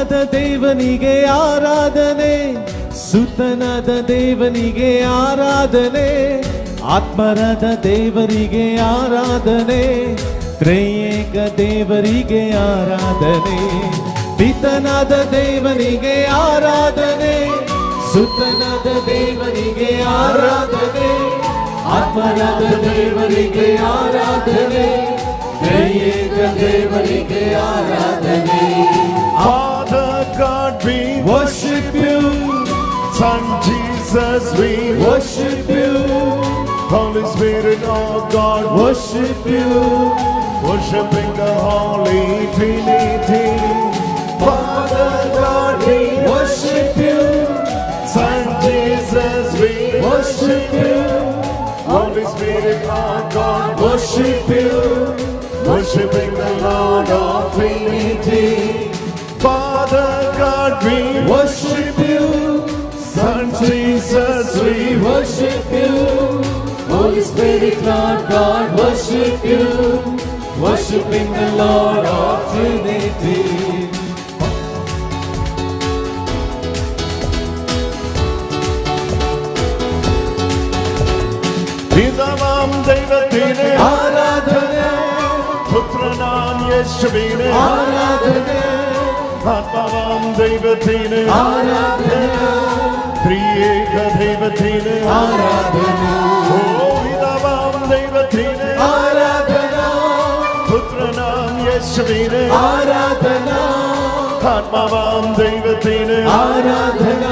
ಪಿತನಾದ ದೇವನಿಗೆ ಆರಾಧನೆ, ಸುತನಾದ ದೇವನಿಗೆ ಆರಾಧನೆ, ಆತ್ಮರಾದ ದೇವರಿಗೆ ಆರಾಧನೆ, ತ್ರೈಯೇಕ ದೇವರಿಗೆ ಆರಾಧನೆ. ಪಿತನಾದ ದೇವನಿಗೆ ಆರಾಧನೆ, ಸುತನಾದ ದೇವನಿಗೆ ಆರಾಧನೆ, ಆತ್ಮರಾದ ದೇವರಿಗೆ ಆರಾಧನೆ, ತ್ರೈಯೇಕ ದೇವರಿಗೆ ಆರಾಧನೆ. Father God, we worship you. Son Jesus, we Worship you. Holy Spirit, oh God, Worship you. worshiping the Holy Trinity. Father God, we Worship you. Son Jesus, we Worship you. Holy Spirit, oh God, Worship you. worshiping the Lord of Trinity. Father God, we Worship you. Son Jesus, we Worship you. Holy Spirit, Lord God, worship you. Worshiping the Lord of Trinity. പിതാവാം ദൈവത്തിനെ ആരാധന, പുത്രനാം യേശുവിനെ ആരാധന, ആത്മാവാം ദൈവത്തിനെ ആരാധന, ത്രിയേക ദൈവത്തിനെ ആരാധന, ഓ പിതാവാം ദൈവത്തിനെ ആരാധന, പുത്രനാം യേശുവിനെ ആരാധന, ആത്മാവാം ദൈവത്തിനെ ആരാധന,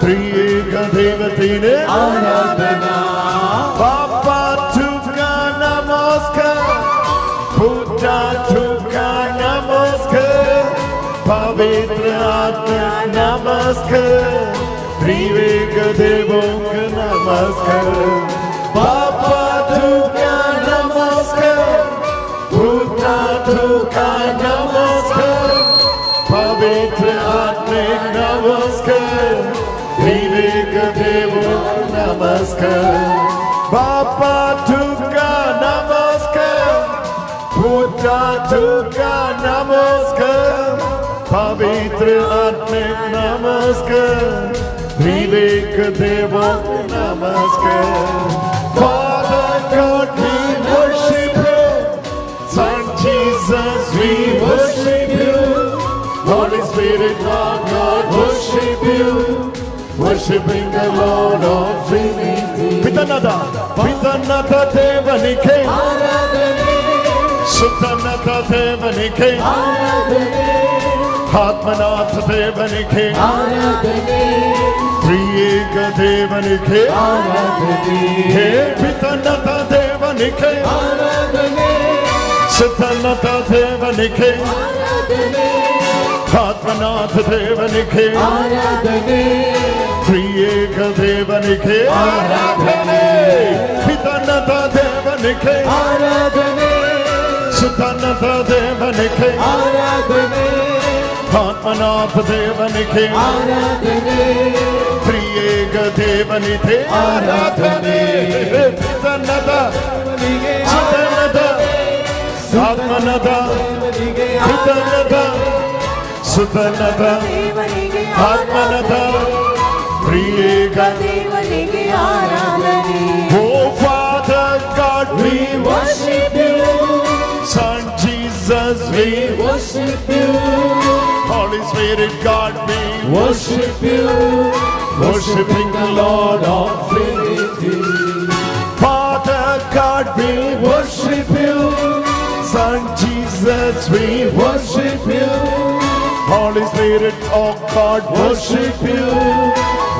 ത്രിയേക ദൈവത്തിനെ ആരാധന. Papa tuka namaskar, Buddha tuka namaskar, Pavitra Atma namaskar, Triveka Devoka namaskar. Papa tuka namaskar, Buddha tuka namaskar, Pavitra Atma namaskar, Triveka Devoka namaskar. Papa tuka namaskar, Buddha tuka namaskar, Pavitra Atmik namaskar, Triveka Devok namaskar. Father God, we worship you. Son Jesus, we worship you. Holy Spirit, Lord God, worship you. Worshiping the Lord of Trinity. Pitanada Devanike, Sutanata Devanike, Atmanatha Devanike, Triyeka Devanike, Pitanata Devanike, Sutanata Devanike, Atmanatha Devanike, Triyeka Devanike, Pitanata Devanike, Sutanata Devanike, Atmanatha Devanike, Triyeka Devanike, Pitanata, Sutanata, Atmanata, Pitanata, Sutanata, Atmanata, Triyeka. Oh Father God, we Worship you. Son Jesus, we Worship you. Holy Spirit, God, we Worship you. worshiping the Lord of Trinity. Father God, we Worship you. Son Jesus, we Worship you. Holy Spirit, oh God, Worship you.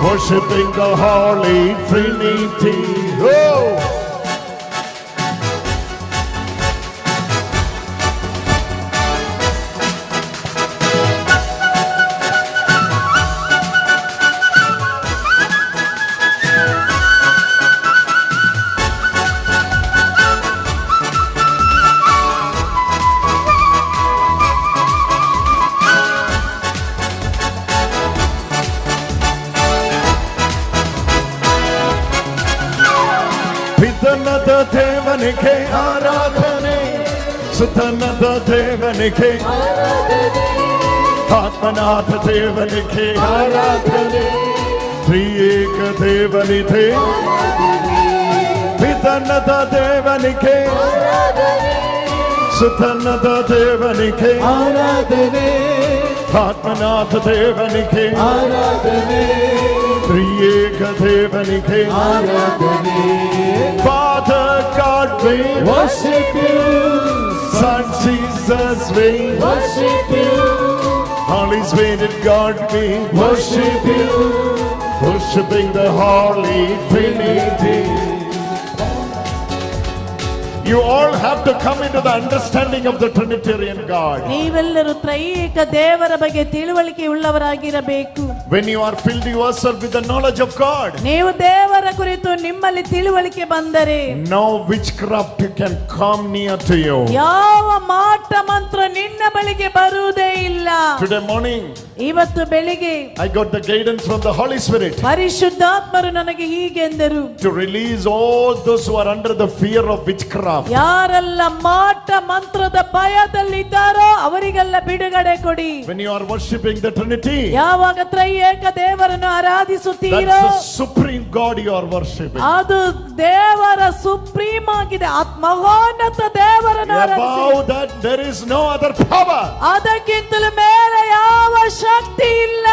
worshiping the Holy Trinity. Oh! ಪಿತನದ ದೇವನಿಗೆ ಆರಾಧನೆ, ಸುತನದ ದೇವನಿಗೆ ಆತ್ಮನಾಥ ದೇವನಿಗೆ ಆರಾಧನೆ ತ್ರಿಯೇಕ ದೇವನಿಗೆ ಪಿತನದ ದೇವನಿಗೆ ಸುತನದ ದೇವನಿಗೆ ಆರಾಧನೆ ಆತ್ಮನಾಥ ದೇವನಿಗೆ ಆರಾಧನೆ ತ್ರಿಯೇಕ ದೇವನಿಗೆ ಆರಾಧನೆ Father God we worship you Son Jesus we worship you Holy Spirit God we worship you worshiping the Holy Trinity. You all have to come into the understanding of the Trinitarian God. ನೀವೆಲ್ಲರೂ ತ್ರೈಏಕ ದೇವರ ಬಗ್ಗೆ ತಿಳುವಳಿಕೆ ಉಳ್ಳವರಾಗಿರಬೇಕು. When you are filled yourself with the knowledge of God, ನೀವು ದೇವರ ಕುರಿತು ನಿಮ್ಮಲ್ಲಿ ತಿಳುವಳಿಕೆ ಬಂದರೆ no witchcraft can come near to you. ಯಾವ ಮಾಟ ಮಂತ್ರ ನಿನ್ನ ಬಳಿಗೆ ಬರುವುದೇ ಇಲ್ಲ. Today morning, ಇವತ್ತು ಬೆಳಿಗ್ಗೆ I got the guidance from the Holy Spirit ಪರಿಶುದ್ಧಾತ್ಮರು ನನಗೆ ಹೀಗೆಂದರು, to release all those who are under the fear of witchcraft. ಯಾರೆಲ್ಲ ಮಾಟ ಮಂತ್ರದ ಭಯದಲ್ಲಿದ್ದಾರೋ ಅವರಿಗೆಲ್ಲ ಬಿಡುಗಡೆ ಕೊಡಿ. When you are worshipping the Trinity, ಯಾವಾಗ ತ್ರೈಏಕ ದೇವರನ್ನು ಆರಾಧಿಸುತ್ತೀರೋ that's the supreme God you are worshipping. ಅದು ದೇವರ ಸುಪ್ರೀಂ ಆಗಿದೆ. ಮಹೋನ್ನತ ದೇವರನ್ನು ಆರಾಧಿಸಿ. Above that there is no other power. ಅದಕ್ಕಿಂತಲೂ ಮೇಲೆ ಯಾವ ಶಕ್ತಿ ಇಲ್ಲ.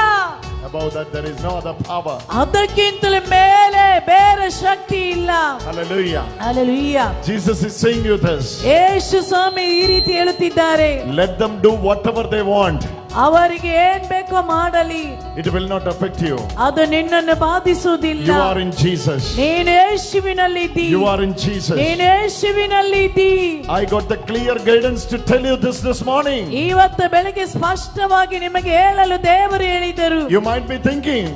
Above that there is no other power. ಅದಕ್ಕಿಂತಲೂ ಮೇಲೆ ಬೇರೆ ಶಕ್ತಿ ಇಲ್ಲ. Hallelujah. Hallelujah. Jesus is saying you this. ಯೇಸು ಸ್ವಾಮಿ ಈ ರೀತಿ ಹೇಳುತ್ತಿದ್ದಾರೆ, Let them do whatever they want. ಅವರಿಗೆ ಏನ್ ಬೇಕೋ ಮಾಡಲಿ, It will not affect you. ಅದು ನಿನ್ನನ್ನು ಬಾಧಿಸುವುದಿಲ್ಲ. You are in Jesus. ನೀನು ಯೇಸುವಿನಲ್ಲಿದ್ದೀ. You are in Jesus. ನೀನು ಯೇಸುವಿನಲ್ಲಿದ್ದೀ. I got the clear guidance to tell you this morning. ಇವತ್ತು ಬೆಳಗ್ಗೆ ಸ್ಪಷ್ಟವಾಗಿ ನಿಮಗೆ ಹೇಳಲು ದೇವರು ಹೇಳಿದರು. You might be thinking,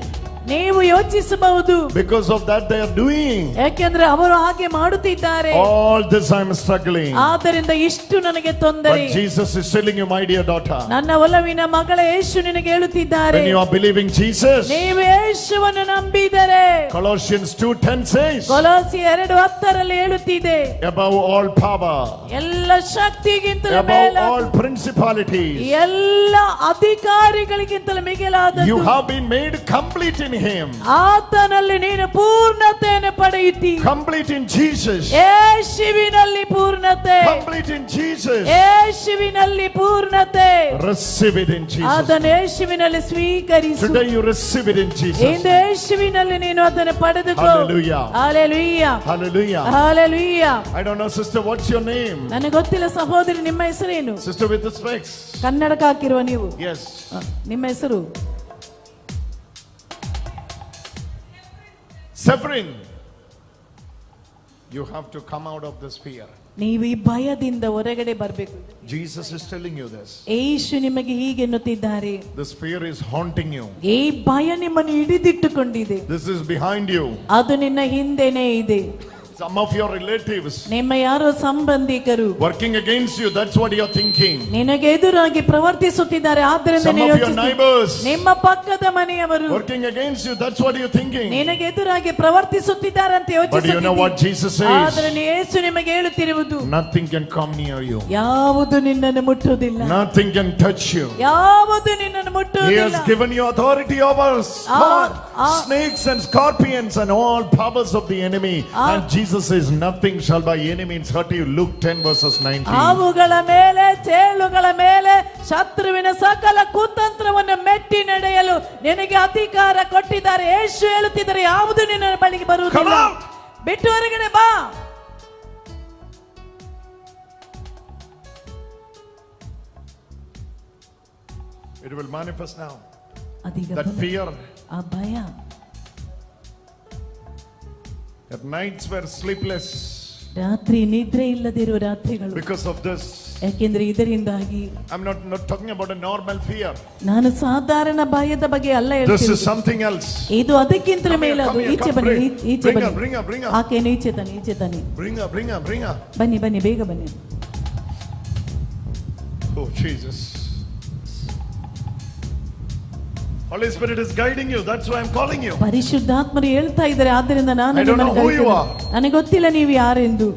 ನೀವು ಯೋಚಿಸಬಹುದು, because of that they are doing. ಯಾಕೆಂದ್ರೆ ಅವರು ಹಾಗೆ ಮಾಡುತ್ತಿದ್ದಾರೆ. All this I am struggling. ಆದ್ದರಿಂದ ಇಷ್ಟು ನನಗೆ ತೊಂದರೆ. But Jesus is telling you, my dear daughter, ನನ್ನ ಒಲವಿನ ಮಗಳ ಯೇಸು ನಿನಗೆ ಹೇಳುತ್ತಿದ್ದಾರೆ, when you are believing Jesus, ನೀವು ಯೇಸುವನ್ನು ನಂಬಿದರೆ, Colossians 2:10 says, ಕೊಲೋಸಿ 2:10 ಹೇಳುತ್ತಿದೆ, above all power, ಎಲ್ಲ ಶಕ್ತಿಗಿಂತಲೂ above ಮೇಲೆ, all principalities, ಎಲ್ಲ ಅಧಿಕಾರಿಗಳಿಗಿಂತಲೂ ಮಿಗಿಲಾದದ್ದು, you have been made complete in Him. ಆತನಲ್ಲಿ ನೀನು ಪೂರ್ಣತೆಯನ್ನು ಪಡೆಯುತ್ತಿ. Complete in Jesus. ಯೇಸುವಿನಲ್ಲಿ ಪೂರ್ಣತೆ. Complete in Jesus. ಯೇಸುವಿನಲ್ಲಿ ಪೂರ್ಣತೆ. Receive it in Jesus. ಅದನ್ನು ಯೇಸುವಿನಲ್ಲಿ ಸ್ವೀಕರಿಸು. Today you receive it in Jesus. ಇಂದು ಯೇಸುವಿನಲ್ಲಿ ನೀನು ಅದನ್ನು ಪಡೆದುಕೋ. Hallelujah. Hallelujah. Hallelujah. Hallelujah. I don't know, sister, what's your name? ನನಗೆ ಗೊತ್ತಿಲ್ಲ ಸಹೋದರಿ, ನಿಮ್ಮ ಹೆಸರೇನು? Sister with the specs. ಕನ್ನಡಕ ಹಾಕಿರುವ ನೀವು? Yes. ನಿಮ್ಮ ಹೆಸರು? Severin, you have to come out of this fear. ನೀವು ಈ ಭಯದಿಂದ ಹೊರಗಡೆ ಬರಬೇಕು. Jesus is telling you this. ಯೇಸು ನಿಮಗೆ ಹೀಗೆ ಎನ್ನುತ್ತಿದ್ದಾರೆ, This fear is haunting you. ಈ ಭಯ ನಿಮ್ಮನ್ನು ಹಿಡಿದಿಟ್ಟುಕೊಂಡಿದೆ. This is behind you. ಅದು ನಿನ್ನ ಹಿಂದೆನೇ ಇದೆ. Some of your relatives ನಿಮ್ಮ ಯಾರೋ ಸಂಬಂಧಿಕರು working against you, that's what you're thinking. ನಿನಗೆ ಎದುರಾಗಿ ಪ್ರವರ್ತಿಸುತ್ತಿದ್ದಾರೆ. ಆದ್ದರಿಂದ Some of your neighbors ನಿಮ್ಮ ಪಕ್ಕದ ಮನೆಯವರು working against you, that's what you're thinking. ನಿನಗೆ ಎದುರಾಗಿ ಪ್ರವರ್ತಿಸುತ್ತಿದ್ದಾರೆ ಅಂತ But you know what Jesus says? ಆದರೆ ಯೇಸು ನಿಮಗೆ ಹೇಳುತ್ತಿರುವುದು, Nothing can come near you. ಯಾವುದು ನಿನ್ನನ್ನು ಮುಟ್ಟುವುದಿಲ್ಲ. Nothing can touch you. ಯಾವುದು ನಿನ್ನನ್ನು He ಮುಟ್ಟುವುದಿಲ್ಲ. has given you authority over snakes and scorpions and all powers of the enemy. And Jesus says, nothing shall by any means hurt you. Luke 10 verses 19. ಹಾವುಗಳ ಮೇಲೆ, ಚೇಳುಗಳ ಮೇಲೆ, ಶತ್ರುವಿನ ಸಕಲ ಕುತಂತ್ರವನ್ನು ಮೆಟ್ಟಿ ನಡೆಯಲು ನಿನಗೆ ಅಧಿಕಾರ ಕೊಟ್ಟಿದ್ದಾರೆ. ಯೇಸು ಹೇಳುತ್ತಿದ್ದಾರೆ, ಯಾವುದು ನಿನ್ನ ಬಳಿಗೆ ಬರುವುದಿಲ್ಲ. ಬಿಟ್ಟು ಹೊರಗಡೆ ಬಾ. It will manifest now. ಅದೀಗ That fear, ಆ ಭಯ, that nights were sleepless ರಾತ್ರಿ ನಿದ್ರೆ ಇಲ್ಲದಿರುವ ರಾತ್ರಿಗಳು, because of this. ಯಾಕೆಂದ್ರೆ ಇದರಿಂದಾಗಿ. I'm not talking about a normal fear. ನಾನು ಸಾಧಾರಣ ಭಯದ ಬಗ್ಗೆ ಅಲ್ಲ This ಹೇಳ್ತೀನಿ. is something else. ಇದು ಅದಕ್ಕಿಂತಲೂ ಮೇಲದು. ಈಚೆ ಬನ್ನಿ, ಈಚೆ ಬನ್ನಿ. Bring her. ಆಕೆಯನ್ನು ಈಚೆ ತನ್ನಿ, ಈಚೆ ತನ್ನಿ. Bring her. ಬನ್ನಿ ಬನ್ನಿ, ಬೇಗ ಬನ್ನಿ. Oh Jesus. Holy Spirit is guiding you. That's why I'm calling you. ಪರಿಶುದ್ಧಾತ್ಮರು ಹೇಳ್ತಾ ಇದ್ದಾರೆ, ಆದ್ದರಿಂದ ನಾನು I don't know who you are. ನನಗೆ ಗೊತ್ತಿಲ್ಲ ನೀವು ಯಾರೆಂದು.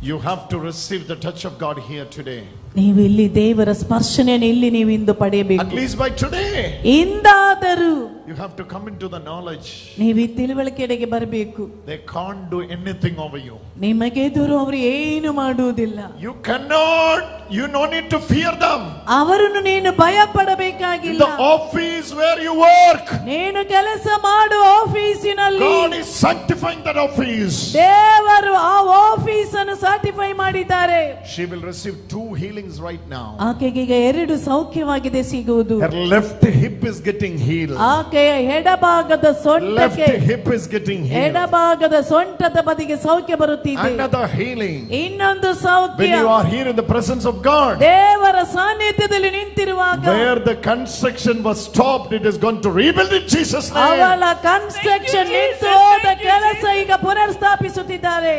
You have to receive the touch of God here today. ನೀವು ಇಲ್ಲಿ ದೇವರ ಸ್ಪರ್ಶನೆಯನ್ನು ಇಲ್ಲಿ ನೀವು ಇಂದು ಪಡೆಯಬೇಕು. At least by today. ಇಂದಾದರೂ You have to come into the knowledge. ನೀವು ಈ ತಿಳುವಳಿಕೆಗೆ ಬರಬೇಕು. They can't do anything over you. ನಿಮಗೆ ಎದುರು ಅವರು ಏನು ಮಾಡುವುದಿಲ್ಲ. You cannot. You no need to fear them. ಅವರನ್ನು ನೀನು ಭಯ ಪಡಬೇಕಾಗಿಲ್ಲ. The office where you work. ನೀನು ಕೆಲಸ ಮಾಡುವ ಆಫೀಸಿನಲ್ಲಿ God is sanctifying that office. ದೇವರು ಆ ಆಫೀಸ್ ಅನ್ನು ಸರ್ಟಿಫೈ ಮಾಡಿದ್ದಾರೆ. She will receive 2 healings right now. ಆಕೆಗೆ ಈಗ 2 ಸೌಖ್ಯವಾಗಿದೆ ಸಿಗುವುದು. Her left hip is getting healed. ಆಕೆಯ ಎಡಭಾಗದ ಸೊಂಟಕ್ಕೆ Left hip is getting healed. ಎಡಭಾಗದ ಸೊಂಟದ ಬದಿಗೆ ಸೌಖ್ಯ ಬರುತ್ತಿದೆ. Another healing. ಇನ್ನೊಂದು ಸೌಖ್ಯ. When you are here in the presence of God. ದೇವರ ಸಾನ್ನಿಧ್ಯದಲ್ಲಿ ನಿಂತಿರುವಾಗ Where the construction was stopped, it is going to rebuild in Jesus' name. ಅವಳ ಕನ್ಸ್ಟ್ರಕ್ಷನ್ ನಿಂತು ಹೋದ ಕೆಲಸ ಈಗ ಪುನರ್ ಸ್ಥಾಪಿಸುತ್ತಿದ್ದಾರೆ.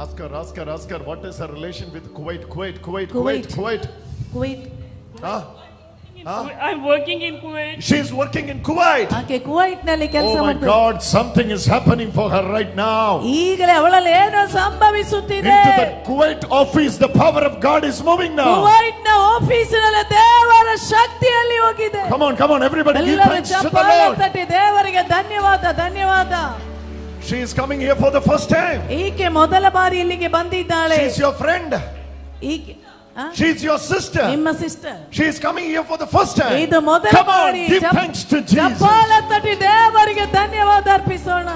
Ask her, what is her relation with Kuwait? Kuwait. Huh? I'm working in Kuwait. She's working in Kuwait. ಆಕೆ Kuwait ನಲ್ಲಿ ಕೆಲಸ Oh my ಮಾಡ್ತಿದ್ದಾಳೆ. God, something is happening for her right now. ಈಗಲೇ ಅವಳಲ್ಲಿ ಏನೋ ಸಂಭವಿಸುತ್ತಿದೆ. Into the Kuwait office, the power of God is moving now. Kuwait ನ ಆಫೀಸಿನಲ್ಲಿ ದೇವರ ಶಕ್ತಿಯಲ್ಲಿ ಹೋಗಿದೆ. Come on, everybody give ಎಲ್ಲರೂ thanks to the ಚಪ್ಪಾಳೆ Lord. ತಟ್ಟಿ ದೇವರಿಗೆ ಧನ್ಯವಾದ. She is coming here for the first time. ಈಕೆ ಮೊದಲ ಬಾರಿ ಇಲ್ಲಿಗೆ ಬಂದಿದ್ದಾಳೆ. She is your friend. ಈಕೆ She is your sister. ನಿಮ್ಮ sister. She is coming here for the first time. ಇದು ಮೊದಲ Come on, ಬಾರಿ. give thanks to Jesus. ಚಪ್ಪಾಳೆ ತಟ್ಟಿ ದೇವರಿಗೆ ಧನ್ಯವಾದ ಅರ್ಪಿಸೋಣ.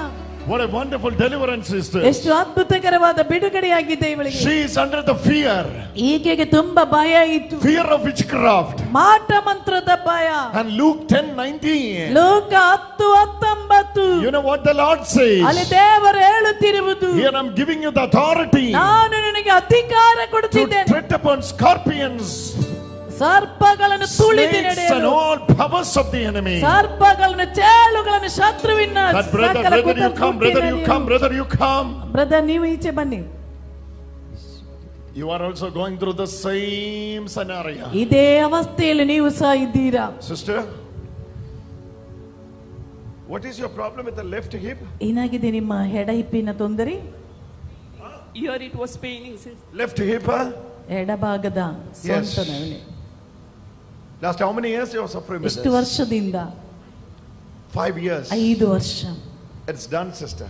What a wonderful deliverance is this. ಎಷ್ಟು ಅದ್ಭುತಕರವಾದ ಬಿಡುಗಡೆಯಾಗಿದೆ ಇವಳಿಗೆ. She is under the fear. ಈಕೆಗೆ ತುಂಬಾ ಭಯ ಇತ್ತು. Fear of witchcraft. ಮಾಟ ಮಂತ್ರದ ಭಯ. And Luke 10:19. ಲೋಕ 10:19. You know what the Lord says? ಅಲ್ಲಿ ದೇವರು ಹೇಳುತ್ತಿರುವುದು. Here I'm giving you the authority ನಾನು ನಿನಗೆ ಅಧಿಕಾರ to ಕೊಡುತ್ತಿದ್ದೇನೆ. tread upon scorpions, ಸರ್ಪಗಳನ್ನು ತುಳಿದು snakes and ನಡೆಯಲು. all powers of the enemy. ಸರ್ಪಗಳನ್ನು ಚೇಳುಗಳನ್ನು ಶತ್ರುವಿನ But brother you come. Brother ನೀವು ಈಚೆ ಬನ್ನಿ. You are also going through the same scenario. ಇದೇ ಅವಸ್ಥೆಯಲ್ಲಿ ನೀವು ಸಹ ಇದ್ದೀರಾ. Sister, what is your problem with the left hip? ಏನಾಗಿದೆ ನಿಮ್ಮ ಎಡ ಹಿಪ್ಪಿನ ತೊಂದರೆ? Here it was paining. Left hip, huh? ಎಡಭಾಗದ ಸೊಂಟ ನೋವು. Last how many years you are suffering with ಎಷ್ಟು this? ವರ್ಷದಿಂದ? 5 years. 5 ವರ್ಷ. It's done, sister.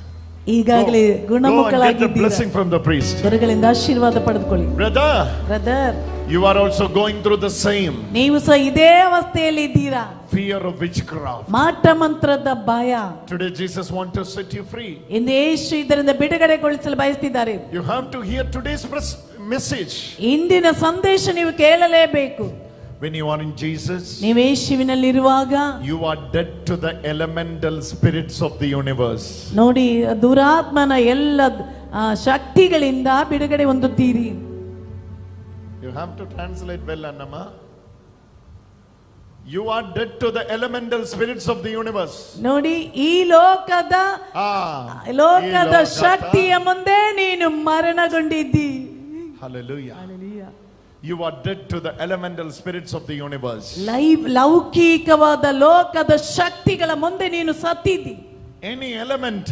ಈಗಾಗಲೇ Go and get the ಗುಣಮುಖರಾಗಿದ್ದೀರಾ. blessing from the priest. ಗುರುಗಳಿಂದ ಆಶೀರ್ವಾದ ಪಡೆದುಕೊಳ್ಳಿ. Brother You are also going through the same. ನೀವು ಸಹ ಇದೇ ಅವಸ್ಥೆಯಲ್ಲಿ ಇದ್ದೀರಾ. Fear of witchcraft. ಮಾಟ ಮಂತ್ರದ ಭಯ. Today Jesus wants to set you free. ಇಂದು ಯೇಸು ಇದರಿಂದ ಬಿಡುಗಡೆಗೊಳಿಸಲು ಬಯಸುತ್ತಿದ್ದಾರೆ. You have to hear today's message. ಇಂದಿನ ಸಂದೇಶ ನೀವು ಕೇಳಲೇಬೇಕು. When you are in Jesus, ನೀವು ಯೇಸುವಿನಲ್ಲಿರುವಾಗ you are dead to the elemental spirits of the universe. ನೋಡಿ ದುರಾತ್ಮನ ಎಲ್ಲ ಶಕ್ತಿಗಳಿಂದ ಬಿಡುಗಡೆ ಹೊಂದುತ್ತೀರಿ. You have to translate well, Annama. You are dead to the elemental spirits of the universe. ನೋಡಿ ಈ ಲೋಕದ ಶಕ್ತಿಯ ಮುಂದೆ ನೀನು ಮರಣಗೊಂಡಿದ್ದಿ. Hallelujah. You are dead to the elemental spirits of the universe. ಲೌಕಿಕವಾದ ಲೋಕದ ಶಕ್ತಿಗಳ ಮುಂದೆ ನೀನು ಸತ್ತಿದ್ದಿ. Any element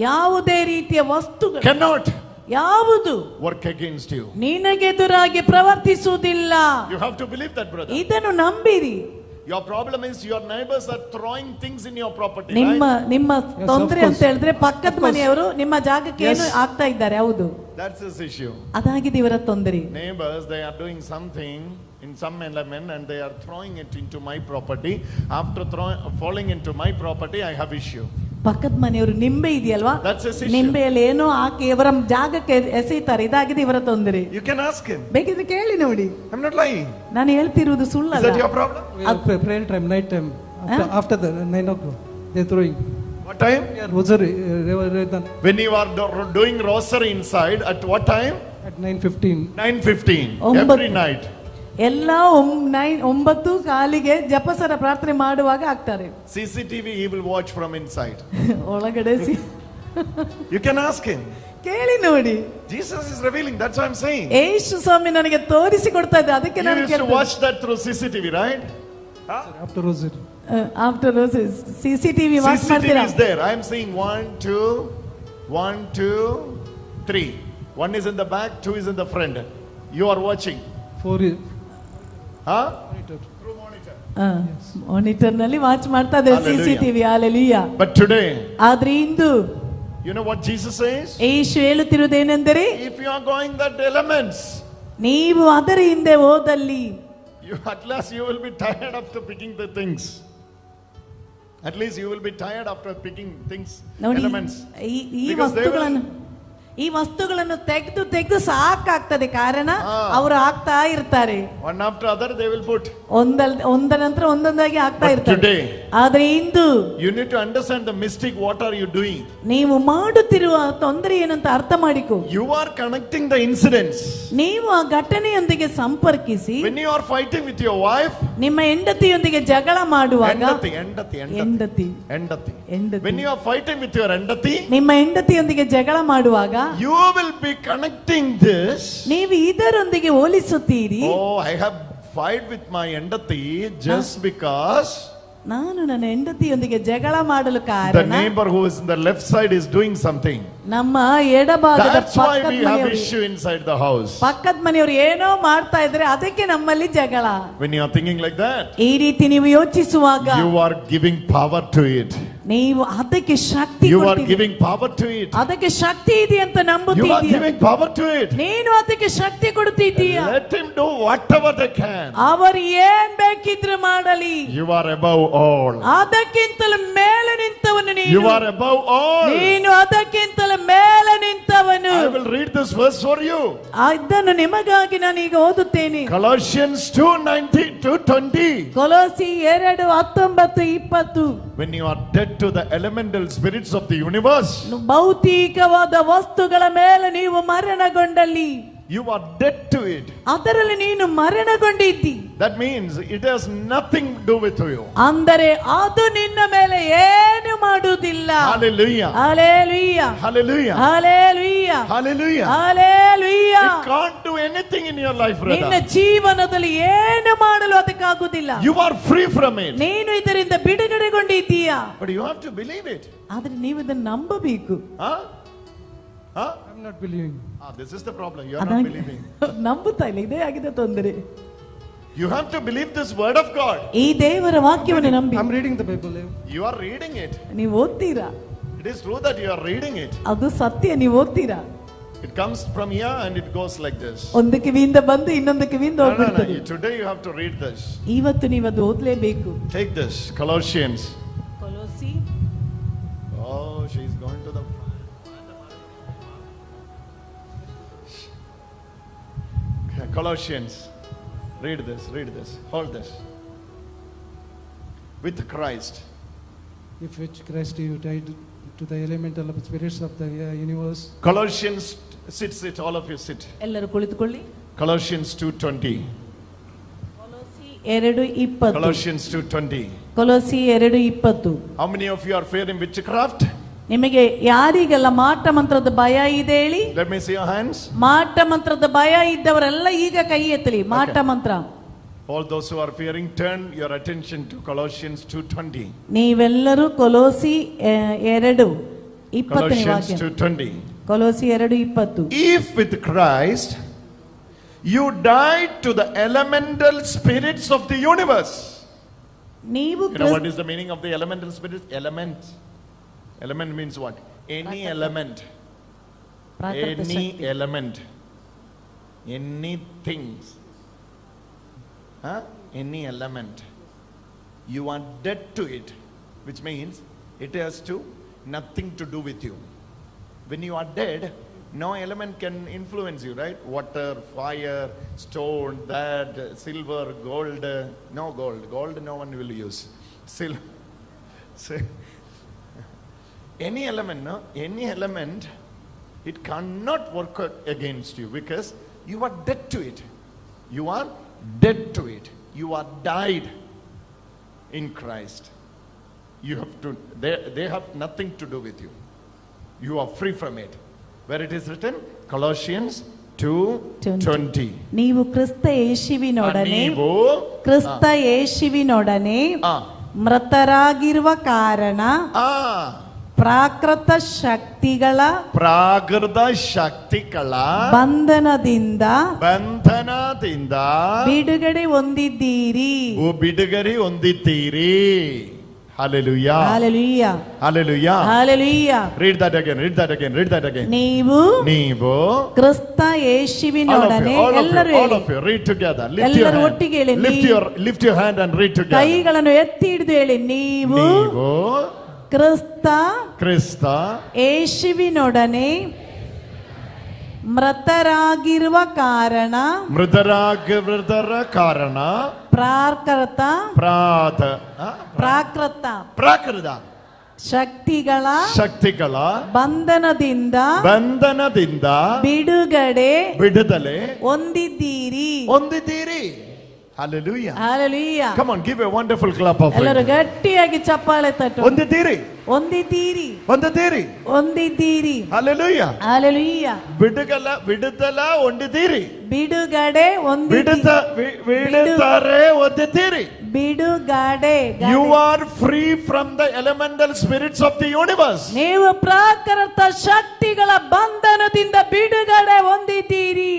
ಯಾವುದೇ ರೀತಿಯ ವಸ್ತುಗಳು cannot ಯಾವುದು work against you. ನಿನಗೆದುರಾಗಿ ಪ್ರವರ್ತಿಸುವುದಿಲ್ಲ. You have to believe that, brother. ಇದನ್ನು ನಂಬಿರಿ. Your problem is your neighbors are throwing things in your property. ನಿಮ್ಮ ತೊಂದರೆ ಅಂತ ಹೇಳಿದ್ರೆ ಪಕ್ಕದ ಮನೆಯವರು ನಿಮ್ಮ ಜಾಗಕ್ಕೆ ಏನು ಆಗ್ತಾ ಇದ್ದಾರೆ. ಹೌದು, that's his issue. ಅದಾಗಿದೆ ಇವರ ತೊಂದರೆ. Neighbors, they are doing something in some element and they are throwing it into my property. After falling into my property, I have issue. ಪಕ್ಕದ ಮನೆಯವರು ನಿಂಬೆ ಇದೆಯಲ್ವಾ, ನಿಂಬೆಯಲ್ಲಿ ಏನೋ ಹಾಕಿ ಇವರ ಜಾಗಕ್ಕೆ ಎಸೆಯುತ್ತಾರೆ. ಇದಾಗಿದೆ ಇವರ ತೊಂದರೆ. You can ask him. ಬೇಕಿದ್ರೆ ಕೇಳಿ ನೋಡಿ. I'm not lying. ನಾನು ಹೇಳ್ತಿರುವುದು ಸುಳ್ಳಲ್ಲ. Is that your problem? Prayer time, night time. After the 9 o'clock, they're throwing. What time? Rosary. When you are doing rosary inside, at what time? At 9:15. 9:15 every night. ಎಲ್ಲ 9:15 ಜಪಸರ ಪ್ರಾರ್ಥನೆ ಮಾಡುವಾಗ ಆಗ್ತಾರೆ. CCTV he will watch from inside. ಒಳಗಡೆ You can ask him. ಕೇಳಿ ನೋಡಿ. Jesus is revealing, that's what I'm saying. ಯೇಸು ಸ್ವಾಮಿ ನನಗೆ ತೋರಿಸಿ ಕೊಡ್ತಾ ಇದ್ದ, ಅದಕ್ಕೆ ನಾನು You used to watch that through CCTV, right? After rosary. after CCTV watch CCTV ಮಾಡ್ತೀರಾ? is there. I am seeing 1, 2, 3. One is in the back, 2 is in the front. You are watching. 4 years. Huh? Monitor. Through monitor. Monitor ನಲ್ಲಿ watch ಮಾಡ್ತಾ ಇದ್ದಾರೆ Hallelujah. CCTV. Hallelujah. But today, ಆದ್ರೆ ಇಂದು you know what Jesus says? Yesu ಹೇಳುತ್ತಿರುವುದೇನೆಂದರೆ, If you are going that elements, ನೀವು ಅದರ ಹಿಂದೆ ಹೋದಲ್ಲಿ at last you will be tired after picking the things. At least you will be tired after picking things, ನೋಡಿ, elements. ಈ Because they ವಸ್ತುಗಳನ್ನು ತೆಗೆದು ಸಾಕಾಗ್ತದೆ. ಕಾರಣ ಅವರು ಹಾಕ್ತಾ ಇರ್ತಾರೆ, one after other they will put. ಒಂದ ನಂತರ ಒಂದೊಂದಾಗಿ ಹಾಕ್ತಾ ಇರ್ತಾರೆ. Today, ಆದ್ರೆ ಇಂದು you need to understand the mistake. What are you doing? ನೀವು ಮಾಡುತ್ತಿರುವ ತೊಂದರೆ ಏನಂತ ಅರ್ಥ ಮಾಡಿಕೊ. You are connecting the incidents. ನೀವು ಆ ಘಟನೆಯೊಂದಿಗೆ ಸಂಪರ್ಕಿಸಿ, When you are fighting with your wife, ನಿಮ್ಮ ಹೆಂಡತಿಯೊಂದಿಗೆ ಜಗಳ ಮಾಡುವಾಗ, ಹೆಂಡತಿ. When you are fighting with your ಹೆಂಡತಿ, ನಿಮ್ಮ ಹೆಂಡತಿಯೊಂದಿಗೆ ಜಗಳ ಮಾಡುವಾಗ, you will be connecting this. ನೀವು ಇದರೊಂದಿಗೆ ಹೋಲಿಸುತ್ತೀರಿ. Oh, I have fight with my ಹೆಂಡತಿ just because ನಾನು ನನ್ನ ಹೆಂಡತಿಯೊಂದಿಗೆ ಜಗಳ ಮಾಡಲು the ಕಾರಣ neighbor who is in the left side is doing something. ನಮ್ಮ ಎಡಭಾಗದ That's why we have issue inside the house. ಪಕ್ಕದ ಮನೆಯವರು ಏನೋ ಮಾಡ್ತಾ ಇದ್ರೆ ಅದಕ್ಕೆ ನಮ್ಮಲ್ಲಿ ಜಗಳ. When you are thinking like that, ಈ ರೀತಿ ನೀವು ಯೋಚಿಸುವಾಗ you are giving power to it. ನೀವು ಅದಕ್ಕೆ ಶಕ್ತಿ You are ಕೊಡ್ತೀರಿ. giving power to it. ಅದಕ್ಕೆ ಶಕ್ತಿ ಇದೆ ಅಂತ You are ನಂಬುತ್ತೀದ್ದೀಯ. giving power to it. ನೀನು ಅದಕ್ಕೆ ಶಕ್ತಿ ಕೊಡ್ತಿದ್ದೀಯ. Let him do whatever they can. ಅವರು ಏನ್ ಬೇಕಿದ್ರೆ ಮಾಡಲಿ. You are above all. ಅದಕ್ಕಿಂತಲೂ ಮೇಲೆ ನಿಂತವನು ನೀನು. You are above all. ನೀನು ಅದಕ್ಕಿಂತಲೂ ಮೇಲೆ ನಿಂತವನು. I will read this verse for you. ಇದನ್ನು ನಿಮಗಾಗಿ ನಾನು ಈಗ ಓದುತ್ತೇನೆ. Colossians 2:19-20. ಕೊಲೋಸಿ 2:19-20. When you are dead to the elemental spirits of the universe, ಭೌತಿಕವಾದ ವಸ್ತುಗಳ ಮೇಲೆ ನೀವು ಮರಣಗೊಂಡಲ್ಲಿ, you are dead to it. ಅದರಲ್ಲಿ ನೀನು ಮರಣಗೊಂಡಿದ್ದಿ. That means it has nothing to do with you. ಅಂದರೆ ಅದು ನಿನ್ನ ಮೇಲೆ ಏನು ಮಾಡುವುದಿಲ್ಲ. Hallelujah. Hallelujah. Hallelujah. Hallelujah. Hallelujah. Hallelujah. It can't do anything in your life, ನಿನ್ನ brother. ಜೀವನದಲ್ಲಿ ಏನು ಮಾಡಲು ಅದಕ್ಕಾಗುವುದಿಲ್ಲ. You are free from it. ನೀನು ಇದರಿಂದ ಬಿಡುಗಡೆಗೊಂಡಿದ್ದೀಯಾ. But you have to believe it. ಆದ್ರೆ ನೀವು ಇದನ್ನು ನಂಬಬೇಕು. Huh? Huh? I'm not believing. This is the problem. You are not believing. ನಂಬುತ್ತಾ ಇಲ್ಲ, ಇದೇ ಆಗಿದೆ ತೊಂದರೆ. You have to believe this word of God. ಈ ದೇವರ ವಾಕ್ಯವನ್ನು ನಂಬಿ. I'm reading the Bible. You are reading it. ನೀವು ಓದ್ತೀರಾ. It is true that you are reading it. ಅದು ಸತ್ಯ, ನೀವು ಓದ್ತೀರಾ. It comes from here and it goes like this. ಒಂದು ಕಿವಿಯಿಂದ ಬಂದು ಇನ್ನೊಂದು ಕಿವಿಯಿಂದ ಹೋಗ್ಬಿಡ್ತದೆ. Today you have to read this. ಇವತ್ತು ನೀವು ಅದು ಓದಲೇಬೇಕು. Take this, Colossians. ಕೊಲೋಸಿ. Oh, she is going to the Colossians. Read this, hold this. With Christ. If which Christ you died to the elemental spirits of the universe. Colossians, sit, all of you sit. ಎಲ್ಲರೂ ಕುಳಿತುಕೊಳ್ಳಿ. Colossians 2:20. ಕೊಲೋಸಿ 2:20. Colossians 2:20. ಕೊಲೋಸಿ 2:20. How many of you are fearing witchcraft? ನಿಮಗೆ ಯಾರಿಗೆಲ್ಲ ಮಾಟ ಮಂತ್ರದ ಭಯ ಇದೆ ಹೇಳಿ. Let me see your hands. ಮಾಟ ಮಂತ್ರದ ಭಯ ಇದ್ದವರೆಲ್ಲ ಈಗ ಕೈ ಎತ್ತಲಿ. ಮಾಟ ಮಂತ್ರ. All those who are fearing, turn your attention to Colossians 2:20. ನೀವೆಲ್ಲರೂ ಕೊಲೋಸಿ 2:20 Colossians ವಾಕ್ಯ. 2:20. ಕೊಲೋಸಿ 2:20. If with Christ you died to the elemental spirits of the universe. ನೀವು You know what is the meaning of the elemental spirits? Element means what? Any element. Any element. Anything. Any element. You are dead to it, which means it has nothing to do with you. When you are dead, no element can influence you, right? Water, fire, stone, that, silver, gold. No gold. Gold no one will use. Silver. Any element, it cannot work against you because you are dead to it. You are dead to it. You are died in Christ. You have to, they have nothing to do with you. You are free from it. Where it is written? Colossians 2:20. ನೀವು ಕ್ರಿಸ್ತ ಯೇಸುವಿನೊಡನೆ ಮೃತರಾಗಿರುವ ಕಾರಣ ಪ್ರಾಕೃತ ಶಕ್ತಿಗಳ ಬಂಧನದಿಂದ ಬಿಡುಗಡೆ ಹೊಂದಿದ್ದೀರಿ. Hallelujah. Hallelujah. Hallelujah. Hallelujah. Read that again. ನೀವು ಕ್ರಿಸ್ತ ಯೇಸುವಿನೊಡನೆ all of you read together. Lift your hand and read together. ಕೈಗಳನ್ನು ಎತ್ತಿ ಹಿಡಿದು ಹೇಳಿ, ನೀವು ಕ್ರಿಸ್ತ ಯೇಸುವಿನೊಡನೆ ಮೃತರಾಗಿರುವ ಕಾರಣ ಪ್ರಾಕೃತ ಶಕ್ತಿಗಳ ಬಂಧನದಿಂದ ಬಿಡುಗಡೆ ಹೊಂದಿದ್ದೀರಿ. Hallelujah. Hallelujah. Come on, give a wonderful clap of ಎಲ್ಲರೂ ಗಟ್ಟಿಯಾಗಿ ಚಪ್ಪಾಳೆ ತಟ್ಟು. ಹೊಂದಿದ್ದೀರಿ. Hallelujah. Hallelujah. ಬಿಡುದಲ ಹೊಂದಿದ್ದೀರಿ. ಬಿಡುಗಡೆ You are free from the elemental spirits of the universe. ನೀವು ಪ್ರಾಕೃತ ಶಕ್ತಿಗಳ ಬಂಧನದಿಂದ ಬಿಡುಗಡೆ ಹೊಂದಿದ್ದೀರಿ.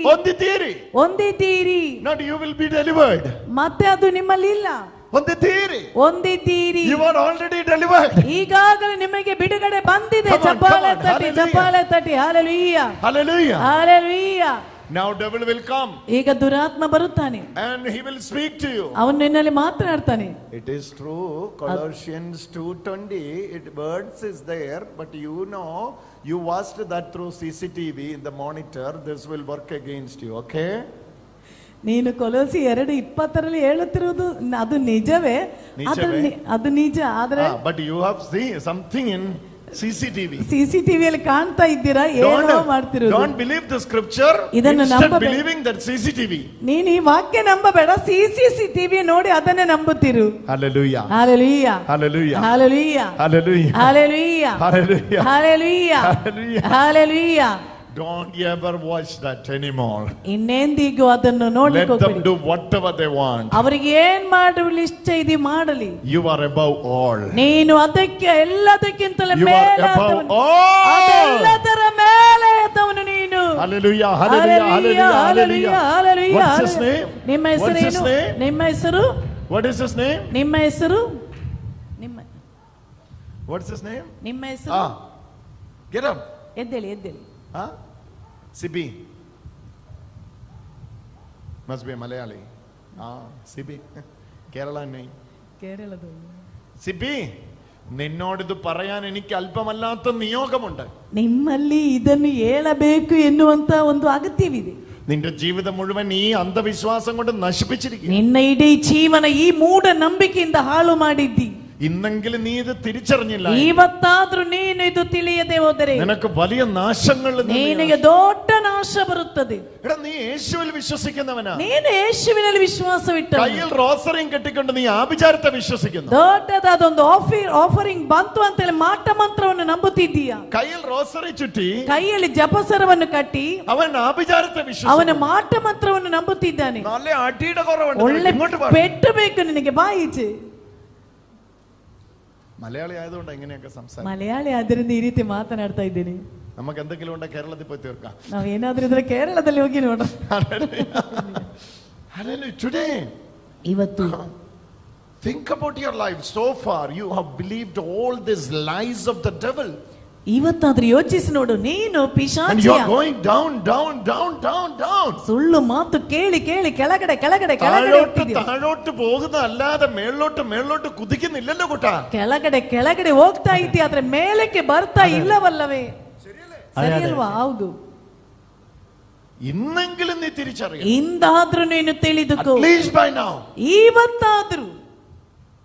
Not you will be delivered. ಮತ್ತೆ ಅದು ನಿಮ್ಮಲ್ಲಿ ಇಲ್ಲ. ಹೊಂದಿದ್ದೀರಿ. You are already delivered. ಈಗಾಗಲೇ ನಿಮಗೆ ಬಿಡುಗಡೆ ಬಂದಿದೆ. ಚಪ್ಪಾಳೆ ತಟ್ಟಿ. Hallelujah. Now devil will come. ಈಗ ದುರಾತ್ಮ ಬರುತ್ತಾನೆ. And he will speak to you. ಅವನು ನಿನ್ನಲ್ಲಿ ಮಾತನಾಡ್ತಾನೆ. It is true. Colossians 2:20. Words is there, but you watched that through CCTV in the monitor. This will work against you. Okay? ನೀನು ಕೊಲೋಸಿ 2:20 ಹೇಳುತ್ತಿರುವುದು ಅದು ನಿಜವೇ, ಅದು ನಿಜ. ಆದ್ರೆ but you have seen something in ಸಿಸಿಟಿವಿಯಲ್ಲಿ ಕಾಣ್ತಾ ಇದ್ದೀರಾ, ಏನೋ ಮಾಡ್ತಿರೋದು. Don't believe the scripture. Instead believing that CCTV. ನೀನು ಈ ವಾಕ್ಯ ನಂಬಬೇಡ, ಸಿಸಿಟಿವಿ ನೋಡಿ ಅದನ್ನೇ ನಂಬುತ್ತಿರು. Hallelujah. Hallelujah. Hallelujah. Hallelujah. Hallelujah. Hallelujah. Hallelujah. Hallelujah. Hallelujah. Don't ever watch that anymore. ಇನ್ನೆಂದಿಗೂ ಅದನ್ನು ನೋಡಲಿಕ್ಕೆ ಹೋಗಬೇಡಿ. Let them do whatever they want. ಅವರಿಗೆ ಏನು ಮಾಡಲು ಇಷ್ಟ ಇದೆ ಮಾಡಲಿ. You are above all. ನೀನು ಅದಕ್ಕೆ ಎಲ್ಲದಕ್ಕಿಂತಲೂ ಮೇಲಾದವನು. ಅದೆಲ್ಲದರ ಮೇಲೆ ಇದ್ದವನು ನೀನು. Hallelujah. Hallelujah. Hallelujah. Hallelujah. What's his name? ನಿಮ್ಮ ಹೆಸರೇನು? ನಿಮ್ಮ ಹೆಸರು? What is his name? ನಿಮ್ಮ ಹೆಸರು? What's his name? ನಿಮ್ಮ ಹೆಸರು? Get up. ಎದ್ದೇಳಿ. Sibi. Must be a Malayali. Sibi. Kerala name. Sibi. ನಿನ್ನೋಡಿದು പറയാൻ എനിക്ക് അല്പമല്ലാത്ത നിയോഗമുണ്ട്. ನಿಮ್ಮಲ್ಲಿ ಇದನ್ನು ಹೇಳಬೇಕು ಎನ್ನುವಂತ ಒಂದು ಅಗತ್ಯವಿದೆ. നിന്റെ ജീവിതം മുഴുവൻ ഈ അന്ധവിശ്വാസം കൊണ്ട് നശിപ്പിച്ചിരിക്കുന്നു. ನಿನ್ನ ಇಡೀ ಜೀವನ ಈ ಮೂಢ ನಂಬಿಕೆಯಿಂದ ಹಾಳು ಮಾಡಿದ್ದಿ. ഇന്നെങ്കിലും നീ ഇത് തിരിച്ചറിഞ്ഞില്ല. ಇವತ್ತಾದ್ರೂ ನೀನು ಇದು ತಿಳಿಯದೆ ಹೋದರೆ നിനക്ക് വലിയ നാശങ്ങൾ ನಿನಗೆ ದೊಡ್ಡ ನಾಶ ಬರುತ್ತದೆ. എടാ നീ യേശുവിൽ വിശ്വസിക്കുന്നവനാ. ನೀನು ಯೇಸುವಿನಲ್ಲಿ ವಿಶ್ವಾಸವಿಟ್ಟವನು. കയ്യിൽ റോസറിയും കെട്ടിക്കൊണ്ട് നീ ആഭിചാരത്തെ വിശ്വസിക്കുന്നു. ದೊಡ್ಡದಾದೊಂದು ಆಫರಿಂಗ್ ಬಂತು ಅಂತ ಹೇಳಿ ಮಾಟ ಮಂತ್ರವನ್ನು ನಂಬುತ್ತಿದ್ದೀಯಾ? കയ്യിൽ റോസറി ചുറ്റി ಕೈಯಲ್ಲಿ ಜಪಸರವನ್ನು ಕಟ್ಟಿ അവൻ ആഭിചാരത്തെ വിശ്വസിക്കുന്നു. ಅವನ ಮಾಟ ಮಂತ್ರವನ್ನು ನಂಬುತ್ತಿದ್ದಾನೆ. നല്ല അടിയുടെ കുറവുണ്ട്. ಒಳ್ಳೆ ಪೆಟ್ಟು ಬೇಕು ನಿನಗೆ, ಬಾಯಿಚೆ. മലയാളി ആയതുകൊണ്ട് എങ്ങനെയൊക്കെ സംസാരിക്കും. മലയാളി ആದ್ರಿಂದ ಈ ರೀತಿ ಮಾತನಾಡ್ತಾ ಇದ್ದೀನಿ. നമുക്ക് എന്തെങ്കിലും ഉണ്ടെങ്കിൽ കേരളത്തിൽ പോയി തീർക്കാം. ನಾವು ಏನಾದ್ರೂ ಇದ್ರೆ ಕೇರಳದಲ್ಲಿ ಹೋಗಿ ನೋಡೋಣ. Hallelujah. Today, ಇವತ್ತು think about your life. So far you have believed all these lies of the devil. ಇವತ್ತಾದ್ರೂ ಯೋಚಿಸಿ ನೋಡು, ನೀನು ಪಿಶಾಚಿಯ you are going down. ಸುಳ್ಳು ಮಾತು ಕೇಳಿ ಕೆಳಗಡೆ താഴോട്ട് പോകുന്ന അല്ലാതെ മേലോട്ട് കുതിക്കുന്നില്ലല്ലോ കൂട്ടാ. ಕೆಳಗಡೆ ಹೋಗ್ತಾ ಇದ್ದೀಯ, ಆದ್ರೆ ಮೇಲಕ್ಕೆ ಬರ್ತಾ ಇಲ್ಲವಲ್ಲವೇ? ಸರಿಯಲ್ವಾ? ಹೌದು. ಇನ್ನೆങ്കിലും ನೀ ತಿರಿಚറിಯ. ಇಂದಾದ್ರೂ ನೀನು ತಿಳಿದುಕೋ. At least by now. ಇವತ್ತಾದ್ರೂ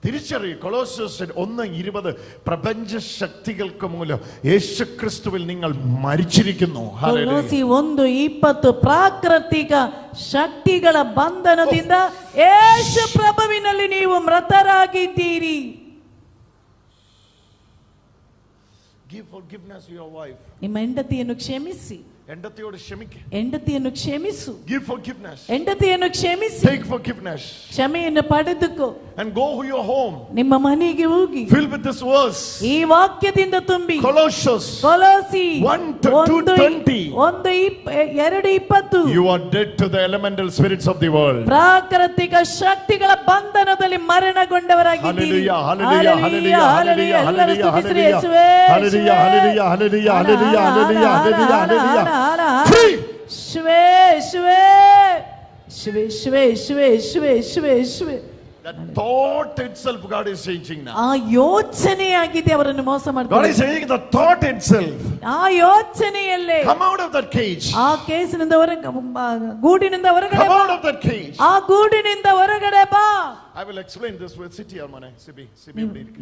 തിരിച്ചറിയും. കൊളോസ്യർ 1:20 പ്രപഞ്ച ശക്തികൾക്ക് മൂലം യേശുക്രിസ്തുവിൽ നിങ്ങൾ മരിച്ചിരിക്കുന്നു. കൊലോസി 1:20 ಪ್ರಾಕೃತಿಕ ಶಕ್ತಿಗಳ ಬಂಧನದಿಂದ ಯೇಸು ಪ್ರಭುವಿನಲ್ಲಿ ನೀವು ಮೃತರಾಗಿದ್ದೀರಿ. Give forgiveness to your wife. ನಿಮ್ಮ ಹೆಂಡತಿಯನ್ನು ಕ್ಷಮಿಸಿ. ಹೆಂಡತಿಯೋಡು ಕ್ಷಮಿಕೆ. ಹೆಂಡತಿಯನ್ನು ಕ್ಷಮಿಸು. Give forgiveness. ಹೆಂಡತಿಯನ್ನು ಕ್ಷಮಿಸಿ. Take forgiveness. ಕ್ಷಮೆಯನ್ನು ಪಡೆದುಕೋ. And go to your home. ನಿಮ್ಮ ಮನೆಗೆ ಹೋಗಿ. Fill with this verse. ಈ ವಾಕ್ಯದಿಂದ ತುಂಬಿ. Colossians. ಕೊಲೋಸಿ 1:20. 2:20. You are dead to the elemental spirits of the world. ಪ್ರಾಕೃತಿಕ ಶಕ್ತಿಗಳ ಬಂಧನದಲ್ಲಿ ಮರಣಗೊಂಡವರಾಗಿದ್ದೀರಿ. Hallelujah, hallelujah, hallelujah, hallelujah, hallelujah, hallelujah, hallelujah, hallelujah, hallelujah, hallelujah, hallelujah, hallelujah. Free. Shwe, shwe, shwe, shwe, shwe, shwe, shwe, shwe. That thought itself God is changing now. ಆ ಯೋಚನೆಯಾಗಿದೆ ಅವರನ್ನು ಮೋಸ God ಮಾಡ್ತಾರೆ. is changing the thought itself. ಆ ಯೋಚನೆಯಲ್ಲೇ Come out of that cage. ಆ ಕೇಸಿನಿಂದ ಗೂಡಿನಿಂದ ಹೊರಗಡೆ Come ಬಾ. out of that cage. ಆ ಗೂಡಿನಿಂದ ಹೊರಗಡೆ ಬಾ. I will explain this with sit here, Mane. Sibi.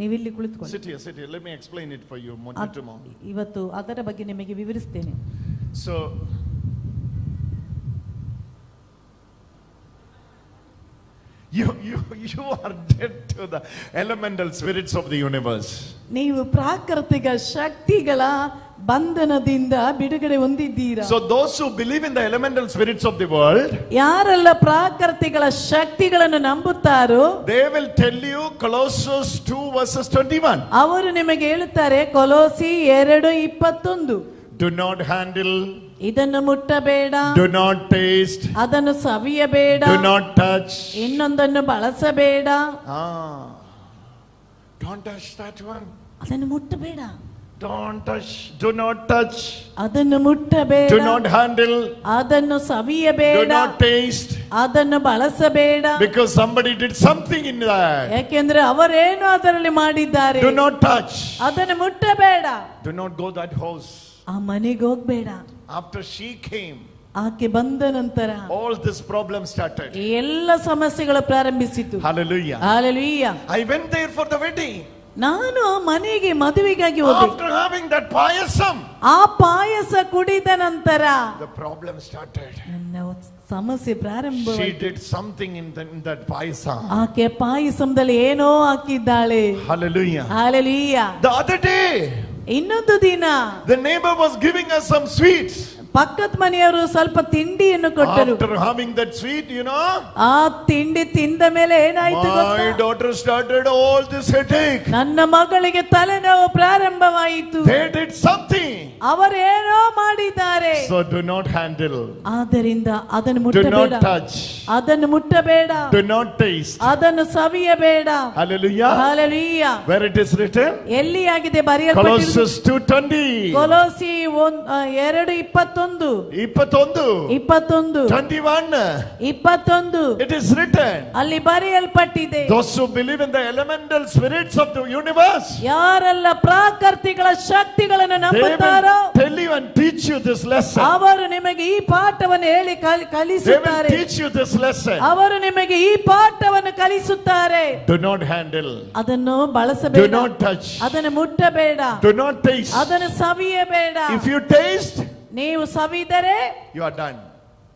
ನೀವಿಲ್ಲಿ ಕುಳಿತುಕೊಳ್ಳಿ. Sit here. Let me explain it for you tomorrow. ಇವತ್ತು ಅದರ ಬಗ್ಗೆ ನಿಮಗೆ ವಿವರಿಸ್ತೇನೆ. So you are dead to the elemental spirits of the universe. ನೀವು ಪ್ರಾಕೃತಿಕ ಶಕ್ತಿಗಳ ಬಂಧನದಿಂದ ಬಿಡುಗಡೆ ಹೊಂದಿದ್ದೀರಾ. So those who believe in the elemental spirits of the world, ಯಾರೆಲ್ಲ ಪ್ರಾಕೃತಿಕ ಶಕ್ತಿಗಳನ್ನು ನಂಬುತ್ತಾರೋ, they will tell you Colossians 2:21. ಅವರು ನಿಮಗೆ ಹೇಳುತ್ತಾರೆ ಕೊಲೋಸಿ 2:21. Do not handle. ಇದನ್ನು ಮುಟ್ಟಬೇಡ. Do not taste. ಅದನ್ನು ಸವಿಯಬೇಡ. Do not touch. ಇನ್ನೊಂದನ್ನು ಬಳಸಬೇಡ. Don't touch that one. ಅದನ್ನು ಮುಟ್ಟಬೇಡ. Don't touch. Do not touch. ಅದನ್ನು ಮುಟ್ಟಬೇಡ. Do not handle. ಅದನ್ನು ಸವಿಯಬೇಡ. Do not taste. ಅದನ್ನು ಬಳಸಬೇಡ. Because somebody did something in that. ಯಾಕೆಂದ್ರೆ ಅವರೇನು ಅದರಲ್ಲಿ ಮಾಡಿದ್ದಾರೆ. Do not touch. ಅದನ್ನು ಮುಟ್ಟಬೇಡ. Do not go that house. ಆ ಮನೆಗೆ ಹೋಗ್ಬೇಡ. After she came, ಆಕೆ ಬಂದ ನಂತರ all this problem started. ಎಲ್ಲ ಸಮಸ್ಯೆಗಳು ಪ್ರಾರಂಭಿಸಿತು. Hallelujah. Hallelujah. I went there for the wedding. ನಾನು ಮನೆಗೆ ಮದುವೆಗಾಗಿ ಹೋದೆ. After having that payasam, ಆ ಪಾಯಸ ಕುಡಿದ ನಂತರ the problem started. ನನ್ನ ಸಮಸ್ಯೆ ಪ್ರಾರಂಭ. She did something in that payasam. ಆಕೆ ಪಾಯಸಂದಲ್ಲಿ ಏನೋ ಹಾಕಿದ್ದಾಳೆ. Hallelujah. Hallelujah. The other day, ಇನ್ನೊಂದು ದಿನ the neighbor was giving us some sweets. ಪಕ್ಕದ ಮನೆಯವರು ಸ್ವಲ್ಪ ತಿಂಡಿಯನ್ನು ಕೊಟ್ಟರು. After having that sweet, ಆ ತಿಂಡಿ ತಿಂದ ಮೇಲೆ ಏನಾಯ್ತು ಗೊತ್ತಾ? my daughter started all this headache. ನನ್ನ ಮಗಳಿಗೆ ತಲೆನೋವು ಪ್ರಾರಂಭವಾಯಿತು. They did something. ಅವರೇನೋ ಮಾಡಿದ್ದಾರೆ. So do not handle. ಆದ್ದರಿಂದ ಅದನ್ನು Do not ಮುಟ್ಟಬೇಡ. touch. ಅದನ್ನು ಮುಟ್ಟಬೇಡ. Do not taste. ಅದನ್ನು ಸವಿಯಬೇಡ. Hallelujah. Hallelujah. Where it is written? ಎಲ್ಲಿ ಆಗಿದೆ ಬರೆಯಲ್ಪಟ್ಟಿರುವುದು? Colossians 2:20. ಕೊಲೋಸಿ 2:21. 21. It is written. ಅಲ್ಲಿ ಬರೆಯಲ್ಪಟ್ಟಿದೆ. Those who believe in the elemental spirits of the universe, ಯಾರೆಲ್ಲ ಪ್ರಾಕೃತಿಕ ಶಕ್ತಿಗಳನ್ನು they ನಂಬುತ್ತಾರೋ, will tell you and teach you this lesson. ಅವರು ನಿಮಗೆ ಈ ಪಾಠವನ್ನು ಹೇಳಿ They will ಕಲಿಸುತ್ತಾರೆ. teach you this lesson. ಅವರು ನಿಮಗೆ ಈ ಪಾಠವನ್ನು ಕಲಿಸುತ್ತಾರೆ. Do not handle. ಅದನ್ನು Do ಬಳಸಬೇಡ. not touch. ಅದನ್ನು ಮುಟ್ಟಬೇಡ. Do not taste. ಅದನ್ನು ಸವಿಯಬೇಡ. If you taste, ನೀವು ಸವಿದರೆ you are done.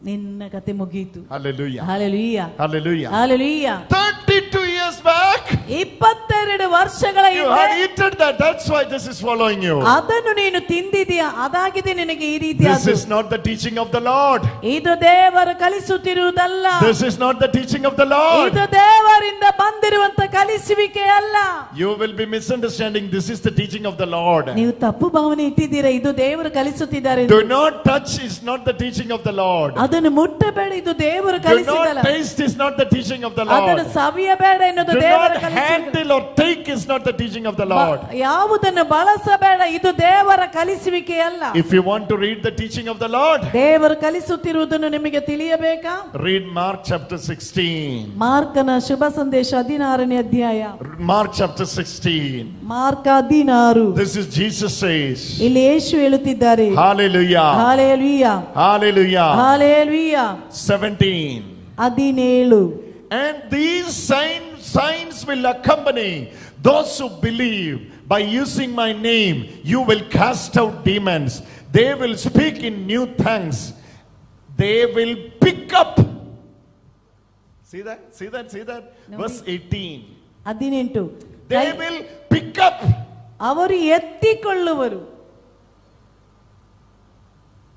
ನಿನ್ನ ಕತೆ ಮುಗೀತು. Hallelujah. Hallelujah. Hallelujah. Hallelujah. 32 years back, 22 ವರ್ಷಗಳ you had ಹಿಂದೆ eaten that. That's why this is following you. ಅದನ್ನು ನೀನು ತಿಂದಿದೀಯಾ, ಅದಾಗಿದೆ ನಿನಗೆ ಈ ರೀತಿ. This is not the teaching of the Lord. ಇದು ದೇವರು ಕಲಿಸುತ್ತಿರುವುದಲ್ಲ. This is not the teaching of the Lord. ಇದು ದೇವರಿಂದ ಬಂದಿರುವಂತ ಕಲಿಸುವಿಕೆ ಅಲ್ಲ. You will be misunderstanding. This is the teaching of the Lord. ನೀವು ತಪ್ಪು ಭಾವನೆ ಇಟ್ಟಿದ್ದೀರಾ. ಇದು ದೇವರು ಕಲಿಸುತ್ತಿದ್ದಾರೆ. Do not touch is not the teaching of the Lord. ಅದನ್ನು ಮುಟ್ಟಬೇಡ, ಇದು ದೇವರು Do ಕಲಿಸಿದಲ್ಲ. not taste is not the teaching of the ಅದನ್ನು Lord. ಸವಿಯಬೇಡ ಎನ್ನುವುದು Do ದೇವರ not ಕಲಿಸಿದ. handle or take is not the teaching of the Lord. ಯಾವುದನ್ನು ಬಳಸಬೇಡ, ಇದು ದೇವರ ಕಲಿಸುವಿಕೆ ಅಲ್ಲ. If you want to read the teaching of the Lord, ದೇವರು ಕಲಿಸುತ್ತಿರುವುದನ್ನು ನಿಮಗೆ ತಿಳಿಯಬೇಕಾ? read Mark chapter 16. ಮಾರ್ಕನ ಶುಭ ಸಂದೇಶ 16ನೇ ಅಧ್ಯಾಯ. Mark chapter 16. Mark 16. This is Jesus says. ಇಲ್ಲಿ ಯೇಸು ಹೇಳುತ್ತಿದ್ದಾರೆ. Hallelujah. Hallelujah. Hallelujah. Hallelujah. 17. 17. And these signs will accompany those who believe. By using my name, you will cast out demons. They will speak in new tongues. They will pick up. See that? See that? See that? No, Verse 18. 18. They will pick up. ಅವರು ಎತ್ತಿಕೊಳ್ಳುವರು.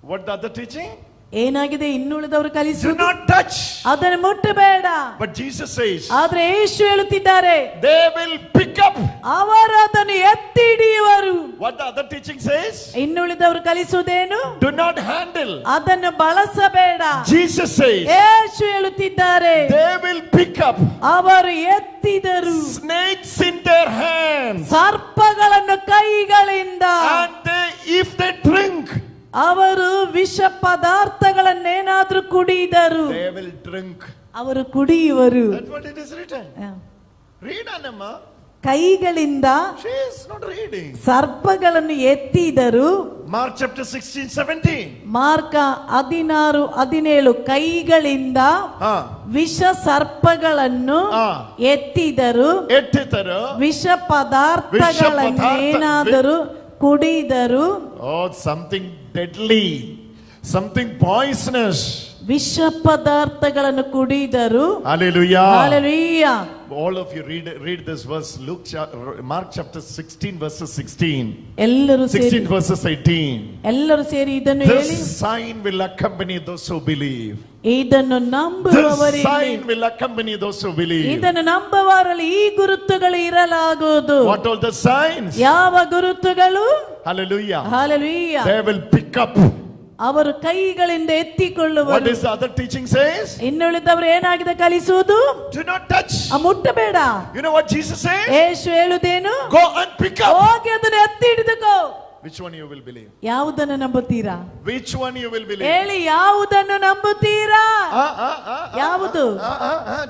What the other teaching? ಏನಾಗಿದೆ ಇನ್ನುಳಿದವರು Do ಕಲಿಸುವುದು? not touch. ಅದನ್ನು ಮುಟ್ಟಬೇಡ. But Jesus says, ಆದ್ರೆ ಯೇಸು ಹೇಳುತ್ತಿದ್ದಾರೆ, they will pick up. ಅವರು ಅದನ್ನು ಎತ್ತಿ ಹಿಡಿಯುವರು. What the other teaching says? ಇನ್ನುಳಿದವರು ಕಲಿಸುವುದೇನು? Do not handle. ಅದನ್ನು ಬಳಸಬೇಡ. Jesus says, ಯೇಸು ಹೇಳುತ್ತಿದ್ದಾರೆ, they will pick up ಅವರು ಎತ್ತಿದರು snakes in their hands. ಸರ್ಪಗಳನ್ನು ಕೈಗಳಿಂದ. And if they drink, ಅವರು ವಿಷ ಪದಾರ್ಥಗಳನ್ನೇನಾದ್ರೂ ಕುಡಿದರು, they will drink. ಅವರು ಕುಡಿಯುವರು. That's what it is written. Read, Anama. ಕೈಗಳಿಂದ She is not reading. ಸರ್ಪಗಳನ್ನು ಎತ್ತಿದರು. Mark chapter 16-17. Mark 16-17 ಕೈಗಳಿಂದ ವಿಷ ಸರ್ಪಗಳನ್ನು ಎತ್ತಿದರು, ವಿಷ ಪದಾರ್ಥಗಳನ್ನೇನಾದರೂ ಕುಡಿದರು. Oh, something deadly, something poisonous. ವಿಷ ಪದಾರ್ಥಗಳನ್ನು ಕುಡಿದರು. Hallelujah. Hallelujah. All of you read this verse. Mark chapter 16 verses 16. ಎಲ್ಲರೂ 16 verses 18. ಎಲ್ಲರೂ ಸೇರಿ ಇದನ್ನು ಹೇಳಿ. This sign will accompany those who believe. ಇದನ್ನು ನಂಬುವವರಿಗೆ, This sign will accompany those who believe. ಇದನ್ನು ನಂಬುವವರಲ್ಲಿ ಈ ಗುರುತುಗಳು ಇರಲಾಗುವುದು. What all the signs? ಯಾವ ಗುರುತುಗಳು? Hallelujah. Hallelujah. They will pick up. ಅವರು ಕೈಗಳಿಂದ ಎತ್ತಿಕೊಳ್ಳುವರು. What is the other teaching says? ಇನ್ನುಳಿದವರು ಏನಾಗಿದೆ ಕಲಿಸುವುದು? Do not touch. ಮುಟ್ಟಬೇಡ. You know what Jesus says? Yesu ಹೇಳುವುದೇನು? Go and pick up. ಹೋಗಿ ಅದನ್ನು ಎತ್ತಿ ಹಿಡಿದುಕೋ. Which one you will believe? ಯಾವುದನ್ನು ನಂಬುತ್ತೀರಾ? Which one you will believe? ಹೇಳಿ, ಯಾವುದನ್ನು ನಂಬುತ್ತೀರಾ? ಯಾವುದು?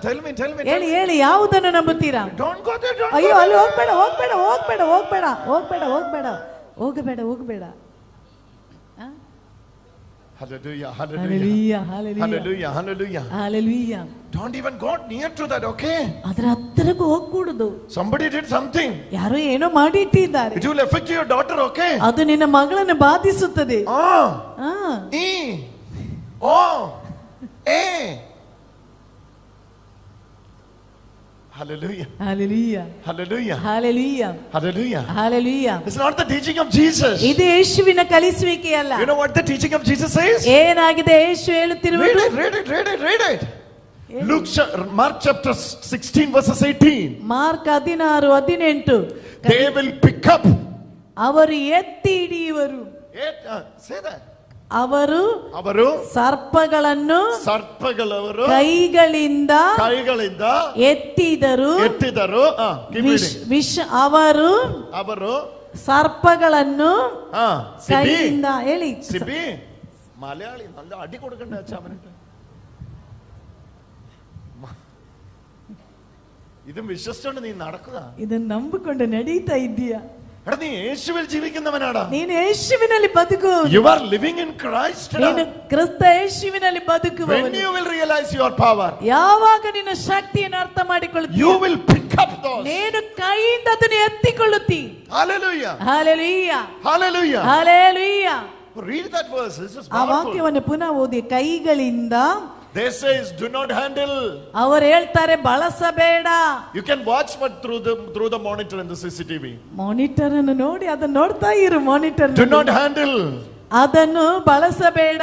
Tell me. ಹೇಳಿ ಹೇಳಿ, ಯಾವುದನ್ನು ನಂಬುತ್ತೀರಾ? Don't go there. Don't ಅಯ್ಯೋ, go ಅಲ್ಲಿ there. ಹೋಗ್ಬೇಡ ಹೋಗ್ಬೇಡ ಹೋಗ್ಬೇಡ ಹೋಗ್ಬೇಡ ಹೋಗ್ಬೇಡ ಹೋಗ್ಬೇಡ ಹೋಗಬೇಡ ಹೋಗಬೇಡ. Hallelujah. Hallelujah. Hallelujah. Hallelujah. Hallelujah. Don't even go near to that, okay? ಅದರ ಹತ್ತಿರಕ್ಕೆ ಹೋಗಕೂಡದು. Somebody did something. ಯಾರೋ ಏನೋ ಮಾಡಿಟ್ಟಿದ್ದಾರೆ. It will affect your daughter, okay? ಅದು ನಿನ್ನ ಮಗಳನ್ನು ಬಾಧಿಸುತ್ತದೆ. Hallelujah. Hallelujah. Hallelujah. Hallelujah. Hallelujah. Hallelujah. It's not the teaching of Jesus. ಇದು ಯೇಸುವಿನ ಕಲಿಸುವಿಕೆಯಲ್ಲ. You know what the teaching of Jesus says? ಏನಾಗಿದೆ ಯೇಸು ಹೇಳುತ್ತಿರುವುದು? Read it. Mark chapter 16 verses 18. Mark 16-18. They will pick up. ಅವರು ಎತ್ತಿ ಹಿಡಿಯುವರು. Say that. ಅವರು ಸರ್ಪಗಳನ್ನು ಕೈಗಳಿಂದ ಎತ್ತಿದರು. ಅವರು ಸರ್ಪಗಳನ್ನು ಕೈಯಿಂದ, ಹೇಳಿ മലയാളി നല്ല അടി കൊടുക്കണ്ട അച്ഛാവനിട്ട്. ഇതും വിശ്വസിച്ചോണ്ട് നീ നടക്കുക. ಇದನ್ನು ನಂಬಿಕೊಂಡು ನಡೀತಾ ಇದ್ದೀಯಾ? നീ യേശുവിൽ ജീവിക്കുന്നവനാടാ. ನೀನು ಯೇಸುವಿನಲ್ಲಿ ಬದುಕುವವನು. You are living in Christ. ನೀನು ಕ್ರಿಸ್ತ ಯೇಸುವಿನಲ್ಲಿ ಬದುಕುವವನು. When you will realize your power, ಯಾವಾಗ ನಿನ್ನ ಶಕ್ತಿಯನ್ನು ಅರ್ಥ ಮಾಡಿಕೊಳ್ಳುತ್ತೀಯ, you will pick up those. ನೀನು ಕೈಯಿಂದ ಅದನ್ನು ಎತ್ತಿಕೊಳ್ಳುತ್ತಿ. Hallelujah. Hallelujah. Hallelujah. Hallelujah. Read that verse. This is ಆ powerful. ವಾಕ್ಯವನ್ನು ಪುನಃ ಓದಿ. ಕೈಗಳಿಂದ. They says do not handle. ಅವರು ಹೇಳ್ತಾರೆ ಬಳಸಬೇಡ. You can watch but through the monitor and the CCTV. Monitor ಅನ್ನು ನೋಡಿ ಅದನ್ನು ನೋಡ್ತಾ ಇರು. ಮಾನಿಟರ್. Do not handle. ಅದನ್ನು ಬಳಸಬೇಡ.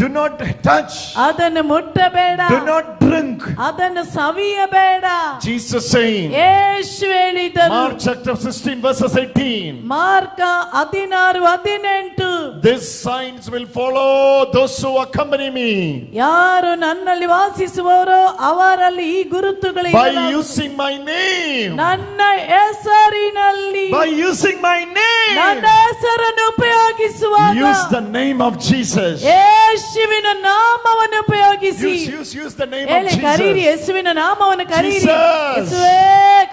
Do not touch. ಅದನ್ನು ಮುಟ್ಟಬೇಡ. Do not drink. ಅದನ್ನು ಸವಿಯಬೇಡ. Jesus saying. ಯೇಸು ಹೇಳಿದರು. Mark chapter 16 verses 18. Mark 16-18. These signs will follow those who accompany me. ಯಾರು ನನ್ನಲ್ಲಿ ವಾಸಿಸುವವರೋ ಅವರಲ್ಲಿ ಈ ಗುರುತುಗಳು By using my name. ನನ್ನ ಹೆಸರಿನಲ್ಲಿ. By using my name. ನನ್ನ ಹೆಸರನ್ನು ಉಪಯೋಗಿಸುವಾಗ. Use the name of Jesus. ಯೇಸುವಿನ ನಾಮವನ್ನು ಉಪಯೋಗಿಸಿ. Use the name of ಹೇಳಿ, Jesus. ಕರೀರಿ ಯೇಸುವಿನ ನಾಮವನ್ನು ಕರೀರಿ. Jesus. ಯೇಸುವೇ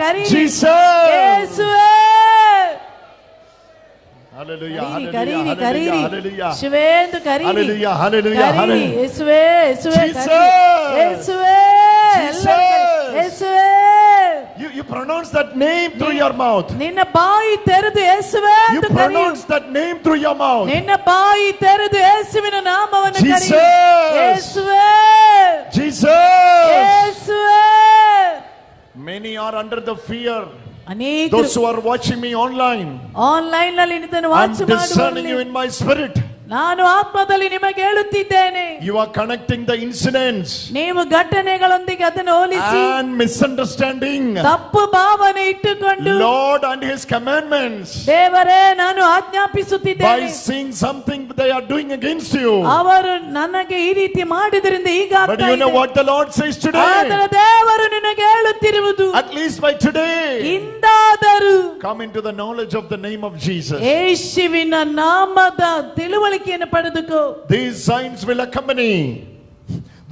ಕರೀರಿ. Jesus. ಯೇಸುವೇ. Hallelujah. ಕರೀರಿ Hallelujah. ಕರೀರಿ. Hallelujah. ಶಿವೇಂದು ಕರೀರಿ. Hallelujah. Hallelujah. ಕರೀರಿ. ಯೇಸುವೇ ಯೇಸುವೇ ಕರೀರಿ. ಯೇಸುವೇ. ಯೇಸುವೇ. You pronounce that name through your mouth. ನಿನ್ನ ಬಾಯಿ ತೆರೆದು ಯೇಸುವೇ You ಎಂದು ಕರೆಯು. pronounce that name through your mouth. ನಿನ್ನ ಬಾಯಿ ತೆರೆದು ಯೇಸುವಿನ ನಾಮವನ್ನು ಕರೆಯು. Jesus. ಯೇಸುವೇ. Jesus. ಯೇಸುವೇ. Many are under the fear. ಅನೇಕರು Those who are watching me online. Online ನಲ್ಲಿ ಇದನ್ನು I'm ವಾಚ್ discerning you ಮಾಡುವವರು. in my spirit. ನಾನು ಆತ್ಮದಲ್ಲಿ ನಿಮಗೆ ಹೇಳುತ್ತಿದ್ದೇನೆ. You are connecting the incidents ನೀವು ಘಟನೆಗಳೊಂದಿಗೆ ಅದನ್ನು ಹೋಲಿಸಿ and misunderstanding ತಪ್ಪು ಭಾವನೆ ಇಟ್ಟುಕೊಂಡು Lord and His commandments ದೇವರೇ ನಾನು by ಆಜ್ಞಾಪಿಸುತ್ತಿದ್ದೇನೆ. seeing something they are doing against you. ಅವರು ನನಗೆ ಈ ರೀತಿ ಮಾಡಿದ್ರಿಂದ ಈಗ But you know what the Lord says today? ಆದರೆ ದೇವರು ನಿನಗೆ ಹೇಳುತ್ತಿರುವುದು At least by today, ಇಂದಾದರೂ come into the knowledge of the name of Jesus. ಯೇಸುವಿನ ನಾಮದ ತಿಳುವಳಿಕೆಯನ್ನು ಪಡೆದುಕೋ. These signs will accompany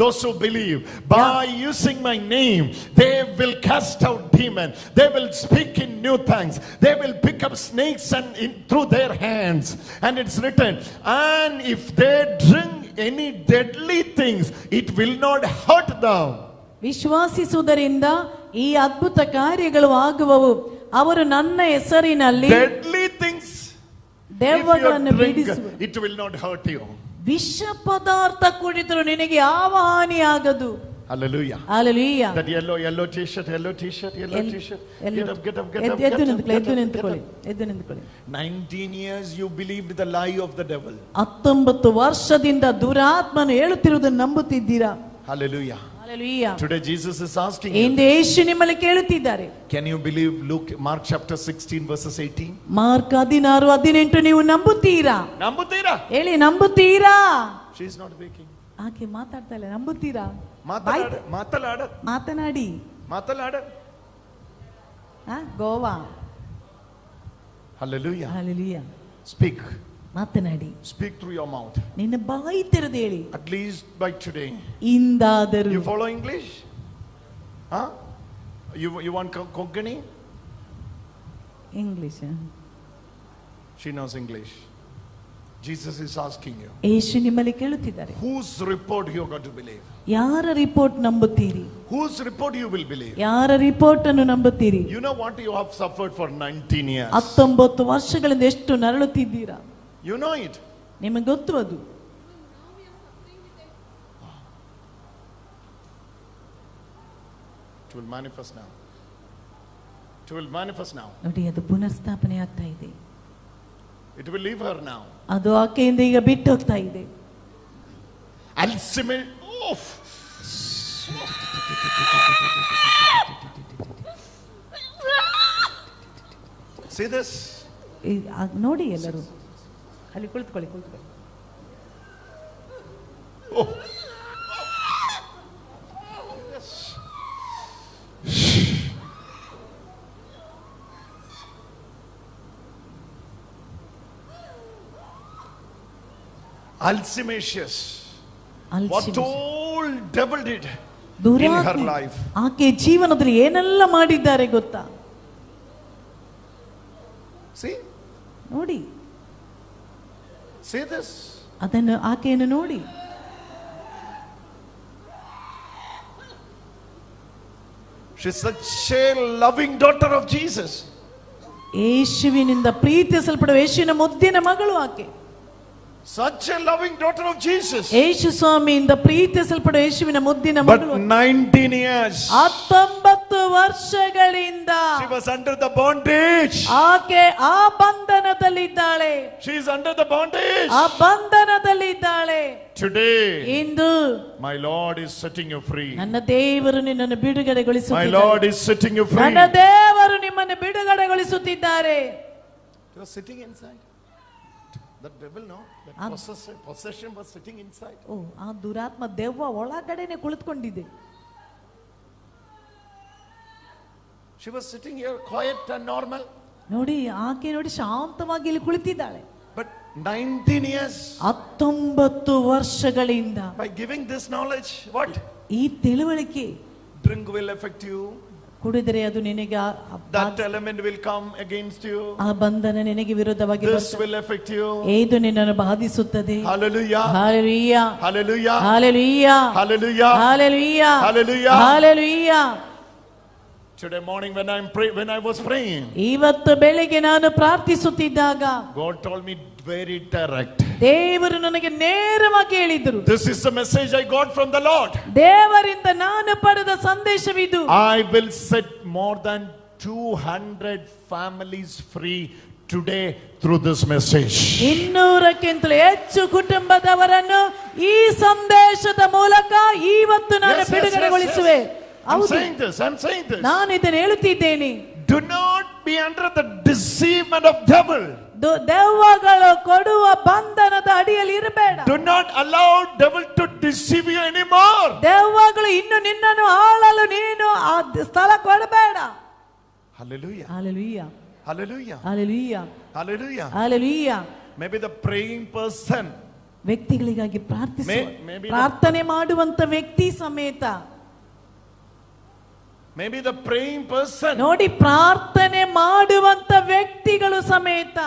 those who believe. By using my name, they will cast out demons. They will speak in new tongues. They will pick up snakes and through their hands. And it's written, and if they drink any deadly things, it will not hurt them. ವಿಶ್ವಾಸಿಸುವುದರಿಂದ ಈ ಅದ್ಭುತ ಕಾರ್ಯಗಳು ಆಗುವವು. ಅವರು ನನ್ನ ಹೆಸರಿನಲ್ಲಿ Deadly things. ದೆವ್ವಗಳನ್ನು If you drink, ಬಿಡಿಸುವರು. it will not hurt you. ವಿಷ ಪದಾರ್ಥ ಕುಡಿದರೂ ನಿನಗೆ ಯಾವ ಹಾನಿ ಆಗದು. Hallelujah. Hallelujah. That yellow t-shirt. Get up. ಎದ್ದು ನಿಂತುಕೊಳ್ಳಿ. 19 years you believed the lie of the devil. 19 ವರ್ಷದಿಂದ ದುರಾತ್ಮನು ಹೇಳುತ್ತಿರುವುದನ್ನು ನಂಬುತ್ತಿದ್ದೀರಾ? Hallelujah. Hallelujah. Today Jesus is asking you, ಇಂದು ಯೇಸು ನಿಮ್ಮಲ್ಲಿ ಕೇಳುತ್ತಿದ್ದಾರೆ. can you believe Mark chapter 16 verses 18? Mark 16:18 ನೀವು ನಂಬುತ್ತೀರಾ? ಹೇಳಿ ನಂಬುತ್ತೀರಾ? She is not speaking. ಆಕೆ ಮಾತಾಡ್ತಾ ಇಲ್ಲ. ನಂಬುತ್ತೀರಾ? ಮಾತನಾಡಿ. ಗೋವಾ. Hallelujah. Hallelujah. Speak. ಮಾತನಾಡಿ. Speak through your mouth. ನಿನ್ನ ಬಾಯಿ ತೆರೆದು ಹೇಳಿ. At least by today. ಇಂದಾದರೂ. You follow English? Huh? You want Konkani? English. She knows English. Jesus is asking you. ಯೇಸು ನಿಮ್ಮಲ್ಲಿ ಕೇಳುತ್ತಿದ್ದಾರೆ. Whose report you are going to believe? ಯಾರ report ನಂಬುತ್ತೀರಿ? Whose report you will believe? ಯಾರ report ಅನ್ನು ನಂಬುತ್ತೀರಿ? You know what you have suffered for 19 years. 19 ವರ್ಷಗಳಿಂದ ಎಷ್ಟು ನರಳುತ್ತಿದ್ದೀರಾ? You know it. ನಿಮಗೆ ಗೊತ್ತು ಅದು. It will manifest now. It will manifest now. ನೋಡಿ ಅದು ಪುನರ್ಸ್ಥಾಪನೆ ಆಗ್ತಾ ಇದೆ. It will leave her now. ಅದು ಆಕೆಯಿಂದ ಈಗ ಬಿಟ್ಟು ಹೋಗ್ತಾ ಇದೆ. Ultimate. See this? ನೋಡಿ ಎಲ್ಲರೂ ಅಲ್ಲಿ ಕುಳಿತುಕೊಳ್ಳಿ. Oh. Alzheimer's. What all devil did in her life. ಆಕೆ ಜೀವನದಲ್ಲಿ ಏನೆಲ್ಲ ಮಾಡಿದ್ದಾರೆ ಗೊತ್ತಾ? See? ನೋಡಿ. See this? ಅದನ್ನು ಆಕೆಯನ್ನು ನೋಡಿ. She's such a loving daughter of Jesus. ಯೇಸುವಿನಿಂದ ಪ್ರೀತಿಸಲ್ಪಡುವ ಯೇಸುವಿನ ಮುದ್ದಿನ ಮಗಳು ಆಕೆ. Such a loving daughter of Jesus. ಯೇಸು ಸ್ವಾಮಿಯಿಂದ ಪ್ರೀತಿಸಲ್ಪಡುವ ಯೇಸುವಿನ ಮುದ್ದಿನ ಮಗಳು. But 19 years. 19 ವರ್ಷಗಳಿಂದ she was under the bondage. ಆಕೆ ಆ ಬಂಧನದಲ್ಲಿದ್ದಾಳೆ. She is under the bondage. ಆ ಬಂಧನದಲ್ಲಿದ್ದಾಳೆ. Today, into my Lord is setting you free. ನನ್ನ ದೇವರು ನಿನ್ನನ್ನು ಬಿಡುಗಡೆಗೊಳಿಸುತ್ತಿದ್ದಾರೆ. My Lord is setting you free. ನನ್ನ ದೇವರು ನಿಮ್ಮನ್ನು ಬಿಡುಗಡೆಗೊಳಿಸುತ್ತಿದ್ದಾರೆ. You are sitting inside. That devil, no? That possession was sitting inside. ಓ, ಆ ದುರಾತ್ಮ ದೆವ್ವ ಒಳಗಡೆನೆ ಕುಳಿತುಕೊಂಡಿದೆ. She was sitting here quiet and normal. ನೋಡಿ ಆಕೆ ನೋಡಿ ಶಾಂತವಾಗಿ ಇಲ್ಲಿ ಕುಳಿತಿದ್ದಾಳೆ. But 19 years. 19 ವರ್ಷಗಳಿಂದ. By giving this knowledge, what? ಈ ತಿಳುವಳಿಕೆ. Drink will affect you. ಕುಡಿದರೆ ಅದು ನಿನಗೆ that element will come against you. ಆ ಬಂಧನ ನಿನಗೆ ವಿರುದ್ಧವಾಗಿ this will affect you. ಇದು ನಿನ್ನನ್ನು ಬಾಧಿಸುತ್ತದೆ. Hallelujah. Hallelujah. Hallelujah. Hallelujah. Hallelujah. Hallelujah. Hallelujah. Hallelujah. Today morning when I was praying, ಇವತ್ತು ಬೆಳಿಗ್ಗೆ ನಾನು ಪ್ರಾರ್ಥಿಸುತ್ತಿದ್ದಾಗ God told me very direct. ದೇವರು ನನಗೆ ನೇರವಾಗಿ ಹೇಳಿದರು. This is the message I got from the Lord. ದೇವರಿಂದ ನಾನು ಪಡೆದ ಸಂದೇಶವಿದು. I will set more than 200 families free today through this message. 200ಕ್ಕಿಂತಲೂ ಹೆಚ್ಚು ಕುಟುಂಬದವರನ್ನು ಈ ಸಂದೇಶದ ಮೂಲಕ ಇವತ್ತು ನಾನು ಬಿಡುಗಡೆಗೊಳಿಸುವೆ. I'm saying this. ನಾನು ಇದನ್ನು ಹೇಳುತ್ತಿದ್ದೇನೆ. Do not be under the deceivement of devil. ದೆವ್ವಗಳು ಕೊಡುವ ಬಂಧನದ ಅಡಿಯಲ್ಲಿ ಇರಬೇಡ. Do not allow devil to deceive you anymore. ದೆವ್ವಗಳು ಇನ್ನು ನಿನ್ನನ್ನು ಆಳಲು ನೀನು ಆ ಸ್ಥಳ ಕೊಡಬೇಡ. Hallelujah. Hallelujah. Hallelujah. Hallelujah. Hallelujah. Hallelujah. Maybe the praying person, ವ್ಯಕ್ತಿಗಳಿಗಾಗಿ maybe ಪ್ರಾರ್ಥನೆ ಮಾಡುವಂತ ವ್ಯಕ್ತಿ ಸಮೇತ, maybe the praying person, ನೋಡಿ ಪ್ರಾರ್ಥನೆ ಮಾಡುವಂತ ವ್ಯಕ್ತಿಗಳು ಸಮೇತ,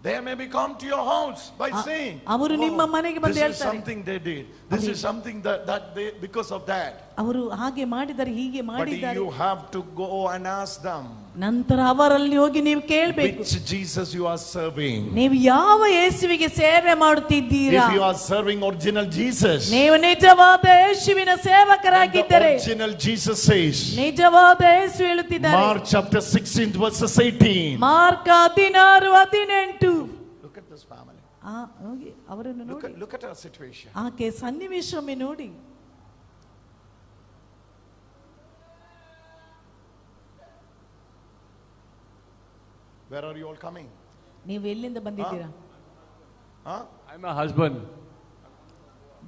they maybe come to your house by saying, ಅವರು ನಿಮ್ಮ ಮನೆಗೆ ಬಂದು this is ಹೇಳ್ತಾರೆ, something they did, this is something that they, because of that. ಅವರು ಹಾಗೆ ಮಾಡಿದ್ದಾರೆ, ಹೀಗೆ But ಮಾಡಿದ್ದಾರೆ. you have to go and ask them, ನಂತರ ಅವರಲ್ಲಿ ಹೋಗಿ ನೀವು ಕೇಳಬೇಕು, which Jesus you are serving. ನೀವು ಯಾವ ಯೇಸುವಿಗೆ ಸೇವೆ ಮಾಡುತ್ತಿದ್ದೀರಾ? If you are serving original Jesus, ನೀವು ನಿಜವಾದ ಯೇಸುವಿನ ಸೇವಕರಾಗಿದ್ದರೆ, the original Jesus says, ನಿಜವಾದ ಯೇಸು ಹೇಳುತ್ತಿದ್ದಾರೆ, Mark chapter 16 verses 18. Mark 16:18. Look at this family. ಹೋಗಿ ಅವರನ್ನು ನೋಡಿ, Look at our situation. ಆಕೆ ಸನ್ನಿವೇಶವೊಮ್ಮೆ ನೋಡಿ. Where are you all coming? ನೀವು ಎಲ್ಲಿಂದ ಬಂದಿದ್ದೀರಾ? I'm a husband.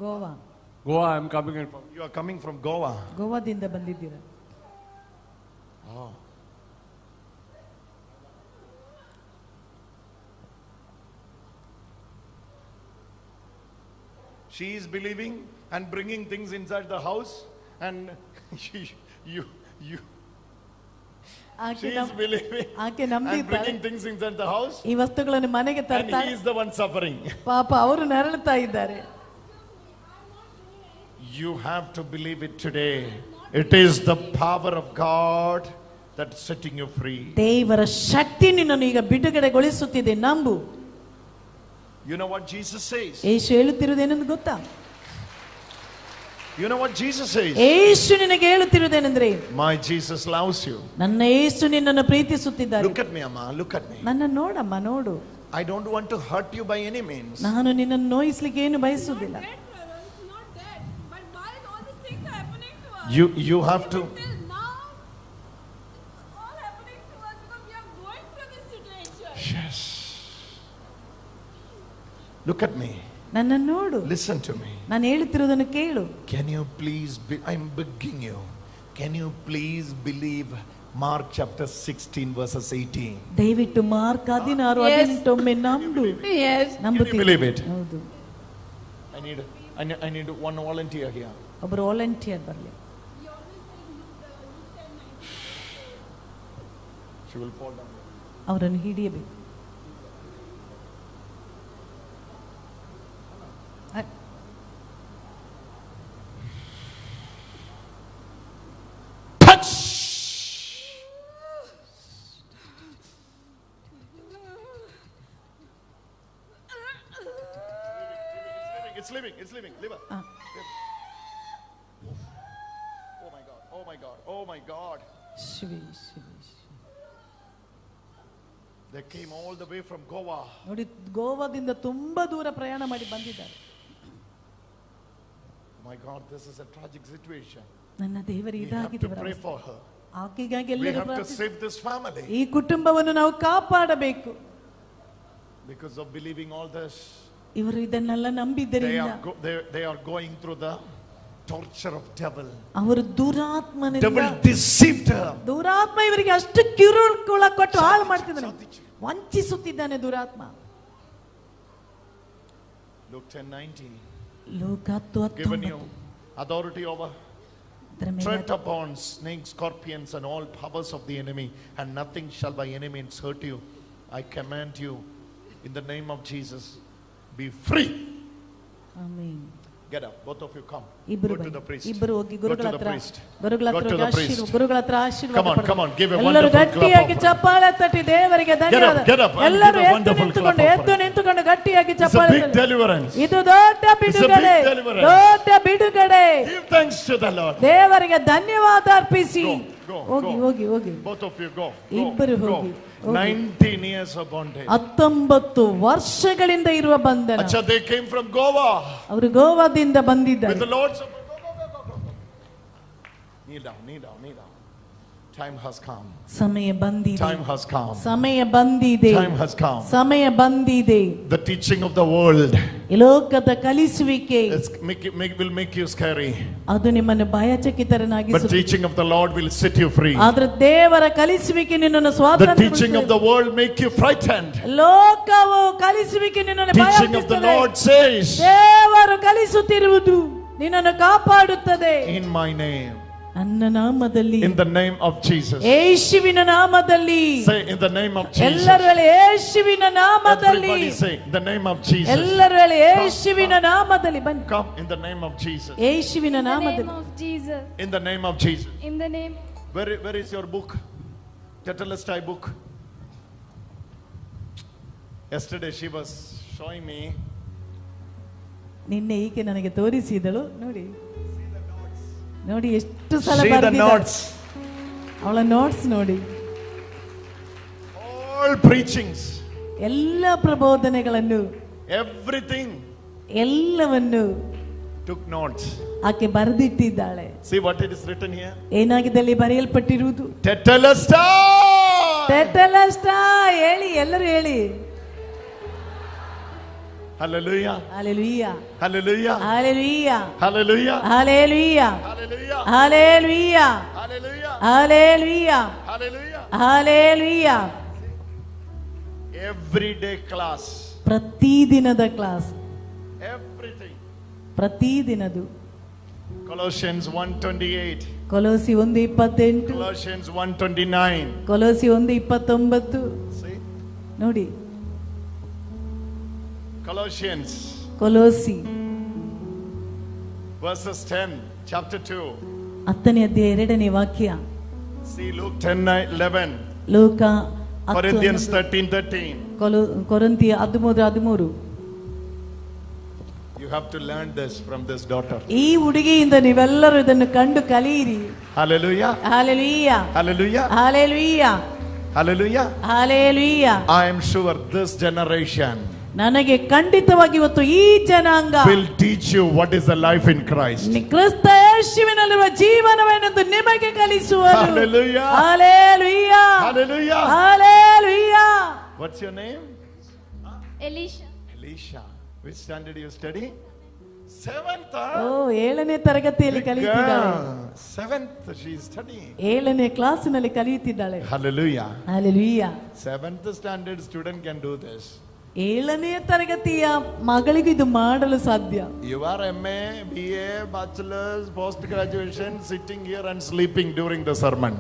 Goa. Goa, I'm coming in from. You are coming from Goa. ಗೋವಾದಿಂದ ಬಂದಿದ್ದೀರಾ? Oh. She is believing and bringing things inside the house, and you. She is believing ಆಕೆ and ನಂಬಿದ್ದಾರೆ, bringing things inside the house, ಈ ವಸ್ತುಗಳನ್ನು ಮನೆಗೆ and ತರ್ತಾರೆ. he is the one suffering. ಪಾಪ ಅವರು ನರಳುತ್ತಾ ಇದ್ದಾರೆ. You have to believe it today. It is the power of God that's setting you free. ದೇವರ ಶಕ್ತಿ ನಿನ್ನನ್ನು ಈಗ ಬಿಡುಗಡೆಗೊಳಿಸುತ್ತಿದೆ, ನಂಬು. You know what Jesus says? ಯೇಸು ಹೇಳುತ್ತಿರುವುದೇನೆಂದು ಗೊತ್ತಾ? You know what Jesus says? ಯೇಸು ನಿನಗೆ ಹೇಳುತ್ತಿರುವುದೇನೆಂದ್ರೆ, My Jesus loves you. ನನ್ನ ಯೇಸು ನಿನ್ನನ್ನು ಪ್ರೀತಿಸುತ್ತಿದ್ದಾರೆ. Look at me, Amma. Look at me. ನನ್ನ ನೋಡಮ್ಮ, ನೋಡು. I don't want to hurt you by any means. ನಾನು ನಿನ್ನನ್ನು ನೋಯಿಸ್ಲಿಕ್ಕೆ ಏನು ಬಯಸುವುದಿಲ್ಲ. You have to. Yes. Look at me. ನನ್ನನ್ನು ನೋಡು. Listen to me. ನಾನು ಹೇಳುತ್ತಿರುವುದನ್ನು ಕೇಳು. Can you please I'm begging you. Can you please believe Mark chapter 16 verses 18? ದಯವಿಟ್ಟು mark 16:18 ಒಮ್ಮೆ ನಂಬು. Can you believe it? ಹೌದು. I need one volunteer here. ಒಬ್ಬರು volunteer ಬರಲಿ. She will fall down. ಅವರನ್ನು ಹಿಡಿಯಬೇಕು. Touch. It's living. Liver. Oh my God. Shivi, Shivi, Shivi. They came all the way from Goa. ನೋಡಿ, ಗೋವಾದಿಂದ ತುಂಬಾ ದೂರ ಪ್ರಯಾಣ ಮಾಡಿ ಬಂದಿದ್ದಾರೆ. My God, this is a tragic situation. ನನ್ನ ದೇವರು We have ಇದಾಗಿದೆ. to pray for her. ಆಕೆಗಾಗಿ We ಎಲ್ಲರೂ have to ಪ್ರಾರ್ಥಿಸಿ. save this family. ಈ ಕುಟುಂಬವನ್ನು ನಾವು ಕಾಪಾಡಬೇಕು. Because of believing all this, ಇವರು ಇದನ್ನೆಲ್ಲ ನಂಬಿದ್ದರಿಂದ they are going through the torture of devil. ಅವರು ದುರಾತ್ಮನಿಂದ, Devil deceived her. ದುರಾತ್ಮ ಇವರಿಗೆ ಅಷ್ಟು ಕಿರುಕುಳ ಕೊಟ್ಟು ಹಾಳು ಮಾಡ್ತಿದ್ದಾನೆ, ವಂಚಿಸುತ್ತಿದ್ದಾನೆ ದುರಾತ್ಮ. Luke 10:19. ಲೂಕ Given 10:19. you authority over tread upon snakes, scorpions, and all powers of the enemy, and nothing shall by any means hurt you. I command you in the name of Jesus, be free. Amen. Get up, both of you come. ಇಬ್ಬರು Go to the priest. ಇಬ್ಬರು ಹೋಗಿ Go to ಗುರುಗಳ the ಹತ್ರ, priest. ಗುರುಗಳ Go ಹತ್ರ to the ಹೋಗಿ priest. ಗುರುಗಳ ಹತ್ರ ಆಶೀರ್ವಾದ Come on, give a ಎಲ್ಲರೂ wonderful clap ಗಟ್ಟಿಯಾಗಿ offering. ಚಪ್ಪಾಳೆ ತಟ್ಟಿ ದೇವರಿಗೆ ಧನ್ಯವಾದ. Get up and ಎಲ್ಲರೂ give a ಎದ್ದು wonderful ನಿಂತುಕೊಂಡು clap ಎದ್ದು ನಿಂತುಕೊಂಡು ಗಟ್ಟಿಯಾಗಿ It's a ಚಪ್ಪಾಳೆ big ತಟ್ಟಿ. deliverance. ಇದು ದೊಡ್ಡ ಬಿಡುಗಡೆ, deliverance. ದೊಡ್ಡ ಬಿಡುಗಡೆ. Give thanks to the Lord. ದೇವರಿಗೆ ಧನ್ಯವಾದ ಅರ್ಪಿಸಿ. Go, ಹೋಗಿ go. ಹೋಗಿ ಹೋಗಿ Both of you go. ಇಬ್ಬರು Go. ಹೋಗಿ 19 years of bondage. 19 ವರ್ಷಗಳಿಂದ ಇರುವ ಬಂಧನ. Acha, they came from Goa. ಅವರು ಗೋವಾದಿಂದ ಬಂದಿದ್ದಾರೆ. With the Lord's kneel down. Time has come. ಸಮಯ ಬಂದಿದೆ. Time has come. ಸಮಯ ಬಂದಿದೆ. Time has come. ಸಮಯ ಬಂದಿದೆ. The teaching of the world ಈ ಲೋಕದ ಕಲಿಸುವಿಕೆ will make you scary. ಅದು ನಿಮ್ಮನ್ನು ಭಯಚಕಿತರನ್ನಾಗಿಸುತ್ತದೆ. But teaching of the Lord will set you free. ಆದ್ರೆ ದೇವರ ಕಲಿಸುವಿಕೆ ನಿನ್ನನ್ನು The ಸ್ವಾತಂತ್ರ್ಯ. teaching of the world make you frightened. ಲೋಕವು ಕಲಿಸುವಿಕೆ ನಿನ್ನನ್ನು Teaching of the Lord says, ದೇವರು ಕಲಿಸುತ್ತಿರುವುದು ನಿನ್ನನ್ನು ಕಾಪಾಡುತ್ತದೆ. in my name. ನನ್ನ ನಾಮದಲ್ಲಿ. In the name of Jesus. ಯೇಸುವಿನ ನಾಮದಲ್ಲಿ. Say in the name of Jesus. ಎಲ್ಲರೂ ಹೇಳಿ ಯೇಸುವಿನ ನಾಮದಲ್ಲಿ. Everybody say in the name of Jesus. ಎಲ್ಲರೂ ಹೇಳಿ ಯೇಸುವಿನ ನಾಮದಲ್ಲಿ. ಬನ್ನಿ. Come in the name of Jesus. ಯೇಸುವಿನ ನಾಮದಲ್ಲಿ. In the name of Jesus. In the name. Where is your book? Tetelestai book. Yesterday she was showing me. ನಿನ್ನೆ ಈಕೆ ನನಗೆ ತೋರಿಸಿದಳು. ನೋಡಿ ಎಷ್ಟು ಸಲ See the notes. ಅವಳ ನೋಟ್ಸ್ ನೋಡಿ. All preachings. ಎಲ್ಲ ಪ್ರಬೋಧನೆಗಳನ್ನು. Everything. ಎಲ್ಲವನ್ನು. Took notes. ಆಕೆ ಬರೆದಿಟ್ಟಿದ್ದಾಳೆ. See what it is written here. ಏನಾಗಿದೆ ಅಲ್ಲಿ ಬರೆಯಲ್ಪಟ್ಟಿರುವುದು? Tetelestai. ಹೇಳಿ, ಎಲ್ಲರೂ ಹೇಳಿ. Hallelujah. Hallelujah. Hallelujah. Hallelujah. Hallelujah. Hallelujah. Hallelujah. Hallelujah. Hallelujah. Hallelujah. Hallelujah. Hallelujah. Everyday class. ಪ್ರತಿದಿನದ class. Everything. ಪ್ರತಿದಿನದು. Colossians 1:28. ಕೊಲೋಸಿ 1:28. Colossians 1:29. ಕೊಲೋಸಿ 1:29. See? ನೋಡಿ. Colossians. ಕೊಲೋಸಿ. Verses 10, chapter 2. 10ನೇ ಅಧ್ಯಾಯ 2ನೇ ವಾಕ್ಯ. See Luke 10:11. ಲೂಕ Corinthians 13:13. ಕೊರಿಂಥಿಯ 13:13. You have to learn this from this daughter. ಈ ಹುಡುಗಿಯಿಂದ ನೀವೆಲ್ಲರೂ ಇದನ್ನು ಕಂಡು ಕಲಿಯಿರಿ. Hallelujah. Hallelujah. Hallelujah. Hallelujah. Hallelujah. Hallelujah. I am sure this generation ನನಗೆ ಖಂಡಿತವಾಗಿ ಇವತ್ತು ಈ ಜನಾಂಗ will teach you what is the life in Christ. ಕ್ರಿಸ್ತ ಯೇಸುವಿನಲ್ಲಿರುವ ಜೀವನವೇನೆಂದು ನಿಮಗೆ ಕಲಿಸುವರು. Hallelujah. Hallelujah. Hallelujah. Hallelujah. What's your name? Elisha. Elisha. Which standard you study? 7th. ಓ 7ನೇ ತರಗತಿಯಲ್ಲಿ ಕಲಿಯುತ್ತಿದ್ದಾಳೆ. 7th she is studying. 7ನೇ ಕ್ಲಾಸಿನಲ್ಲಿ ಕಲಿಯುತ್ತಿದ್ದಾಳೆ. Hallelujah. Hallelujah. 7th standard student can do this. 7ನೇ ತರಗತಿಯ ಮಗಳಿಗೂ ಇದು ಮಾಡಲು ಸಾಧ್ಯ. You are MA, BA, bachelor's, post graduation, sitting here and sleeping during the sermon.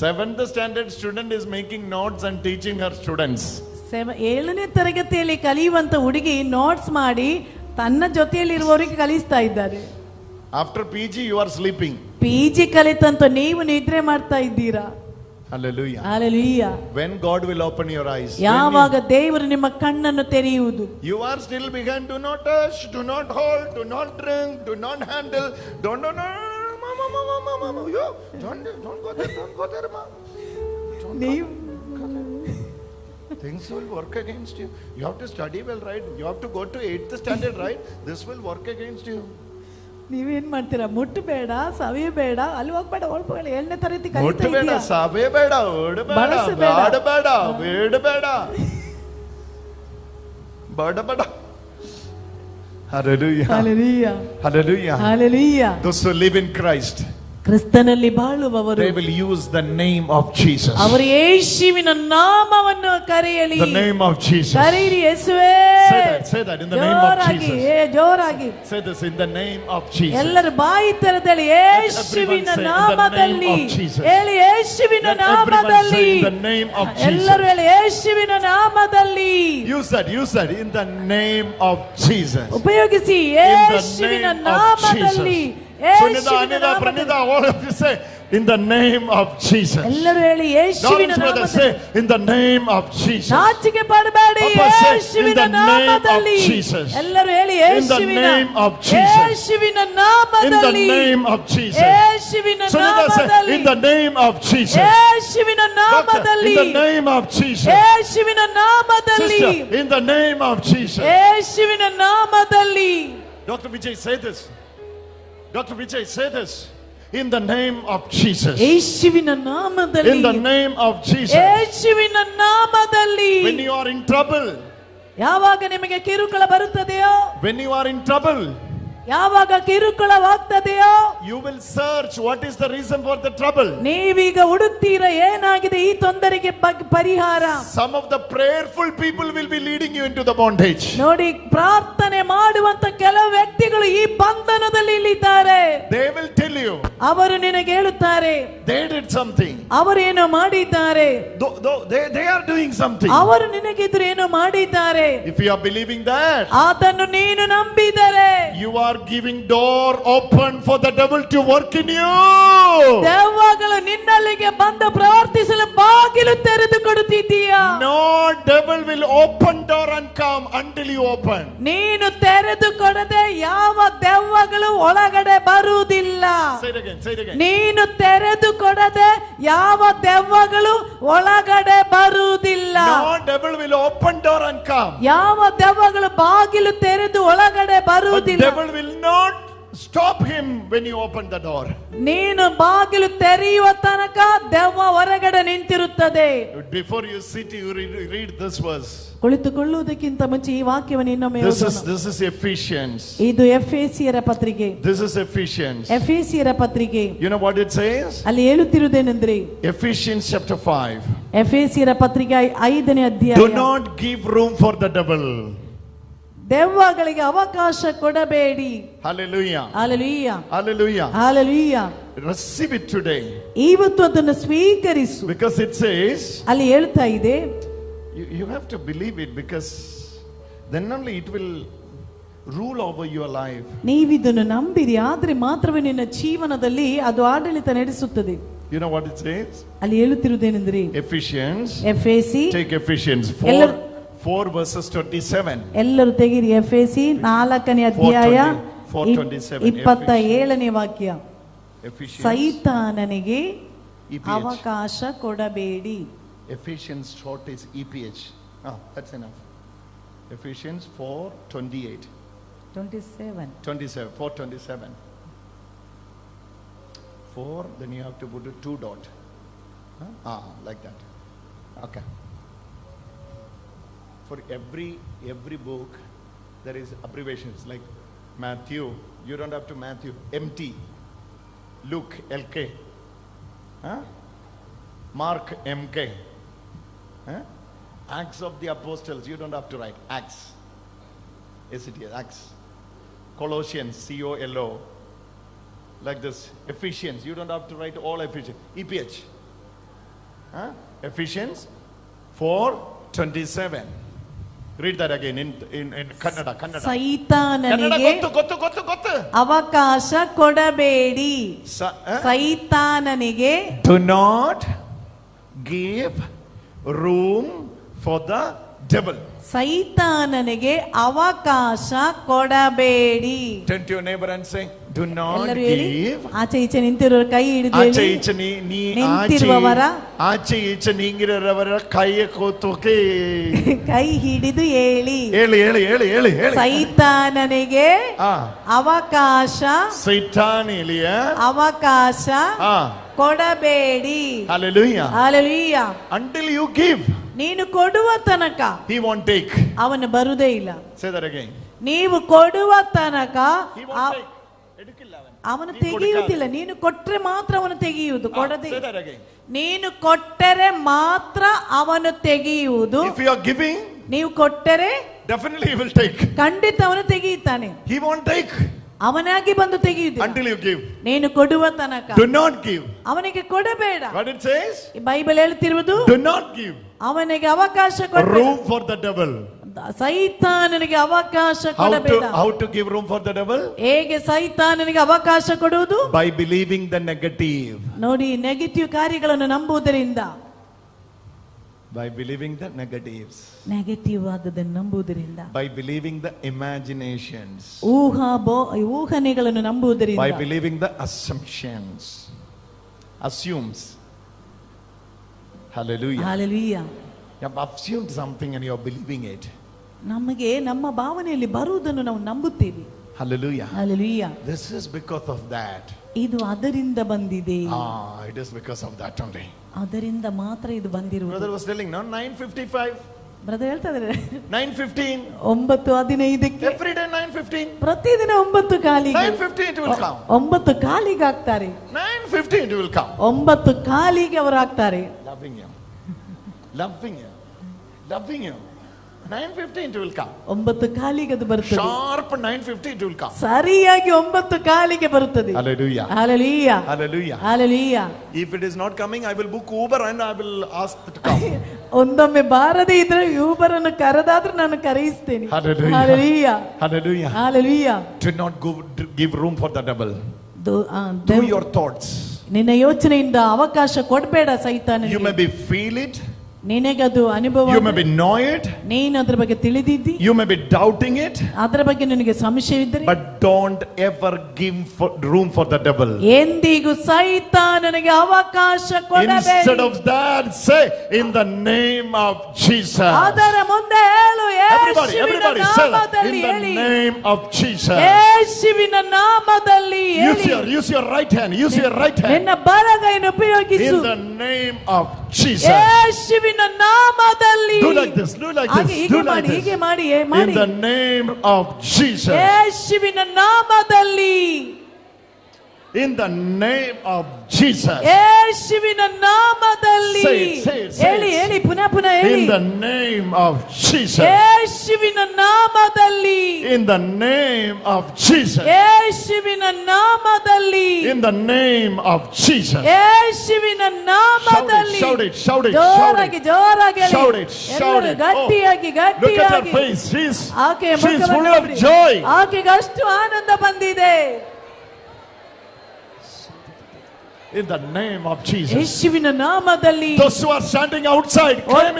7th standard student is making notes and teaching her students. 7ನೇ ತರಗತಿಯಲ್ಲಿ ಕಲಿಯುವಂತ ಹುಡುಗಿ notes ಮಾಡಿ ತನ್ನ ಜೊತೆಯಲ್ಲಿರುವವರಿಗೆ ಕಲಿಸ್ತಾ ಇದ್ದಾರೆ. After PG you are sleeping. PG ಕಲಿತಂತ ನೀವು ನಿದ್ರೆ ಮಾಡ್ತಾ ಇದ್ದೀರಾ. Hallelujah. Hallelujah. When God will open your eyes. ಯಾವಾಗ ದೇವರು ನಿಮ್ಮ ಕಣ್ಣನ್ನು ತೆರೆಯುವುದು. You are still behind. Do not touch, do not hold, do not drink, do not handle. Don't mama. You don't go there, ma. ನೀವು Things will work against you. You have to study well, right? You have to go to 8th standard, right? This will work against you. ನೀವೇನ್ ಮಾಡ್ತೀರಾ? ಮುಟ್ಟಬೇಡ, ಸವಿಯಬೇಡ, ಅಲ್ಲಿ ಹೋಗ್ಬೇಡ, ಹೋಗ್ಬೇಡ. 7ನೇ ತರಗತಿ ಕಲಿತಾ ಮುಟ್ಟಬೇಡ, ಇದ್ದೀಯಾ? ಸವಿಯಬೇಡ, ಓಡಬೇಡ, ಬಾಡಬೇಡ, ಬೇಡಬೇಡ, ಬಾಡಬೇಡ. Hallelujah. Hallelujah. Hallelujah. Hallelujah. Those who live in Christ, ಕ್ರಿಸ್ತನಲ್ಲಿ ಬಾಳುವವರು, they will use the name of Jesus. ಅವರು ಯೇಸುವಿನ ನಾಮವನ್ನು ಕರೆಯಲಿ. The name of Jesus. ಕರೆಯಿರಿ ಯೇಸುವೇ. Say that in the name of Jesus. ಜೋರಾಗಿ. Say this in the name of Jesus. ಎಲ್ಲರೂ ಬಾಯಿ ತೆರೆದಲ್ಲಿ ಯೇಸುವಿನ ನಾಮದಲ್ಲಿ ಹೇಳಿ. ಯೇಸುವಿನ ನಾಮದಲ್ಲಿ. ಎಲ್ಲರೂ ಹೇಳಿ ಯೇಸುವಿನ ನಾಮದಲ್ಲಿ. Use that in the name of Jesus. ಉಪಯೋಗಿಸಿ ಯೇಸುವಿನ ನಾಮದಲ್ಲಿ. Sunida, Anida, Pranida, all of you say in the name of Jesus. ಎಲ್ಲರೂ ಹೇಳಿ ಯೇಸುವಿನ Lawrence brother, ನಾಮದಲ್ಲಿ. say in the name of Jesus. ನಾಚಿಕೆ ಪಡಬೇಡಿ Papa, say, ಯೇಸುವಿನ in the name of ನಾಮದಲ್ಲಿ. Jesus. ಎಲ್ಲರೂ ಹೇಳಿ In the ಯೇಸುವಿನ name of Jesus. ಯೇಸುವಿನ In the ನಾಮದಲ್ಲಿ. name of Jesus. ಯೇಸುವಿನ Sunita, say ನಾಮದಲ್ಲಿ. in the name of Jesus. ಯೇಸುವಿನ Doctor, ನಾಮದಲ್ಲಿ. in the name of Jesus. ಯೇಸುವಿನ ನಾಮದಲ್ಲಿ. Sister, in the name of Jesus. ಯೇಸುವಿನ ನಾಮದಲ್ಲಿ. Dr. Vijay, say this. Dr. Vijay, say this. In the name of Jesus. ಯೇಸುವಿನ ನಾಮದಲ್ಲಿ. In the name of Jesus. ಯೇಸುವಿನ ನಾಮದಲ್ಲಿ. When you are in trouble, ಯಾವಾಗ ನಿಮಗೆ ಕಿರುಕುಳ ಬರುತ್ತದೆಯೋ, when you are in trouble, ಯಾವಾಗ ಕಿರುಕುಳವಾಗ್ತದೆಯೋ, you will search what is the reason for the trouble. ನೀವೀಗ ಹುಡುಕ್ತೀರಾ ಏನಾಗಿದೆ ಈ ತೊಂದರೆಗೆ ಪರಿಹಾರ. Some of the prayerful people will be leading you into the bondage. ನೋಡಿ, ಪ್ರಾರ್ಥನೆ ಮಾಡುವಂತ ಕೆಲವು ವ್ಯಕ್ತಿಗಳು ಈ ಬಂಧನದಲ್ಲಿ ಇಲ್ಲಿದ್ದಾರೆ. They will tell you ಅವರು ನಿನಗೆ ಹೇಳುತ್ತಾರೆ they did something. ಅವರೇನೋ ಮಾಡಿದ್ದಾರೆ, They are doing something. ಅವರು ನಿನಗೆದುರು ಏನೋ ಮಾಡಿದ್ದಾರೆ. If you are believing that, ಅದನ್ನು ನೀನು ನಂಬಿದರೆ you are giving door open for the devil to work in you. ದೆವ್ವಗಳು ನಿನ್ನಲ್ಲಿಗೆ ಬಂದು ಪ್ರವರ್ತಿಸಲು ಬಾಗಿಲು ತೆರೆದು ಕೊಡುತ್ತಿದ್ದೀಯಾ? No devil will open door and come until you open. ನೀನು ತೆರೆದು ಕೊಡದೆ ಯಾವ ದೆವ್ವಗಳು ಒಳಗಡೆ ಬರುವುದಿಲ್ಲ. Say it again, say it again. ನೀನು ತೆರೆದು ಕೊಡದೆ ಯಾವ ದೆವ್ವಗಳು ಒಳಗಡೆ ಬರುವುದಿಲ್ಲ. No devil will open door and come. ಯಾವ ದೆವ್ವಗಳು ಬಾಗಿಲು ತೆರೆದು ಒಳಗಡೆ But ಬರುವುದಿಲ್ಲ. devil will not stop him when you open the door. ನೀನು ಬಾಗಿಲು ತೆರೆಯುವ ತನಕ ದೆವ್ವ ಹೊರಗಡೆ ನಿಂತಿರುತ್ತದೆ. Before you sit, you read this verse. ಕುಳಿತುಕೊಳ್ಳುವುದಕ್ಕಿಂತ ಮುಂಚೆ ಈ ವಾಕ್ಯವನ್ನು ಇನ್ನೊಮ್ಮೆ ಓದೋಣ. This is Ephesians. ಇದು ಎಫೆಸಿಯರ ಪತ್ರಿಕೆ. This is Ephesians. ಎಫೆಸಿಯರ ಪತ್ರಿಕೆ. You know what it says? ಅಲ್ಲಿ ಹೇಳುತ್ತಿರುವುದೇನೆಂದ್ರೆ, Ephesians chapter 5. ಎಫೆಸಿಯರ ಪತ್ರಿಕೆ 5ನೇ ಅಧ್ಯಾಯ. Do not give room for the devil. ದೆವ್ವಗಳಿಗೆ ಅವಕಾಶ ಕೊಡಬೇಡಿ. Hallelujah. Hallelujah. Hallelujah. Hallelujah. Receive it today. ಇವತ್ತು ಅದನ್ನು ಸ್ವೀಕರಿಸು. Because it says, ಅಲ್ಲಿ ಹೇಳ್ತಾ ಇದೆ, you have to believe it, because then only it will rule over your life. ನೀವಿದನ್ನು ನಂಬಿರಿ, ಆದ್ರೆ ಮಾತ್ರವೇ ನಿನ್ನ ಜೀವನದಲ್ಲಿ ಅದು ಆಡಳಿತ ನಡೆಸುತ್ತದೆ. You know what it says? ಅಲ್ಲಿ ಹೇಳುತ್ತಿರುವುದೇನೆಂದ್ರೆ, Ephesians. ಎಫೆಸಿ. Take Ephesians 4 verses 27. ಎಲ್ಲರೂ ತೆಗಿರಿ. ಎಫೆಸಿ 4ನೇ ಅಧ್ಯಾಯ 27ನೇ ವಾಕ್ಯ. ಸೈತಾನನಿಗೆ ಅವಕಾಶ ಕೊಡಬೇಡಿ. Ephesians short is EPH. That's enough. Ephesians 4:28. 27. 4:27. 4, then you have to put a 2 dot. Like that. Okay. For every book there is abbreviations, like Matthew, you don't have to Matthew, MT. Luke, LK. Mark, MK. Acts of the Apostles, you don't have to write Acts. Yes, it is Acts. Colossians, COLO. Like this. Ephesians, you don't have to write all Ephesians. EPH. Ephesians 4:27. Read that again in Kannada. ಸೈತಾನನಿಗೆ ಅವಕಾಶ ಕೊಡಬೇಡಿ. ಸೈತಾನನಿಗೆ do not give room for the devil. ಸೈತಾನನಿಗೆ ಅವಕಾಶ ಕೊಡಬೇಡಿ. Turn to your neighbor and say, do not give. ಆಚೆ ಈಚೆ ನಿಂತಿರೋರ ಕೈ ಹಿಡಿದು ಆಚೆ ಈಚೆ ನಿಂತಿರುವವರ ಆಚೆ ಈಚೆ ನೀಂಗಿರೋರವರ ಕೈಯ ಕೂತುಕೆ ಕೈ ಹಿಡಿದು ಹೇಳಿ. ಹೇಳಿ ಸೈತಾನನಿಗೆ ಅವಕಾಶ, ಸೈತಾನಿಲಿಯ ಅವಕಾಶ ಕೊಡಬೇಡಿ. Hallelujah. Hallelujah. Until you give, ನೀನು ಕೊಡುವ ತನಕ he won't take. ಅವನು ಬರುವುದೇ ಇಲ್ಲ. Say that again. ನೀವು ಕೊಡುವ ತನಕ He won't take. ಅವನು ತೆಗೆಯುವುದಿಲ್ಲ. ನೀನು ಕೊಟ್ಟರೆ ಮಾತ್ರ ಅವನು ತೆಗೆಯುವುದು, ಕೊಡದೆ. Say that again. ನೀನು ಕೊಟ್ಟರೆ ಮಾತ್ರ ಅವನು ತೆಗೆಯುವುದು. If you are giving, ನೀವು ಕೊಟ್ಟರೆ definitely he will take. ಖಂಡಿತ ಅವನು ತೆಗೆಯುತ್ತಾನೆ. He won't take ಅವನಾಗಿ ಬಂದು ತೆಗೆಯುವುದು until you give. ನೀನು ಕೊಡುವ ತನಕ. Do not give. ಅವನಿಗೆ ಕೊಡಬೇಡ. What it says? ಈ ಬೈಬಲ್ ಹೇಳ್ತಿರುವುದು, do not give ಅವನಿಗೆ ಅವಕಾಶ ಕೊಡಬೇಡ. room for the devil. ಸೈತಾನನಿಗೆ ಅವಕಾಶ How ಕೊಡಬೇಡ. to give room for the devil? ಹೇಗೆ ಸೈತಾನನಿಗೆ ಅವಕಾಶ ಕೊಡುವುದು? By believing the negative. ನೋಡಿ, ನೆಗೆಟಿವ್ ಕಾರ್ಯಗಳನ್ನು ನಂಬುವುದರಿಂದ. By believing the negatives. Negative ಆದದನ್ನು ನಂಬುವುದರಿಂದ. By believing the imaginations. ಊಹನೆಗಳನ್ನು ನಂಬುವುದರಿಂದ. By believing the assumptions. Assumes. Hallelujah. Hallelujah. You have assumed something and you are believing it. ನಮಗೆ ನಮ್ಮ ಭಾವನೆಯಲ್ಲಿ ಬರುವುದನ್ನು ನಾವು ನಂಬುತ್ತೇವೆ. Hallelujah. Hallelujah. This is because of that. ಇದು ಅದರಿಂದ ಬಂದಿದೆ. It is because of that only. ಅದರಿಂದ ಮಾತ್ರ ಇದು ಬಂದಿರುವುದು. Brother was telling, no, 9:55. Brother ಹೇಳ್ತಾ ಇದ್ದಾರೆ 9:15. 9:15ಕ್ಕೆ. Every day 9:15. ಪ್ರತಿದಿನ 9:15ಗೆ. 9:15 it will come. 9:15ಗೆ ಆಗ್ತಾರೆ. 9:15 it will come. 9:15ಗೆ ಅವರು ಆಗ್ತಾರೆ. Loving you. Loving you. Loving you. 9:15 it will come. 9:15ಗೆ ಅದು ಬರುತ್ತದೆ. Sharp 9:15 it will come. ಸರಿಯಾಗಿ 9:15ಗೆ ಬರುತ್ತದೆ. Hallelujah. Hallelujah. Hallelujah. Hallelujah. If it is not coming, I will book Uber and I will ask to come. ಒಂದೊಮ್ಮೆ ಬಾರದೇ ಇದ್ರೆ Uber ಅನ್ನು ಕರೆದಾದ್ರೂ ನಾನು ಕರೆಯಿಸ್ತೇನೆ. Hallelujah. Hallelujah. Hallelujah. Hallelujah. Do not give room for the devil. Do your thoughts. ನಿನ್ನ ಯೋಚನೆಯಿಂದ ಅವಕಾಶ ಕೊಡಬೇಡ ಸೈತಾನನಿಗೆ. You may be feel it. ನಿನಗದು ಅನುಭವ. You may be know it. ನೀನು ಅದರ ಬಗ್ಗೆ ತಿಳಿದಿದ್ದಿ. You may be doubting it. ಅದರ ಬಗ್ಗೆ ನಿನಗೆ ಸಂಶಯವಿದ್ದರೆ. But don't ever give room for the devil. ಎಂದಿಗೂ ಸೈತಾನನಿಗೆ ಅವಕಾಶ ಕೊಡಬೇಡಿ. Instead of that, say in the name of Jesus. ಅದರ ಮುಂದೆ ಹೇಳು Everybody say in the name of Jesus. ಯೇಸುವಿನ ನಾಮದಲ್ಲಿ ಹೇಳಿ. Use your right hand. Use your right hand. ನಿನ್ನ ಬಲಗೈಯನ್ನು ಉಪಯೋಗಿಸು. In the name of Jesus. ಯೇಸುವಿನ ನಾಮದಲ್ಲಿ. Do like this. Do like this. Do like this. ಹೀಗೆ ಮಾಡಿ. In the name of Jesus. ಯೇಸುವಿನ ನಾಮದಲ್ಲಿ. In the name of Jesus. ಯೇಸುವಿನ ನಾಮದಲ್ಲಿ. ಹೇಳಿ ಪುನಃ ಹೇಳಿ. In the name of Jesus. ಯೇಸುವಿನ ನಾಮದಲ್ಲಿ. In the name of Jesus. ಯೇಸುವಿನ ನಾಮದಲ್ಲಿ. In the name of Jesus. ಯೇಸುವಿನ ನಾಮದಲ್ಲಿ. Shout it. Shout it. ಜೋರಾಗಿ ಹೇಳಿ. Shout it. ಗಟ್ಟಿಯಾಗಿ Look at her face. She's full of joy. ಆಕೆಗೆ ಅಷ್ಟು ಆನಂದ ಬಂದಿದೆ. In the name of Jesus. ಯೇಸುವಿನ ನಾಮದಲ್ಲಿ. Those who are standing outside, claim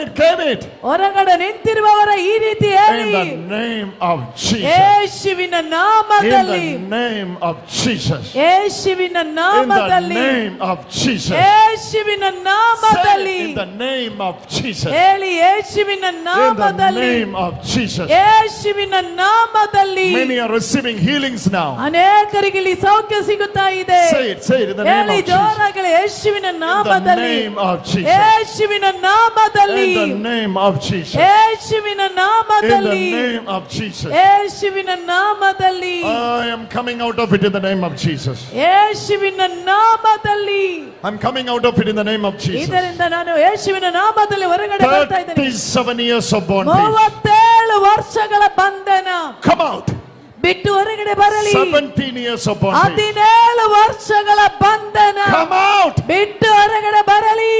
it. ಹೊರಗಡೆ ನಿಂತಿರುವವರ ಈ ರೀತಿ ಹೇಳಿ. In the name of Jesus. ಯೇಸುವಿನ ನಾಮದಲ್ಲಿ. In the name of Jesus. ಯೇಸುವಿನ ನಾಮದಲ್ಲಿ. In the name of Jesus. ಯೇಸುವಿನ ನಾಮದಲ್ಲಿ. In the name of Jesus. ಹೇಳಿ ಯೇಸುವಿನ ನಾಮದಲ್ಲಿ. In the name of Jesus. ಯೇಸುವಿನ ನಾಮದಲ್ಲಿ. Many are receiving healings now. ಅನೇಕರಿಗೆ ಇಲ್ಲಿ ಸೌಖ್ಯ ಸಿಗುತ್ತಾ ಇದೆ. Say it in the name of Jesus. ಯೇಸುವಿನ ನಾಮದಲ್ಲಿ. In the name of Jesus. ಯೇಸುವಿನ ನಾಮದಲ್ಲಿ. In the name of Jesus. ಯೇಸುವಿನ ನಾಮದಲ್ಲಿ. In the name of Jesus. ಯೇಸುವಿನ ನಾಮದಲ್ಲಿ. I am coming out of it in the name of Jesus. ಯೇಸುವಿನ ನಾಮದಲ್ಲಿ. I'm coming out of it in the name of Jesus. ಇದರಿಂದ ನಾನು ಯೇಸುವಿನ ನಾಮದಲ್ಲಿ ಹೊರಗಡೆ ಬರ್ತಾ ಇದ್ದೇನೆ. 37 years of bondage. 37 ವರ್ಷಗಳ ಬಂಧನ. Come out. ಬಿಟ್ಟು ಹೊರಗಡೆ ಬರಲಿ. 17 years of bondage. 17 ವರ್ಷಗಳ ಬಂಧನ. Come out. ಬಿಟ್ಟು ಹೊರಗಡೆ ಬರಲಿ.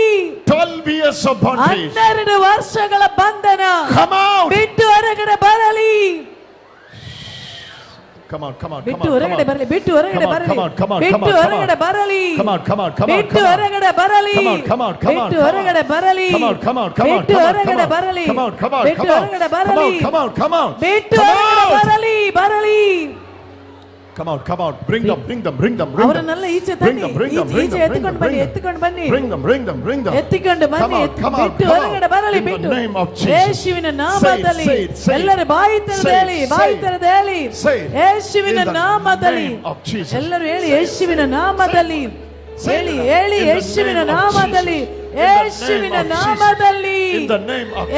12 years of bondage. 12 ವರ್ಷಗಳ ಬಂಧನ. Come out. ಬಿಟ್ಟು ಹೊರಗಡೆ ಬರಲಿ. Come on. ಬಿಟ್ಟು ಹೊರಗಡೆ ಬರಲಿ. ಬಿಟ್ಟು ಹೊರಗಡೆ ಬರಲಿ. ಬಿಟ್ಟು ಹೊರಗಡೆ ಬರಲಿ. Come on. ಬಿಟ್ಟು ಹೊರಗಡೆ ಬರಲಿ. Come on. ಬಿಟ್ಟು ಹೊರಗಡೆ ಬರಲಿ. ಬಿಟ್ಟು ಹೊರಗಡೆ ಬರಲಿ. ಬಿಟ್ಟು ಹೊರಗಡೆ ಬರಲಿ. ಬಿಟ್ಟು ಹೊರಗಡೆ ಬರಲಿ. Come out. Bring them. ಅವರನ್ನೆಲ್ಲ ಈಚೆ ತನ್ನಿ. ಈಚೆ ಎತ್ತಿಕೊಂಡು ಬನ್ನಿ. Bring them. ಎತ್ತಿಕೊಂಡು ಬನ್ನಿ. ಬಿಟ್ಟು ಹೊರಗಡೆ ಬರಲಿ. ಬಿಟ್ಟು ಯೇಸುವಿನ ನಾಮದಲ್ಲಿ. ಎಲ್ಲರೂ ಬಾಯಿ ತೆರೆದು ಹೇಳಿ. ಯೇಸುವಿನ ನಾಮದಲ್ಲಿ. ಎಲ್ಲರೂ ಹೇಳಿ ಯೇಸುವಿನ ನಾಮದಲ್ಲಿ. ಹೇಳಿ ಯೇಸುವಿನ ನಾಮದಲ್ಲಿ. ಯೇಸುವಿನ ನಾಮದಲ್ಲಿ.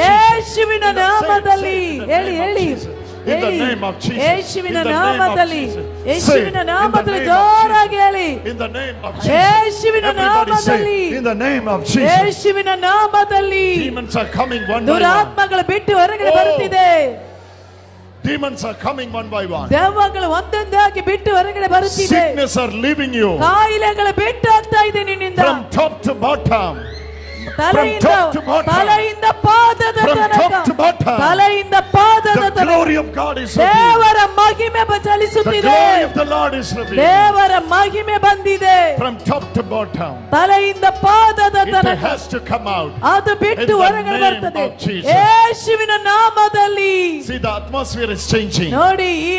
ಯೇಸುವಿನ ನಾಮದಲ್ಲಿ. ಹೇಳಿ In the name of Jesus. ಯೇಸುವಿನ ನಾಮದಲ್ಲಿ. ಯೇಸುವಿನ ನಾಮದಲ್ಲಿ ಜೋರಾಗಿ ಹೇಳಿ. In the name of Jesus. ಯೇಸುವಿನ ನಾಮದಲ್ಲಿ. In the name of Jesus. ಯೇಸುವಿನ ನಾಮದಲ್ಲಿ. Demons are coming one by one. ದುರಾತ್ಮಗಳು ಬಿಟ್ಟು ಹೊರಗಡೆ ಬರುತ್ತಿದೆ. Demons are coming one by one. ದೆವ್ವಗಳು ಒಂದೊಂದಾಗಿ ಬಿಟ್ಟು ಹೊರಗಡೆ ಬರುತ್ತಿದೆ. Sickness are leaving you. ಕಾಯಿಲೆಗಳು ಬಿಟ್ಟು ಹೋಗ್ತಾ ಇದೆ ನಿನ್ನಿಂದ. From top to bottom. ತಲೆಯಿಂದ ಪಾದದ ತನಕ. ತಲೆಯಿಂದ ಪಾದ is revealed. ದೇವರ ಮಹಿಮೆ The ಚಲಿಸುತ್ತಿದೆ. glory of the Lord is revealed. ದೇವರ ಮಹಿಮೆ ಬಂದಿದೆ. From top to bottom. ತಲೆಯಿಂದ ಪಾದದ It ತನಕ has to come out. ಅದು ಬಿಟ್ಟು In the ಹೊರಗಡೆ name ಬರ್ತದೆ. of Jesus. ಯೇಸುವಿನ ನಾಮದಲ್ಲಿ. See, the atmosphere is changing. ನೋಡಿ ಈ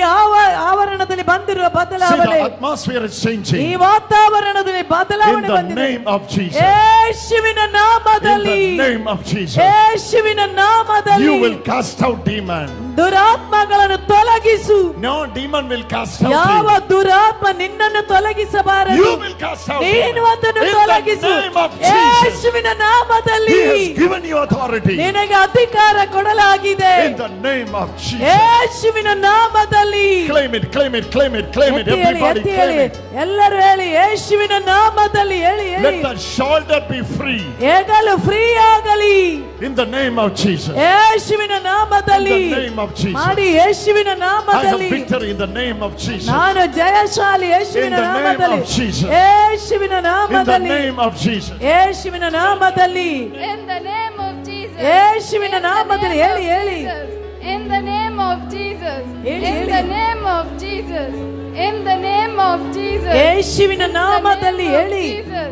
ಆವರಣದಲ್ಲಿ ಬಂದಿರುವ See, ಬದಲಾವಣೆ. the atmosphere is ಈ changing. ವಾತಾವರಣದಲ್ಲಿ In ಬದಲಾವಣೆ the ಬಂದಿದೆ. name of Jesus. ಯೇಸುವಿನ In ನಾಮದಲ್ಲಿ. the name of Jesus. ಯೇಸುವಿನ ನಾಮದಲ್ಲಿ. You will cast out demon. ದುರಾತ್ಮಗಳನ್ನು ತೊಲಗಿಸು. No demon will cast out ಯಾವ you. ದುರಾತ್ಮ ನಿನ್ನನ್ನು ತೊಲಗಿಸಬಾರದು. You will cast out ನೀನು demon. ಅದನ್ನು In ತೊಲಗಿಸು. the name of Jesus. ಯೇಸುವಿನ ನಾಮದಲ್ಲಿ. He has given you authority. ನಿನಗೆ ಅಧಿಕಾರ ಕೊಡಲಾಗಿದೆ. In the name of Jesus. ಯೇಸುವಿನ ನಾಮದಲ್ಲಿ. Claim it, claim it, claim it, claim it. ಎತ್ತಿ ಹೇಳಿ, Everybody ಎತ್ತಿ claim ಹೇಳಿ. it. ಎಲ್ಲರೂ ಹೇಳಿ ಯೇಸುವಿನ ನಾಮದಲ್ಲಿ ಹೇಳಿ ಹೇಳಿ. Let the shoulder be free. ಹೆಗಲು ಫ್ರೀ ಆಗಲಿ. In the name of Jesus. ಯೇಸುವಿನ In ನಾಮದಲ್ಲಿ. the name of Jesus. ಮಾಡಿ ಯೇಸುವಿನ I have ನಾಮದಲ್ಲಿ. victory in the name of Jesus. ನಾನು ಜಯಶಾಲಿ ಯೇಸುವಿನ In the name ನಾಮದಲ್ಲಿ. of Jesus. ಯೇಸುವಿನ In the ನಾಮದಲ್ಲಿ. name of Jesus. ಯೇಸುವಿನ ನಾಮದಲ್ಲಿ. In the name of Jesus. ಯೇಸುವಿನ In the ನಾಮದಲ್ಲಿ name ಹೇಳಿ of ಹೇಳಿ. Jesus. In the name of Jesus. ಹೇಳಿ, In ಹೇಳಿ. the name of Jesus. In the name of Jesus. ಯೇಸುವಿನ ನಾಮದಲ್ಲಿ ಹೇಳಿ.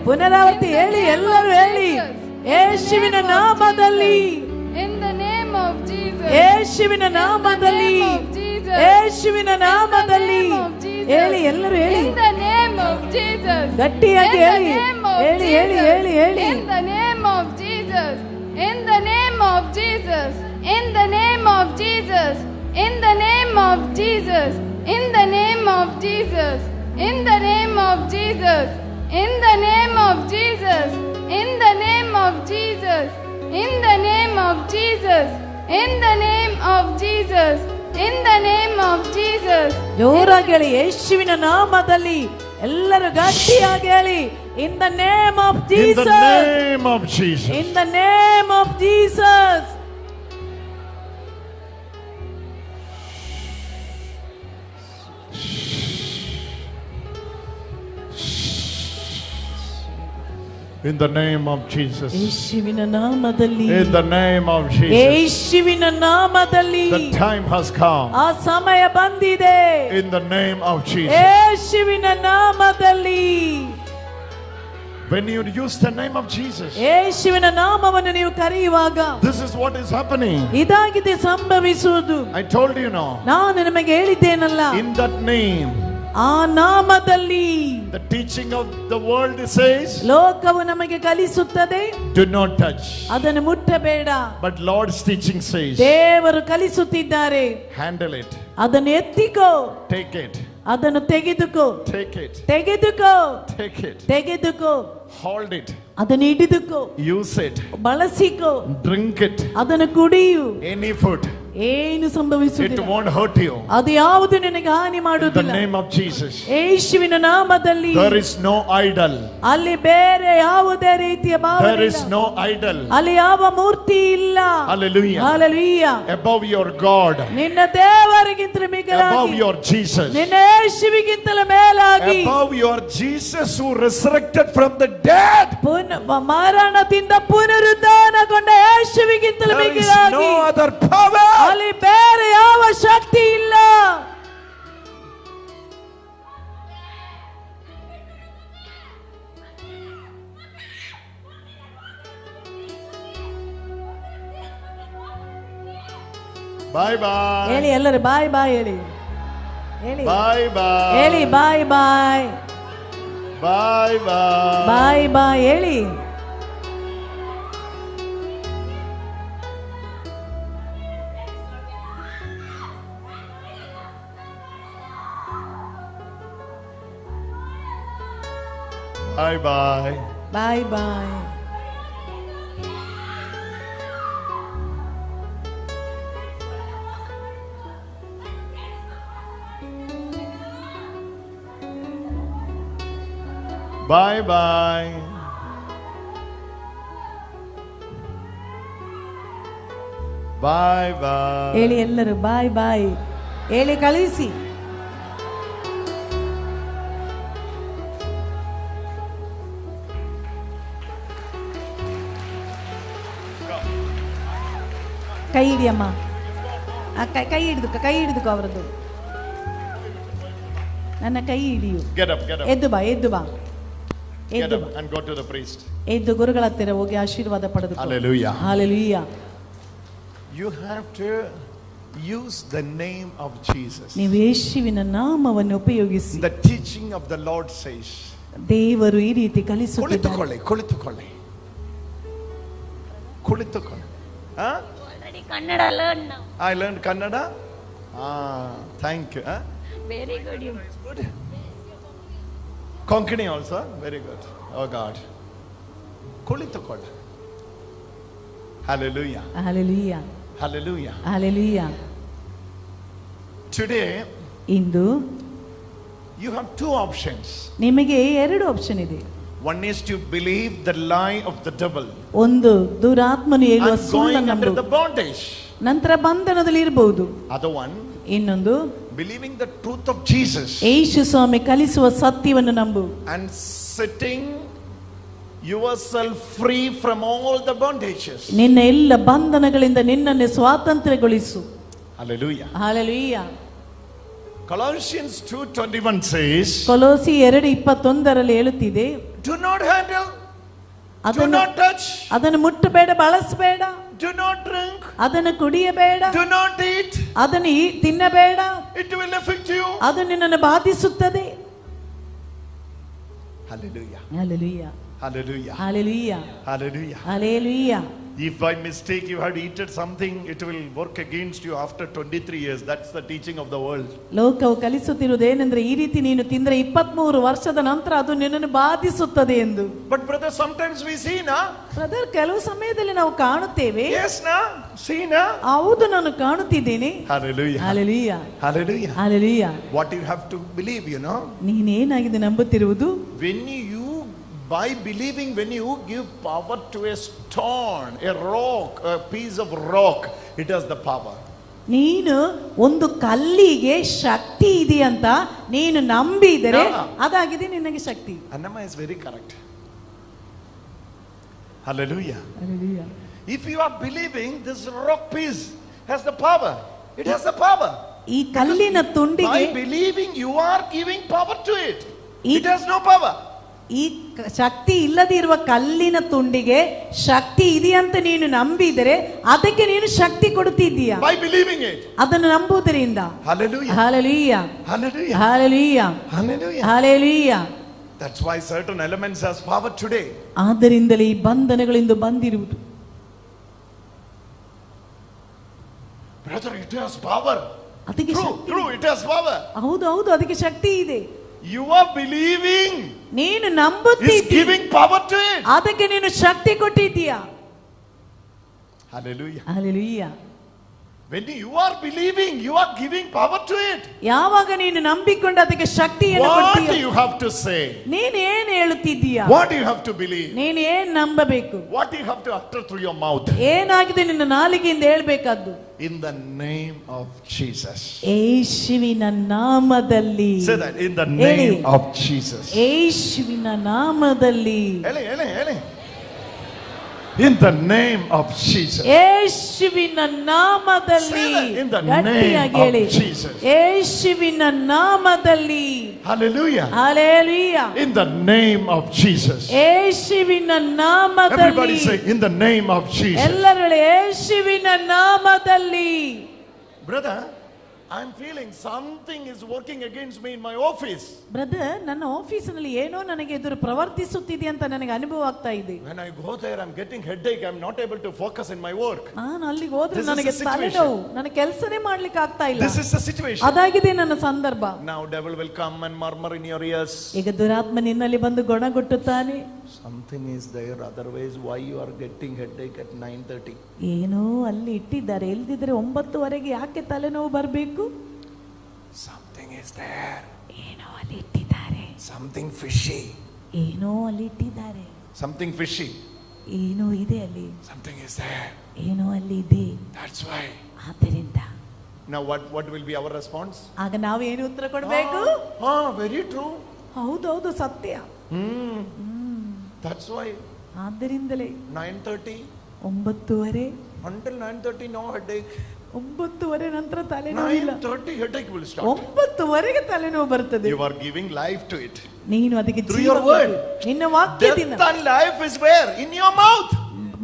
ಪುನರಾವರ್ತಿ ಹೇಳಿ, ಎಲ್ಲರೂ ಹೇಳಿ. ಯೇಸುವಿನ ನಾಮದಲ್ಲಿ. In the name of Jesus. ಯೇಸುವಿನ ನಾಮದಲ್ಲಿ. ಯೇಸುವಿನ ನಾಮದಲ್ಲಿ ಹೇಳಿ, ಎಲ್ಲರೂ ಹೇಳಿ. In the name of Jesus. ಗಟ್ಟಿಯಾಗಿ In the ಹೇಳಿ. name of ಹೇಳಿ ಹೇಳಿ Jesus. ಹೇಳಿ ಹೇಳಿ. In the name of Jesus. In the name of Jesus. In the name of Jesus. In the name of Jesus. In the name of Jesus. In the name of Jesus. In the name of Jesus. In the name of Jesus. In the name of Jesus. In the name of Jesus. In the name of Jesus. ಜೋರಾಗಿ ಹೇಳಿ, ಯೇಸುವಿನ ನಾಮದಲ್ಲಿ. ಎಲ್ಲರೂ ಗಟ್ಟಿಯಾಗಿ ಹೇಳಿ. In the name of In Jesus. the name of Jesus. In the name of Jesus. In the name of Jesus. ಯೇಸುವಿನ ನಾಮದಲ್ಲಿ. In the name of Jesus. ಯೇಸುವಿನ ನಾಮದಲ್ಲಿ. The time has come. ಆ ಸಮಯ ಬಂದಿದೆ. In the name of Jesus. ಯೇಸುವಿನ ನಾಮದಲ್ಲಿ. When you use the name of Jesus, ಯೇಸುವಿನ ನಾಮವನ್ನು ನೀವು ಕರೆಯುವಾಗ this is what is happening. ಇದಾಗಿದೆ ಸಂಭವಿಸುವುದು. I told you no. ನಾನು ನಿಮಗೆ ಹೇಳಿದ್ದೇನಲ್ಲ. In that name, ಆ ನಾಮದಲ್ಲಿ. the teaching of the world says, ಲೋಕವು ನಮಗೆ ಕಲಿಸುತ್ತದೆ, do not touch. ಅದನ್ನು ಮುಟ್ಟಬೇಡ. But Lord's teaching says, ದೇವರು ಕಲಿಸುತ್ತಿದ್ದಾರೆ, handle it, ಅದನ್ನು ಎತ್ತಿಕೋ, take it, ಅದನ್ನು ತೆಗೆದುಕೋ, take it, ತೆಗೆದುಕೋ, take it, ತೆಗೆದುಕೋ, hold it, ಅದನ್ನು ಹಿಡಿದುಕೋ, use it, ಬಳಸಿಕೋ, drink it. ಅದನ್ನು ಕುಡಿಯು. Any food, ಏನು it ಸಂಭವಿಸುವುದಿಲ್ಲ. won't hurt you. ಅದು ಯಾವುದು ನಿನಗೆ ಹಾನಿ In the ಮಾಡುವುದಿಲ್ಲ. name of Jesus. ಯೇಸುವಿನ ನಾಮದಲ್ಲಿ. There is no idol. ಅಲ್ಲಿ ಬೇರೆ ಯಾವುದೇ ರೀತಿಯ There ಭಾವನೆ is ಇಲ್ಲ. no idol. ಅಲ್ಲಿ ಯಾವ ಮೂರ್ತಿ ಇಲ್ಲ. Hallelujah. Hallelujah. Above your God, ನಿನ್ನ ದೇವರಿಗಿಂತಲೂ ಮಿಗಿಲಾಗಿ, above your Jesus, ನಿನ್ನ ಯೇಸುವಿಗಿಂತಲೂ ಮೇಲಾಗಿ, above your Jesus who resurrected from the dead. ಮರಣದಿಂದ ಪುನರುದ್ಧಾನಗೊಂಡ ಯೇಸುವಿಗಿಂತಲೂ There is ಮಿಗಿಲಾಗಿ no other power. ಅಲ್ಲಿ ಬೇರೆ ಯಾವ ಶಕ್ತಿ ಇಲ್ಲ. Bye bye. ಹೇಳಿ ಎಲ್ಲರೂ ಬಾಯ್ ಬಾಯ್ ಹೇಳಿ. ಹೇಳಿ Bye bye. ಹೇಳಿ ಬಾಯ್ ಬಾಯ್. Bye bye. ಬಾಯ್ ಬಾಯ್ ಹೇಳಿ. Bye bye. ಬಾಯ್ ಬಾಯ್. Bye bye. Bye bye. ಹೇಳಿ ಎಲ್ಲರೂ ಬಾಯ್ ಬಾಯ್ ಹೇಳಿ ಕಳಿಸಿ. ಕೈ ಹಿಡಿಯಮ್ಮ, ಕೈ ಹಿಡಿದುಕೋ ಅವರದ್ದು. ನನ್ನ ಕೈ ಹಿಡಿಯು. Get up. ಎದ್ದು ಬಾ. Get up and go to the priest. ಎದ್ದು ಗುರುಗಳ ಹತ್ತಿರ ಹೋಗಿ ಆಶೀರ್ವಾದ ಪಡೆದುಕೋ. Hallelujah. Hallelujah. You have to use the name of Jesus. ನೀವು ಯೇಸುವಿನ ನಾಮವನ್ನು ಉಪಯೋಗಿಸಿ. The teaching of the Lord says. ದೇವರು ಈ ರೀತಿ ಕಲಿಸುತ್ತಿದ್ದಾರೆ. ಕುಳಿತುಕೊಳ್ಳಿ. Already Kannada learned now. I learned Kannada. Thank you. Very good. Good. Konkani also. Very good. Oh God. Kulitukkolla. Hallelujah. Hallelujah. Hallelujah. Hallelujah. Today, into you have two options. ನಿಮಗೆ ಎರಡು option ಇದೆ. One is to believe the lie of the devil. ಒಂದು ದುರಾತ್ಮನು ಹೇಳುವ And going ಸುಳ್ಳನ್ನು under ನಂಬು. the bondage. ನಂತರ ಬಂಧನದಲ್ಲಿ ಇರಬಹುದು. Other one, ಇನ್ನೊಂದು believing the truth of Jesus. ಯೇಸು ಸ್ವಾಮಿ ಕಲಿಸುವ ಸತ್ಯವನ್ನು ನಂಬು. And setting yourself free from all the bondages. ನಿನ್ನ ಎಲ್ಲ ಬಂಧನಗಳಿಂದ ನಿನ್ನನ್ನು ಸ್ವಾತಂತ್ರ್ಯಗೊಳಿಸು. Hallelujah. Hallelujah. Colossians 2:21 says, ಕೊಲೋಸಿ 2:21 ಹೇಳುತ್ತಿದೆ, do not handle, do not touch, ಅದನ್ನು ಮುಟ್ಟಬೇಡ, ಬಳಸಬೇಡ, do not drink, ಅದನ್ನು ಕುಡಿಯಬೇಡ, do not eat, ಅದನ್ನು ತಿನ್ನಬೇಡ, it will affect you. ಅದು ನಿನ್ನನ್ನು ಬಾಧಿಸುತ್ತದೆ. Hallelujah. Hallelujah. Hallelujah. Hallelujah. Hallelujah. Hallelujah. If by mistake you had eaten something, it will work against you after 23 years. That's the teaching of the world. ಲೋಕವು ಕಲಿಸುತ್ತಿರುವುದೇನೆಂದ್ರೆ ಈ ರೀತಿ ನೀನು ತಿಂದ್ರೆ 23 ವರ್ಷದ ನಂತರ ಅದು ನಿನ್ನನ್ನು ಬಾಧಿಸುತ್ತದೆ ಎಂದು. But brother, sometimes we see na. Brother, ಕೆಲವು ಸಮಯದಲ್ಲಿ ನಾವು ಕಾಣುತ್ತೇವೆ. Yes na, see na. ಹೌದು, ನಾನು ಕಾಣುತ್ತಿದ್ದೇನೆ. Hallelujah. Hallelujah. Hallelujah. Hallelujah. What you have to believe, you know. ನೀನೇನಾಗಿದೆ ನಂಬುತ್ತಿರುವುದು? When you by believing, when you give power to a stone, a rock, a piece of rock, it has the power. ನೀನು ಒಂದು ಕಲ್ಲಿಗೆ ಶಕ್ತಿ ಇದೆ ಅಂತ ನೀನು ನಂಬಿದರೆ ಅದಾಗಿದೆ ನಿನಗೆ ಶಕ್ತಿ. Annama is very correct. Hallelujah. Hallelujah. If you are believing this rock piece has the power, it has the power. ಈ ಕಲ್ಲಿನ ತುಂಡಿಗೆ By believing, you are giving power to it. It has no power. ಈ ಶಕ್ತಿ ಇಲ್ಲದಿರುವ ಕಲ್ಲಿನ ತುಂಡಿಗೆ ಶಕ್ತಿ ಇದೆಯಂತ ನೀನು ನಂಬಿದರೆ ಅದಕ್ಕೆ ನೀನು ಶಕ್ತಿ ಕೊಡುತ್ತಿದ್ದೀಯಾ. By believing it. ಅದನ್ನು ನಂಬುವುದರಿಂದ. Hallelujah. Hallelujah. Hallelujah. Hallelujah. Hallelujah. Hallelujah. That's why certain elements has power today. ಆದ್ದರಿಂದಲೇ ಈ ಬಂಧನಗಳಿಂದ ಬಂದಿರುವುದು. Brother, it has power. ಅದಕ್ಕೆ True, it has power. ಹೌದು, ಅದಕ್ಕೆ ಶಕ್ತಿ ಇದೆ. You are believing. ನೀನು Is ನಂಬುತ್ತಿದ್ದೀಯ, giving power to it. ಅದಕ್ಕೆ ನೀನು ಶಕ್ತಿ ಕೊಟ್ಟಿದ್ದೀಯಾ. Hallelujah. Hallelujah. When you are believing, you are giving power to it. ಯಾವಾಗ ನೀನು ನಂಬಿಕೊಂಡು ಅದಕ್ಕೆ ಶಕ್ತಿಯನ್ನು What do ಕೊಡ್ತೀಯ, you have to say? ನೀನು ಏನು ಹೇಳುತ್ತಿದ್ದೀಯಾ, What do you have to believe? ನೀನು ಏನು ನಂಬಬೇಕು, What do you have to utter through your mouth? ಏನಾಗಿದೆ ನಿನ್ನ ನಾಲಿಗೆಯಿಂದ ಹೇಳ್ಬೇಕಾದ್ದು. In the name of Jesus. ಯೇಸುವಿನ ನಾಮದಲ್ಲಿ. Say that, in the name of Jesus. ಯೇಸುವಿನ ನಾಮದಲ್ಲಿ. Hele. In the name of Jesus. ಯೇಸುವಿನ ನಾಮದಲ್ಲಿ. Say that, in the ಗಟ್ಟಿಯಾಗಿ name ಹೇಳಿ. of Jesus. ಯೇಸುವಿನ ನಾಮದಲ್ಲಿ. Hallelujah. Hallelujah. In the name of Jesus. ಯೇಸುವಿನ ನಾಮದಲ್ಲಿ. Everybody say, in the name of Jesus. ಎಲ್ಲರೂ ಯೇಸುವಿನ ನಾಮದಲ್ಲಿ. Brother, I'm feeling something is working against me in my office. Brother, ನನ್ನ ಆಫೀಸಿನಲ್ಲಿ ಏನೋ ನನಗೆ ಎದುರು ಪ್ರವರ್ತಿಸುತ್ತಿದೆ ಅಂತ ನನಗೆ ಅನುಭವ ಆಗ್ತಾ ಇದೆ. When I go there, I'm getting headache. I'm not able to focus in my work. ನಾನು ಅಲ್ಲಿಗೆ ಹೋದ್ರೆ This is ನನಗೆ the situation. ತಲೆನೋವು, ನನಗೆ ಕೆಲಸನೇ ಮಾಡ್ಲಿಕ್ಕೆ ಆಗ್ತಾ ಇಲ್ಲ. This is the situation. ಅದಾಗಿದೆ ನನ್ನ ಸಂದರ್ಭ. Now devil will come and murmur in your ears. ಈಗ ದುರಾತ್ಮ ನಿನ್ನಲ್ಲಿ ಬಂದು ಗೊಣಗುಟ್ಟುತ್ತಾನೆ. Something is there, otherwise why you are getting headache at 9:30? ಏನೋ ಅಲ್ಲಿ ಇಟ್ಟಿದ್ದಾರೆ, ಇಲ್ದಿದ್ರೆ 9:00 ಯಾಕೆ ತಲೆನೋವು ಬರಬೇಕು? Something is there. ಏನೋ ಅಲ್ಲಿ ಇಟ್ಟಿದ್ದಾರೆ. Something fishy. ಏನೋ ಅಲ್ಲಿ ಇಟ್ಟಿದ್ದಾರೆ. Something fishy. ಏನೋ ಇದೆ ಅಲ್ಲಿ. Something is there. ಏನೋ ಅಲ್ಲಿ ಇದೆ. That's why. ಆದ್ದರಿಂದ Now what will be our response? ಆಗ ನಾವು ಏನು ಉತ್ತರ ಕೊಡಬೇಕು? Very true. ಹೌದೌದು, ಸತ್ಯ. That's why. ಆದ್ದರಿಂದಲೇ 9:30. 9:30 Until 9:30 no headache. 9:30 ನಂತರ ತಲೆನೋವಿಲ್ಲ. 9:30 headache will start. 9:00ವರೆಗೆ ತಲೆನೋವು ಬರ್ತದೆ. You are giving life to it. ನೀನು ಅದಕ್ಕೆ Through ಜೀವ your word. ನಿನ್ನ ವಾಕ್ಯದಿಂದ. Death and life is where? In your mouth.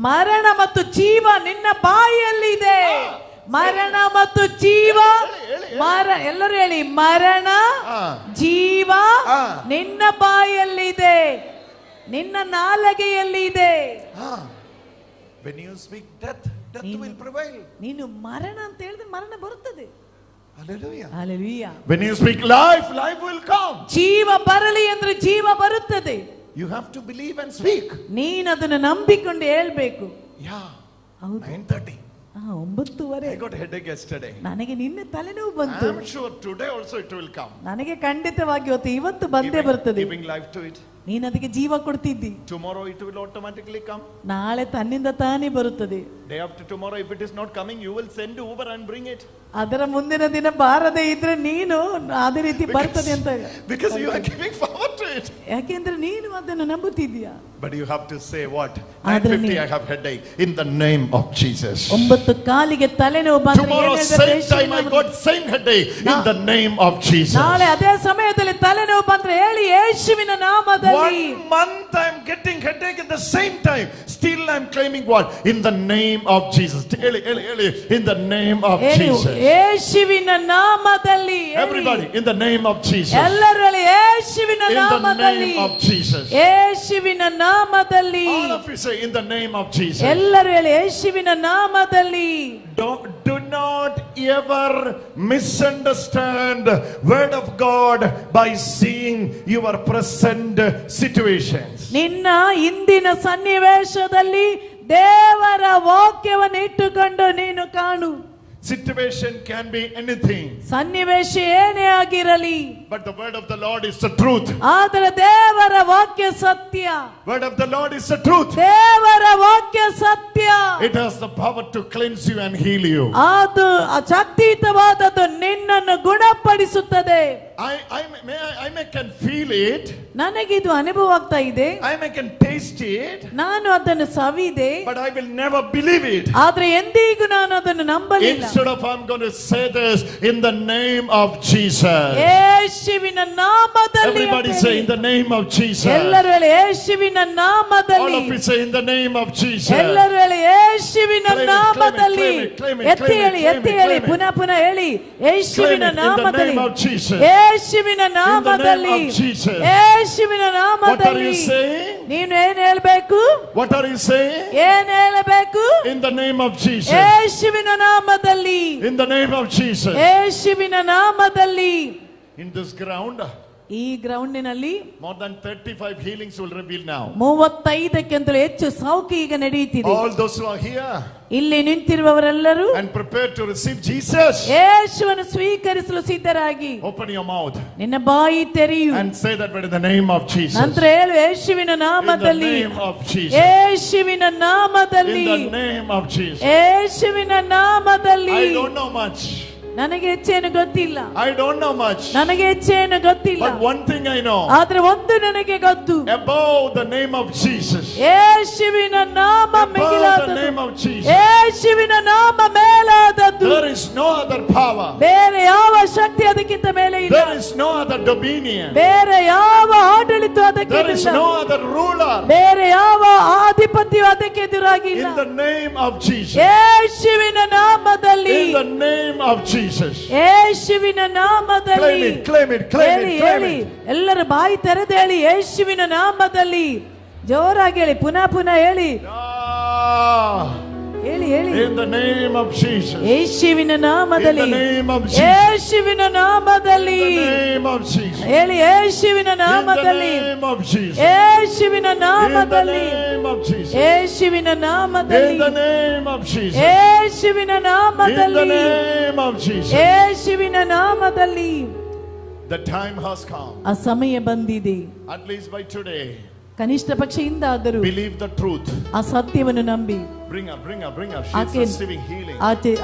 ಮರಣ ಮತ್ತು ಜೀವ ನಿನ್ನ ಬಾಯಿಯಲ್ಲಿದೆ. ಮರಣ ಮತ್ತು ಜೀವ, ಎಲ್ಲರೂ ಹೇಳಿ, ಮರಣ ಜೀವ ನಿನ್ನ ಬಾಯಿಯಲ್ಲಿದೆ, ನಿನ್ನ ನಾಲಿಗೆಯಲ್ಲಿದೆ. When you speak death, death will prevail. ನೀನು ಮರಣ ಅಂತ ಹೇಳಿದ್ರೆ ಮರಣ ಬರುತ್ತದೆ. Hallelujah. Hallelujah. When you speak life, life will come. ಜೀವ ಬರಲಿ ಅಂದ್ರೆ ಜೀವ ಬರುತ್ತದೆ. You have to believe and speak. ನೀನು ಅದನ್ನು ನಂಬಿಕೊಂಡು ಹೇಳ್ಬೇಕು. Yeah. ಹೌದು. 9:30. 9:00ವರೆ. I got headache yesterday. ನನಗೆ ನಿನ್ನೆ ತಲೆನೋವು ಬಂತು. I am sure today also it will come. ನನಗೆ ಖಂಡಿತವಾಗಿ ಇವತ್ತು ಬಂದೇ ಬರ್ತದೆ. Giving life to it. ನೀನು ಅದಕ್ಕೆ ಜೀವ ಕೊಡ್ತಿದ್ದಿ. Tomorrow it will automatically come. ನಾಳೆ ತನ್ನಿಂದ ತಾನೇ ಬರುತ್ತದೆ. Day after tomorrow, if it is not coming, you will send Uber and bring it. ಅದರ ಮುಂದಿನ ದಿನ ಬಾರದೇ ಇದ್ರೆ ನೀನು ಅದೇ ರೀತಿ ಬರ್ತದೆ ಅಂತ. Because you are giving power to it. ಯಾಕೆಂದ್ರೆ ನೀನು ಅದನ್ನು ನಂಬುತ್ತಿದ್ದೀಯಾ. But you have to say what? 9:50 I have headache in the name of Jesus. 9:00 ತಲೆನೋವು ಬಂದ್ರೆ Tomorrow same time I got same headache in the name of Jesus. ನಾಳೆ ಅದೇ ಸಮಯದಲ್ಲಿ ತಲೆನೋವು ಬಂದ್ರೆ ಹೇಳಿ ಯೇಸುವಿನ ನಾಮದಲ್ಲಿ. 1 month I am getting headache at the same time. Still I am claiming what? In the name of Jesus. In the name of Jesus. ಯೇಸುವಿನ ನಾಮದಲ್ಲಿ. Everybody in the name of Jesus. ಎಲ್ಲರೂ ಹೇಳಿ ಯೇಸುವಿನ ನಾಮದಲ್ಲಿ. In the name of Jesus. ಯೇಸುವಿನ ನಾಮದಲ್ಲಿ. All of you say in the name of Jesus. ಎಲ್ಲರೂ ಹೇಳಿ ಯೇಸುವಿನ ನಾಮದಲ್ಲಿ. Do not ever misunderstand word of God by seeing your present situations. ನಿನ್ನ ಇಂದಿನ ಸನ್ನಿವೇಶದಲ್ಲಿ ದೇವರ ವಾಕ್ಯವನ್ನು ಇಟ್ಟುಕೊಂಡು ನೀನು ಕಾಣು. Situation can be anything. ಸನ್ನಿವೇಶ ಏನೇ ಆಗಿರಲಿ. But the word of the Lord is the truth. ಆದರೆ ದೇವರ ವಾಕ್ಯ ಸತ್ಯ. Word of the Lord is the truth. ದೇವರ ವಾಕ್ಯ ಸತ್ಯ. It has the power to cleanse you and heal you. ಅದು ಶಕ್ತಿಯುತವಾದದ್ದು ನಿನ್ನನ್ನು ಗುಣಪಡಿಸುತ್ತದೆ. I can feel it. ನನಗಿದು ಅನುಭವ ಆಗ್ತಾ ಇದೆ. I can taste it. ನಾನು ಅದನ್ನು ಸವಿದೆ. But I will never believe it. ಆದರೆ ಎಂದಿಗೂ ನಾನು ಅದನ್ನು ನಂಬಲಿಲ್ಲ. Instead of I'm going to say this in the name of Jesus. ಯೇಸುವಿನ ನಾಮದಲ್ಲಿ. Everybody say in the name of Jesus. ಎಲ್ಲರೂ ಹೇಳಿ ಯೇಸುವಿನ ನಾಮದಲ್ಲಿ. All of you say in the name of Jesus. ಎಲ್ಲರೂ ಹೇಳಿ ಯೇಸುವಿನ ನಾಮದಲ್ಲಿ. ಎತ್ತಿ ಹೇಳಿ ಪುನಃ ಹೇಳಿ ಯೇಸುವಿನ ನಾಮದಲ್ಲಿ. ಯೇಸುವಿನ ನಾಮದಲ್ಲಿ. ಯೇಸುವಿನ ನಾಮದಲ್ಲಿ. ನೀನು ಏನು ಹೇಳಬೇಕು? What are you saying? ಏನು ಹೇಳಬೇಕು? In the name of Jesus. ಯೇಸುವಿನ ನಾಮದಲ್ಲಿ. In the name of Jesus. ಯೇಸುವಿನ ನಾಮದಲ್ಲಿ. In this ground, ಈ ಗ್ರೌಂಡಿನಲ್ಲಿ more than 35 healings will reveal now. 35ಕ್ಕಿಂತಲೂ ಹೆಚ್ಚು ಸೌಖ್ಯ ಈಗ ನಡೆಯುತ್ತಿದೆ. All those who are here ಇಲ್ಲಿ ನಿಂತಿರುವವರೆಲ್ಲರೂ and prepared to receive Jesus, ಯೇಸುವನ್ನು ಸ್ವೀಕರಿಸಲು ಸಿದ್ಧರಾಗಿ open your mouth ನಿನ್ನ ಬಾಯಿ ತೆರೆಯು. and say that word in the name of Jesus. ನಂತರ ಹೇಳು ಯೇಸುವಿನ ನಾಮದಲ್ಲಿ. In the name of Jesus. ಯೇಸುವಿನ ನಾಮದಲ್ಲಿ. In the name of Jesus. ಯೇಸುವಿನ ನಾಮದಲ್ಲಿ. I don't know much. ನನಗೆ ಹೆಚ್ಚೇನು ಗೊತ್ತಿಲ್ಲ. I don't know much. ನನಗೆ ಹೆಚ್ಚೇನು ಗೊತ್ತಿಲ್ಲ. But one thing I know. ಆದ್ರೆ ಒಂದು ನನಗೆ ಗೊತ್ತು. Above the name of Jesus. ಯೇಸುವಿನ ನಾಮ ಮಿಗಿಲಾದದ್ದು. Above the name of Jesus. ಯೇಸುವಿನ ನಾಮ ಮೇಲಾದದ್ದು. There is no other power. ಬೇರೆ ಯಾವ ಶಕ್ತಿ ಅದಕ್ಕಿಂತ ಮೇಲೆ ಇಲ್ಲ. There is no other dominion. ಬೇರೆ ಯಾವ ಆಡಳಿತ ಅದಕ್ಕೆ There is no other ruler. ಬೇರೆ ಯಾವ ಆಧಿಪತ್ಯ ಅದಕ್ಕೆ ಎದುರಾಗಿಲ್ಲ. In the name of Jesus. ಯೇಸುವಿನ ನಾಮದಲ್ಲಿ. In the name of Jesus. ಯೇಸುವಿನ ನಾಮದಲ್ಲಿ. Claim it. ಹೇಳಿ ಎಲ್ಲರ ಬಾಯಿ ತೆರೆದು ಹೇಳಿ ಯೇಸುವಿನ ನಾಮದಲ್ಲಿ. ಜೋರಾಗಿ ಹೇಳಿ ಪುನಃ ಹೇಳಿ. ಹೇಳಿ In the name of Jesus. ಯೇಸುವಿನ ನಾಮದಲ್ಲಿ. In the name of Jesus. ಯೇಸುವಿನ ನಾಮದಲ್ಲಿ. In the name of Jesus. ಹೇಳಿ ಯೇಸುವಿನ ನಾಮದಲ್ಲಿ. In the name of Jesus. ಯೇಸುವಿನ ನಾಮದಲ್ಲಿ. In the name of Jesus. ಯೇಸುವಿನ ನಾಮದಲ್ಲಿ. In the name of Jesus. ಯೇಸುವಿನ In the ನಾಮದಲ್ಲಿ. name of Jesus. ಯೇಸುವಿನ ನಾಮದಲ್ಲಿ. The time has come. ಆ ಸಮಯ ಬಂದಿದೆ. At least by today. ಕನಿಷ್ಠ ಪಕ್ಷ ಇಂದಾದರೂ Believe the truth. ಆ ಸತ್ಯವನ್ನು ನಂಬಿ. Bring her. She is receiving healing.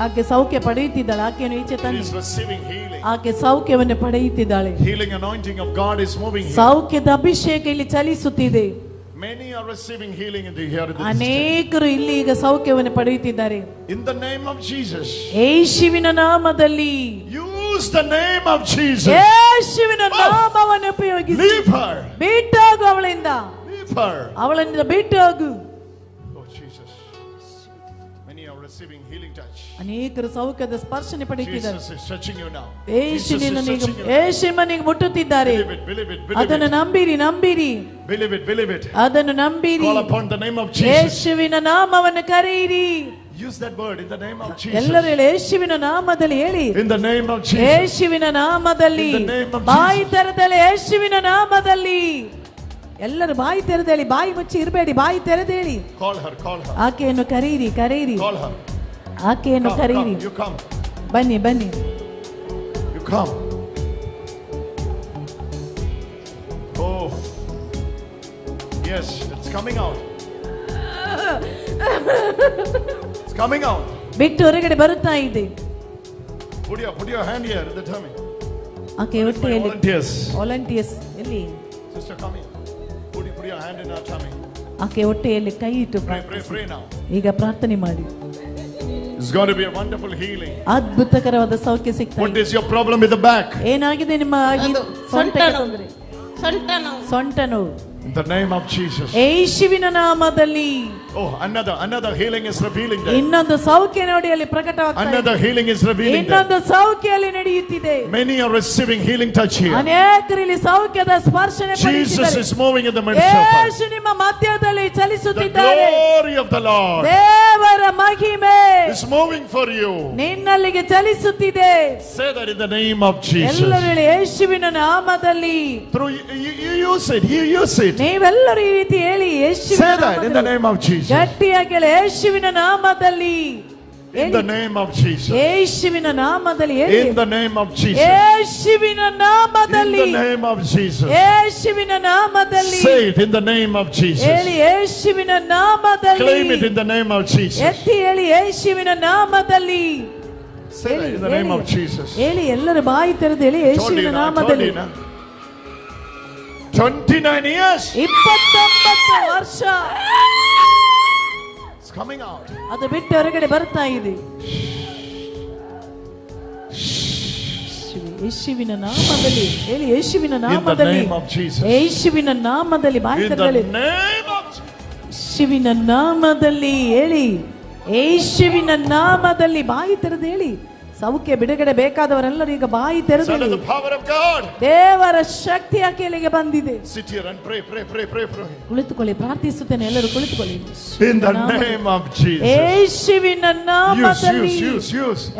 ಆಕೆ ಸೌಖ್ಯ ಪಡೆಯುತ್ತಿದ್ದಾಳೆ. ಆಕೆಯನ್ನು ಈಚೆ She ತನ್ನಿ. is receiving healing. ಆಕೆ ಸೌಖ್ಯವನ್ನು ಪಡೆಯುತ್ತಿದ್ದಾಳೆ. Healing anointing of God is moving here. ಸೌಖ್ಯದ ಅಭಿಷೇಕ ಇಲ್ಲಿ ಚಲಿಸುತ್ತಿದೆ. Many are receiving healing in the here in the district. ಅನೇಕರು ಇಲ್ಲಿ ಈಗ ಸೌಖ್ಯವನ್ನು ಪಡೆಯುತ್ತಿದ್ದಾರೆ. In the name of Jesus. ಯೇಸುವಿನ ನಾಮದಲ್ಲಿ. Use the name of Jesus. ಯೇಸುವಿನ ನಾಮವನ್ನು ಉಪಯೋಗಿಸಿ. Leave her. ಬಿಟ್ಟೋಗು ಅವಳಿಂದ. Leave her. ಅವಳನ್ನು ಬಿಟ್ಟೋಗು. Oh Jesus. Many are receiving healing touch. ಅನೇಕರು ಸೌಖ್ಯದ ಸ್ಪರ್ಶನೆ ಪಡೆಯುತ್ತಿದ್ದಾರೆ. Jesus is touching you now. ಯೇಸು ನಿನ್ನನ್ನು ಮುಟ್ಟುತ್ತಿದ್ದಾರೆ. ಅದನ್ನು ನಂಬಿರಿ. Believe it. ಅದನ್ನು ನಂಬಿರಿ. Call upon the name of Jesus. ಯೇಸುವಿನ ನಾಮವನ್ನು ಕರೆಯಿರಿ. Use that word in the name of Jesus. ಎಲ್ಲರೂ ಹೇಳಿ ಯೇಸುವಿನ ನಾಮದಲ್ಲಿ ಹೇಳಿ. In the name of Jesus. ಯೇಸುವಿನ ನಾಮದಲ್ಲಿ. ಬಾಯಿ ತೆರೆದಲೆ ಯೇಸುವಿನ ನಾಮದಲ್ಲಿ. ಎಲ್ಲರೂ ಬಾಯಿ ತೆರೆದೇಳಿ. ಬಾಯಿ ಮುಚ್ಚಿ ಇರಬೇಡಿ. ಬಾಯಿ ತೆರೆದೇಳಿ. Call her. ಆಕೆಯನ್ನು ಕರೆಯಿರಿ. Call her. ಆಕೆಯನ್ನು ಕರೆಯಿರಿ. You come. ಬನ್ನಿ. You come. Oh. Yes, it's coming out. It's coming out. ಬಿಟ್ಟು ಹೊರಗಡೆ ಬರುತ್ತಾ ಇದೆ. Put your hand here in the tummy. ಆಕೆ ಹೊಟ್ಟೆಯಲ್ಲಿ. Volunteers. ಎಲ್ಲಿ? Sister, come here. Put your hand in her tummy. ಆಕೆ ಹೊಟ್ಟೆಯಲ್ಲಿ ಕೈ ಇಟ್ಟು Pray now. ಈಗ ಪ್ರಾರ್ಥನೆ ಮಾಡಿ. It's going to be a wonderful healing. ಅದ್ಭುತಕರವಾದ ಸೌಖ್ಯ ಸಿಗ್ತದೆ. What is your problem with the back? ಏನಾಗಿದೆ ನಿಮ್ಮ ಸೊಂಟಕ್ಕೆ ತೊಂದರೆ? ಸೊಂಟ ನೋವು. In the name of Jesus. ಯೇಸುವಿನ ನಾಮದಲ್ಲಿ. Oh, another healing is revealing there. ಇನ್ನೊಂದು ಸೌಖ್ಯ ನೋಡಿ ಅಲ್ಲಿ ಪ್ರಕಟವಾಗ್ತಾ ಇದೆ. Another healing is revealing there. ಇನ್ನೊಂದು ಸೌಖ್ಯ ಅಲ್ಲಿ ನಡೆಯುತ್ತಿದೆ. Many are receiving healing touch here. ಅನೇಕರಲ್ಲಿ ಸೌಖ್ಯದ ಸ್ಪರ್ಶನೆ ಪಡೆಯುತ್ತಿದ್ದಾರೆ. Jesus is moving in the midst of us. ಯೇಸು ನಿಮ್ಮ ಮಧ್ಯದಲ್ಲಿ ಚಲಿಸುತ್ತಿದ್ದಾರೆ. The glory of the Lord. ದೇವರ ಮಹಿಮೆ is moving for you. ನಿನ್ನಲ್ಲಿಗೆ ಚಲಿಸುತ್ತಿದೆ. Say that in the name of Jesus. ಎಲ್ಲರೂ ಹೇಳಿ ಯೇಸುವಿನ ನಾಮದಲ್ಲಿ. Through you use it. ನೀವೆಲ್ಲರೂ ಈ ರೀತಿ ಹೇಳಿ ಯೇಸುವಿನ ನಾಮದಲ್ಲಿ. Say that in the name of Jesus. ಗಟ್ಟಿಯಾಗಿ ಹೇಳಿ ಯೇಸುವಿನ ನಾಮದಲ್ಲಿ. In the name of Jesus. ಯೇಸುವಿನ ನಾಮದಲ್ಲಿ ಹೇಳಿ. In the name of Jesus. ಯೇಸುವಿನ ನಾಮದಲ್ಲಿ. In the name of Jesus. ಯೇಸುವಿನ ನಾಮದಲ್ಲಿ. Say it in the name of Jesus. ಹೇಳಿ ಯೇಸುವಿನ ನಾಮದಲ್ಲಿ. Claim it in the name of Jesus. ಎತ್ತಿ ಹೇಳಿ ಯೇಸುವಿನ ನಾಮದಲ್ಲಿ. Say that in the name of Jesus. ಹೇಳಿ ಎಲ್ಲರೂ ಬಾಯಿ ತೆರೆದು ಹೇಳಿ ಯೇಸುವಿನ ನಾಮದಲ್ಲಿ. 29 years. 29 ವರ್ಷ. It's coming out. ಅದು ಬಿಟ್ಟು ಹೊರಗಡೆ ಬರ್ತಾ ಇದೆ. ಯೇಸುವಿನ ನಾಮದಲ್ಲಿ ಹೇಳಿ ಯೇಸುವಿನ ನಾಮದಲ್ಲಿ. ಯೇಸುವಿನ ನಾಮದಲ್ಲಿ ಬಾಯಿ ತೆರೆದು ಯೇಸುವಿನ ನಾಮದಲ್ಲಿ ಹೇಳಿ. ಯೇಸುವಿನ ನಾಮದಲ್ಲಿ ಬಾಯಿ ತೆರೆದು ಹೇಳಿ. ಸೌಖ್ಯ ಬಿಡುಗಡೆ ಬೇಕಾದವರೆಲ್ಲರೂ ಈಗ ಬಾಯಿ ತೆರೆದು ದೇವರ ಶಕ್ತಿ ಆಕೆಯಲ್ಲಿಗೆ ಬಂದಿದೆ. ಕುಳಿತುಕೊಳ್ಳಿ. ಪ್ರಾರ್ಥಿಸುತ್ತೇನೆ. ಎಲ್ಲರೂ ಕುಳಿತುಕೊಳ್ಳಿ. In the name of Jesus. ಯೇಸುವಿನ ನಾಮದಲ್ಲಿ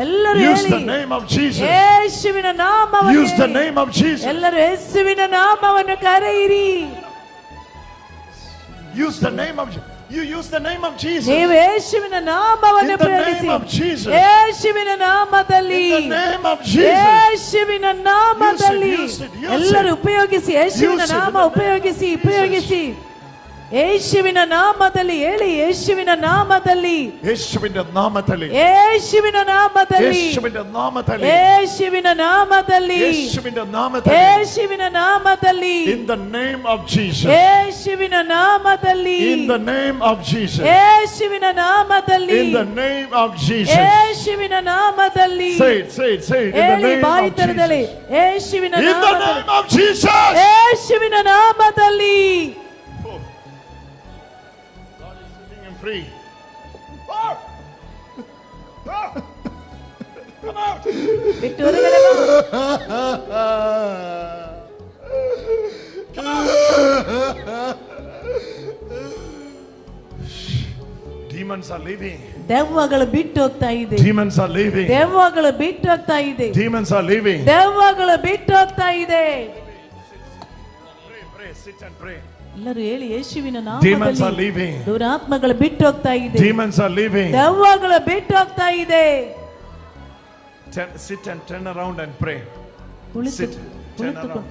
ಎಲ್ಲರೂ use the name of Jesus. ಯೇಸುವಿನ ನಾಮವನ್ನು use the name of Jesus. ಎಲ್ಲರೂ ಯೇಸುವಿನ ನಾಮವನ್ನು ಕರೆಯಿರಿ. use the name of Jesus. You use the name of Jesus. ನೀವು ಯೇಸುವಿನ ನಾಮವನ್ನು ಉಪಯೋಗಿಸಿ. ಯೇಸುವಿನ ನಾಮದಲ್ಲಿ. ಯೇಸುವಿನ ನಾಮದಲ್ಲಿ ಎಲ್ಲರೂ ಉಪಯೋಗಿಸಿ. ಯೇಸುವಿನ ನಾಮ ಉಪಯೋಗಿಸಿ. ಯೇಸುವಿನ ನಾಮದಲ್ಲಿ ಹೇಳಿ. ಯೇಸುವಿನ ನಾಮದಲ್ಲಿ. ಯೇಸುವಿನ ನಾಮದಲ್ಲಿ. ಯೇಸುವಿನ ನಾಮದಲ್ಲಿ. ಯೇಸುವಿನ ನಾಮದಲ್ಲಿ. ಯೇಸುವಿನ ನಾಮದಲ್ಲಿ. ಯೇಸುವಿನ ನಾಮದಲ್ಲಿ. ಯೇಸುವಿನ ನಾಮದಲ್ಲಿ. In the name of Jesus. ಯೇಸುವಿನ ನಾಮದಲ್ಲಿ. In the name of Jesus. ಯೇಸುವಿನ ನಾಮದಲ್ಲಿ. In the name of Jesus. ಯೇಸುವಿನ ನಾಮದಲ್ಲಿ. Say it. In the name of Jesus. ಯೇಸುವಿನ ನಾಮದಲ್ಲಿ. In the name of Jesus. ಯೇಸುವಿನ ನಾಮದಲ್ಲಿ. Free. Come out. ಬಿಟ್ಟು ಹೊರಗಡೆ ಬಾ. Demons are leaving. ದೆವ್ವಗಳು ಬಿಟ್ಟು ಹೋಗ್ತಾ ಇದೆ. Demons are leaving. ದೆವ್ವಗಳು ಬಿಟ್ಟು ಹೋಗ್ತಾ ಇದೆ. Demons are leaving. ದೆವ್ವಗಳು ಬಿಟ್ಟು ಹೋಗ್ತಾ ಇದೆ. Pray. Sit and pray. ಎಲ್ಲರೂ ಹೇಳಿ ಯೇಸುವಿನ Demons are ನಾಮದಲ್ಲಿ. leaving. ದುರಾತ್ಮಗಳು ಬಿಟ್ಟು ಹೋಗ್ತಾ ಇದೆ. Demons are leaving. ದೆವ್ವಗಳು ಬಿಟ್ಟು ಹೋಗ್ತಾ ಇದೆ. Sit and turn around and pray. Sit. Turn around.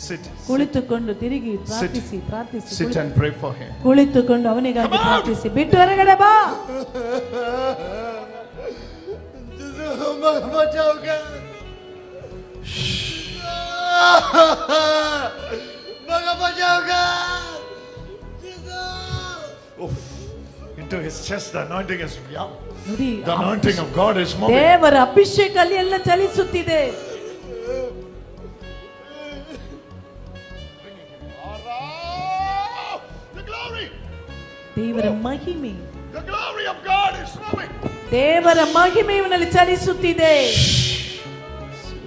Sit. ಕುಳಿತುಕೊಂಡು ತಿರುಗಿ ಪ್ರಾರ್ಥಿಸಿ. Sit and pray for him. ಕುಳಿತುಕೊಂಡು ಅವನಿಗಾಗಿ ಪ್ರಾರ್ಥಿಸಿ. ಬಿಟ್ಟು ಹೊರಗಡೆ ಬಾ. his chest. The anointing is, yeah. ನೋಡಿ, The anointing of God is moving. ದೇವರ ಅಭಿಷೇಕ ಅಲ್ಲಿ ಎಲ್ಲ ಚಲಿಸುತ್ತಿದೆ. The glory. ದೇವರ ಮಹಿಮೆ, The glory of God is moving. ದೇವರ ಮಹಿಮೆ ಇವನಲ್ಲಿ ಚಲಿಸುತ್ತಿದೆ.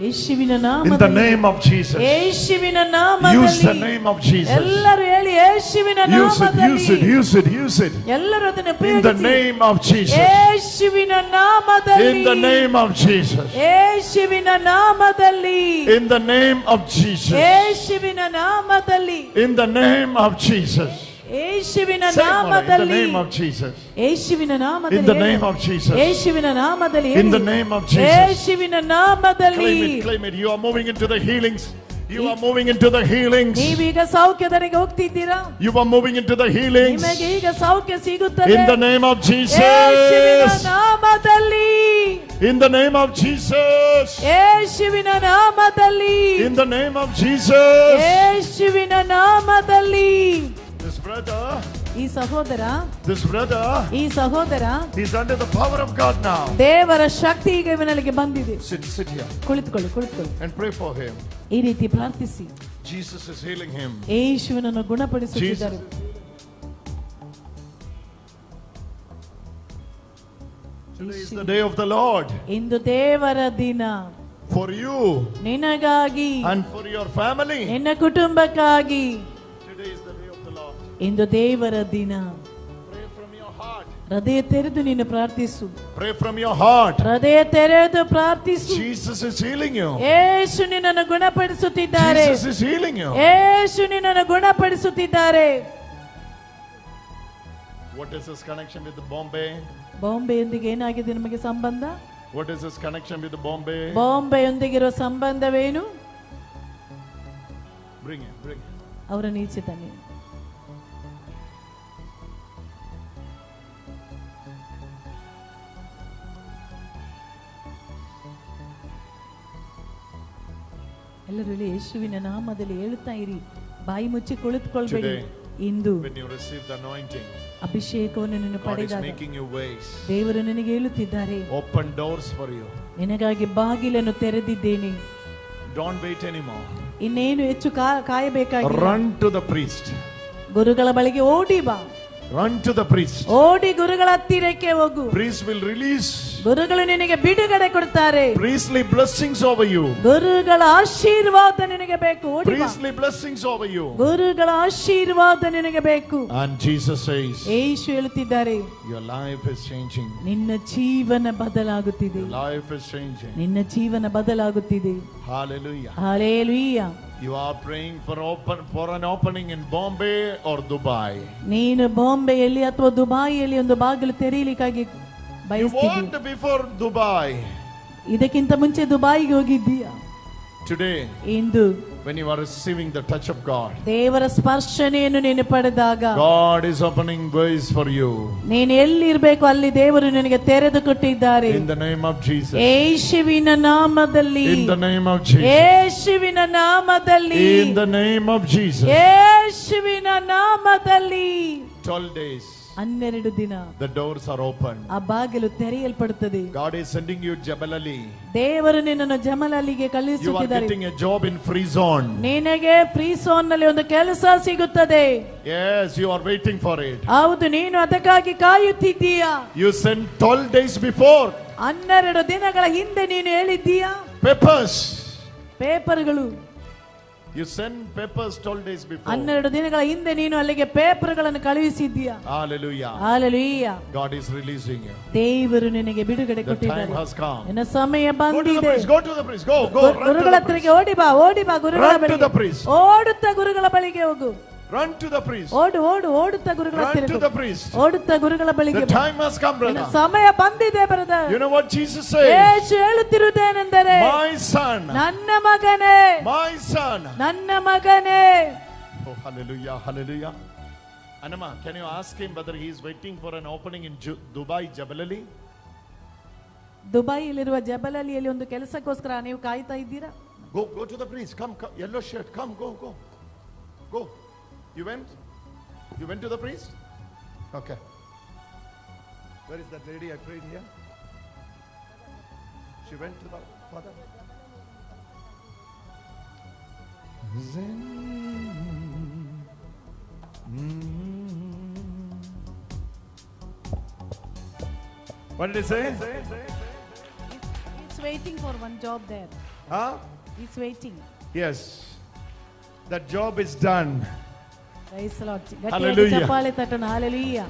ಯೇಸುವಿನ In the ನಾಮದಲ್ಲಿ, name of Jesus. ಯೇಸುವಿನ Use the ನಾಮದಲ್ಲಿ name of Jesus. ಎಲ್ಲರೂ ಹೇಳಿ, ಯೇಸುವಿನ Use it, use it, ನಾಮದಲ್ಲಿ. use it, use it. ಎಲ್ಲರೂ ಅದನ್ನು In the ಉಪಯೋಗಿಸಿ. name of Jesus. ಯೇಸುವಿನ ನಾಮದಲ್ಲಿ, In the name of Jesus. ಯೇಸುವಿನ ನಾಮದಲ್ಲಿ, In the name of Jesus. ಯೇಸುವಿನ ನಾಮದಲ್ಲಿ, In the name of Jesus. ಯೇಸುವಿನ Say more, in the ನಾಮದಲ್ಲಿ, name of Jesus. ಯೇಸುವಿನ In ನಾಮದಲ್ಲಿ, the name of Jesus. ಯೇಸುವಿನ ನಾಮದಲ್ಲಿ, In the name of Jesus. ಯೇಸುವಿನ ನಾಮದಲ್ಲಿ. Claim it, claim it. You are moving into the healings. You are moving into the healings. ನೀವೀಗ ಸೌಖ್ಯದರಿಗೆ ಹೋಗ್ತಿದ್ದೀರಾ? You are moving into the healings. ನಿಮಗೆ ಈಗ ಸೌಖ್ಯ ಸಿಗುತ್ತದೆ. In the name of ಯೇಸುವಿನ Jesus. ನಾಮದಲ್ಲಿ, In the name of Jesus. ಯೇಸುವಿನ ನಾಮದಲ್ಲಿ, In the name of Jesus. ಯೇಸುವಿನ ನಾಮದಲ್ಲಿ. This brother, ಈ ಸಹೋದರ, this brother, ಈ ಸಹೋದರ he's under the power of God now. ದೇವರ ಶಕ್ತಿ ಈಗ ಇವನಿಗೆ ಬಂದಿದೆ. Sit here ಕುಳಿತುಕೊಳ್ಳಿ, ಕುಳಿತುಕೊಳ್ಳಿ. and pray for him. ಈ ರೀತಿ ಪ್ರಾರ್ಥಿಸಿ. Jesus is healing him. ಯೇಸುವಿನನ್ನು ಗುಣಪಡಿಸುತ್ತಿದ್ದಾರೆ. Today is the day of the Lord ಇಂದು ದೇವರ ದಿನ. for you ನಿನಗಾಗಿ, and for your family. ನಿನ್ನ ಕುಟುಂಬಕ್ಕಾಗಿ. Today is the day of the Lord. ಇಂದು ದೇವರ ದಿನ. Pray from your heart. ಹೃದಯ ತೆರೆದು ನೀನು ಪ್ರಾರ್ಥಿಸು. Pray from your heart. ಹೃದಯ ತೆರೆದು ಪ್ರಾರ್ಥಿಸು. Jesus is healing you. ಯೇಸು ನಿನ್ನನ್ನು ಗುಣಪಡಿಸುತ್ತಿದ್ದಾರೆ. Jesus is healing you. ಯೇಸು ನಿನ್ನನ್ನು ಗುಣಪಡಿಸುತ್ತಿದ್ದಾರೆ. What is his connection with Bombay? ಬಾಂಬೆಯೊಂದಿಗೆ ಏನಾಗಿದೆ ನಿಮಗೆ ಸಂಬಂಧ? What is his connection with Bombay? ಬಾಂಬೆಯೊಂದಿಗಿರುವ ಸಂಬಂಧವೇನು? Bring him, bring him. ಅವರನ್ನು ಈಚೆ ತನ್ನಿ. ಎಲ್ಲರೂ ಹೇಳಿ, ಯೇಸುವಿನ ನಾಮದಲ್ಲಿ ಹೇಳುತ್ತಾ ಇರಿ. ಬಾಯಿ ಮುಚ್ಚಿ ಕುಳಿತುಕೊಳ್ಬೇಡಿ. ಇಂದು When you receive the anointing, ಅಭಿಷೇಕವನ್ನು ನೀನು God is ಪಡೆದಾಗ making you ways. ದೇವರು ನಿನಗೆ ಹೇಳುತ್ತಿದ್ದಾರೆ, Open doors for you. ನಿನಗಾಗಿ ಬಾಗಿಲನ್ನು ತೆರೆದಿದ್ದೇನೆ. Don't wait anymore. ಇನ್ನೇನು ಹೆಚ್ಚು ಕಾಯಬೇಕಾಗಿಲ್ಲ. Run to the priest. ಗುರುಗಳ ಬಳಿಗೆ ಓಡಿ ಬಾ. Run to the priest. ಓಡಿ ಗುರುಗಳ ಹತ್ತಿರಕ್ಕೆ ಹೋಗು. Priest will release ಗುರುಗಳು ನಿನಗೆ ಬಿಡುಗಡೆ ಕೊಡ್ತಾರೆ. priestly blessings over you. ಗುರುಗಳ ಆಶೀರ್ವಾದ ನಿನಗೆ ಬೇಕು. ಓಡಿ ಬಾ. Priestly blessings over you. ಗುರುಗಳ ಆಶೀರ್ವಾದ ನಿನಗೆ ಬೇಕು. And Jesus says, ಯೇಸು ಹೇಳುತ್ತಿದ್ದಾರೆ, your life is changing. ನಿನ್ನ ಜೀವನ ಬದಲಾಗುತ್ತಿದೆ. Your life is changing. ನಿನ್ನ ಜೀವನ ಬದಲಾಗುತ್ತಿದೆ. Hallelujah. Hallelujah. You are praying for an opening in Bombay or Dubai. ನೀನು ಬಾಂಬೆಯಲ್ಲಿ ಅಥವಾ ದುಬಾಯಿಯಲ್ಲಿ ಒಂದು ಬಾಗಿಲು ತೆರೀಲಿಕ್ಕಾಗಿ You ಬಯಸ್ತಿದ್ದೀಯ. walked before Dubai. ಇದಕ್ಕಿಂತ ಮುಂಚೆ ದುಬಾಯಿಗೆ ಹೋಗಿದ್ದೀಯಾ? Today, into when you are receiving the touch of God, ದೇವರ ಸ್ಪರ್ಶನೆಯನ್ನು ನೀನು ಪಡೆದಾಗ God is opening ways for you. ನೀನು ಎಲ್ಲಿರ್ಬೇಕು ಅಲ್ಲಿ ದೇವರು ನಿನಗೆ ತೆರೆದು ಕೊಟ್ಟಿದ್ದಾರೆ. In the name of Jesus. ಯೇಸುವಿನ ನಾಮದಲ್ಲಿ, In the name of Jesus. ಯೇಸುವಿನ ನಾಮದಲ್ಲಿ, In the name of Jesus. ಯೇಸುವಿನ ನಾಮದಲ್ಲಿ 12 days. 12 ದಿನ The doors are open. ಆ ಬಾಗಿಲು ತೆರೆಯಲ್ಪಡುತ್ತದೆ. God is sending you Jabal Ali. ದೇವರು ನಿನ್ನನ್ನು ಜಮಲಲ್ಲಿಗೆ You are ಕಳುಹಿಸುತ್ತಿದ್ದಾರೆ. getting a job in free zone. ನಿನಗೆ ಫ್ರೀ ಝೋನ್ ನಲ್ಲಿ ಒಂದು ಕೆಲಸ ಸಿಗುತ್ತದೆ. Yes, you are waiting for it. ಹೌದು, ನೀನು ಅದಕ್ಕಾಗಿ ಕಾಯುತ್ತಿದ್ದೀಯಾ. You sent 12 days before 12 ದಿನಗಳ ಹಿಂದೆ ನೀನು ಹೇಳಿದ್ದೀಯಾ. papers. ಪೇಪರ್ಗಳು, You sent papers 12 days before. 12 ದಿನಗಳ ಹಿಂದೆ ನೀನು ಅಲ್ಲಿಗೆ ಪೇಪರ್ಗಳನ್ನು ಕಳುಹಿಸಿದ್ದೀಯಾ. Hallelujah. Hallelujah. God is releasing you. ದೇವರು ನಿನಗೆ ಬಿಡುಗಡೆ The time ಕೊಟ್ಟಿದ್ದಾರೆ. has come. ನಿನ್ನ ಸಮಯ Go to the ಬಂದಿದೆ. priest. Go to the priest. Go. Run ಗುರುಗಳ to the ಹತ್ತಿರಕ್ಕೆ priest. ಓಡಿ ಬಾ, ಓಡಿ ಬಾ ಗುರುಗಳ Run to ಬಳಿಗೆ. the priest. ಓಡುತ್ತಾ ಗುರುಗಳ ಬಳಿಗೆ ಹೋಗು. Run to the priest. ಓಡು ಓಡು ಓಡುತ್ತಾ ಗುರುಗಳ Run ಹತ್ತಿರಕ್ಕೆ to the ಹೋಗು. priest. ಓಡುತ್ತಾ ಗುರುಗಳ ಬಳಿಗೆ The ಬಾ. time has come, ನಿನ್ನ brother. ಸಮಯ ಬಂದಿದೆ brother. You know what Jesus says? Yesu ಹೇಳುತ್ತಿರುವುದೇನೆಂದರೆ, My son. ನನ್ನ ಮಗನೇ, My son. ನನ್ನ ಮಗನೇ. Oh, hallelujah. Hallelujah. Anama, can you ask him whether he is waiting for an opening in Dubai, Jabal Ali? ದುಬೈಯಲ್ಲಿರುವ ಜಬಲಲಿಯಲ್ಲಿ ಒಂದು ಕೆಲಸಕ್ಕೋಸ್ಕರ ನೀವು ಕಾಯ್ತಾ ಇದ್ದೀರಾ? Go to the priest. Come, yellow shirt. Come, go. You went to the priest? Okay. Where is that lady I prayed here? She went to the Father. What did he say? He's waiting for one job there. Huh? He's waiting. Yes. That job is done. Praise the Lord. Hallelujah. ಚಪ್ಪಾಳೆ ತಟ್ಟಣ. Hallelujah.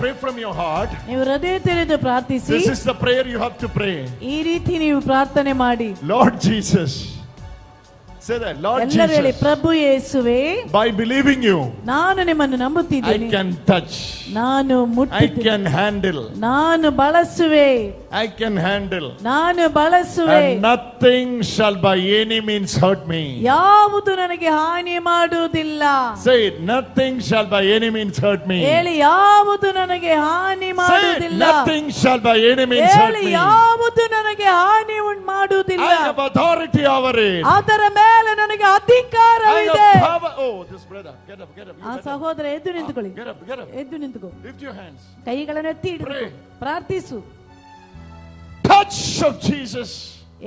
Pray from your heart. ನೀವು ಹೃದಯ ತೆರೆದು ಪ್ರಾರ್ಥಿಸಿ. This is the prayer you have to pray. ಈ ರೀತಿ ನೀವು ಪ್ರಾರ್ಥನೆ ಮಾಡಿ. Lord Jesus. Say that, Lord ಎಲ್ಲರೂ ಹೇಳಿ, Jesus. ಪ್ರಭು ಯೇಸುವೇ, By believing you, ನಾನು ನಿಮ್ಮನ್ನು I ನಂಬುತ್ತಿದ್ದೇನೆ. can touch. ನಾನು I ಮುಟ್ಟುತ್ತೇನೆ. can handle. ನಾನು ಬಳಸುವೆ. I can handle. ನಾನು ಬಳಸುವೆ. And nothing shall by any means hurt me. ಯಾವುದು ನನಗೆ ಹಾನಿ ಮಾಡುವುದಿಲ್ಲ. Say it, nothing shall by any means hurt me. ಹೇಳಿ, ಯಾವುದು ನನಗೆ ಹಾನಿ Say it, ಮಾಡುವುದಿಲ್ಲ. nothing shall by any means hurt ಹೇಳಿ, me. ಯಾವುದು ನನಗೆ ಹಾನಿ ಮಾಡುವುದಿಲ್ಲ. I have authority over it. ಅದರ ಮೇಲೆ ನನಗೆ I ಅಧಿಕಾರವಿದೆ. have power. Oh, this brother, get up, get up. You ಆ get up. ಸಹೋದರ ಎದ್ದು ನಿಂತುಕೊಳ್ಳಿ. Get up, get up. ಎದ್ದು ನಿಂತುಕೋ. Lift your hands. ಕೈಗಳನ್ನು ಎತ್ತಿ ಹಿಡಿದು Pray. ಪ್ರಾರ್ಥಿಸು. Touch of Jesus.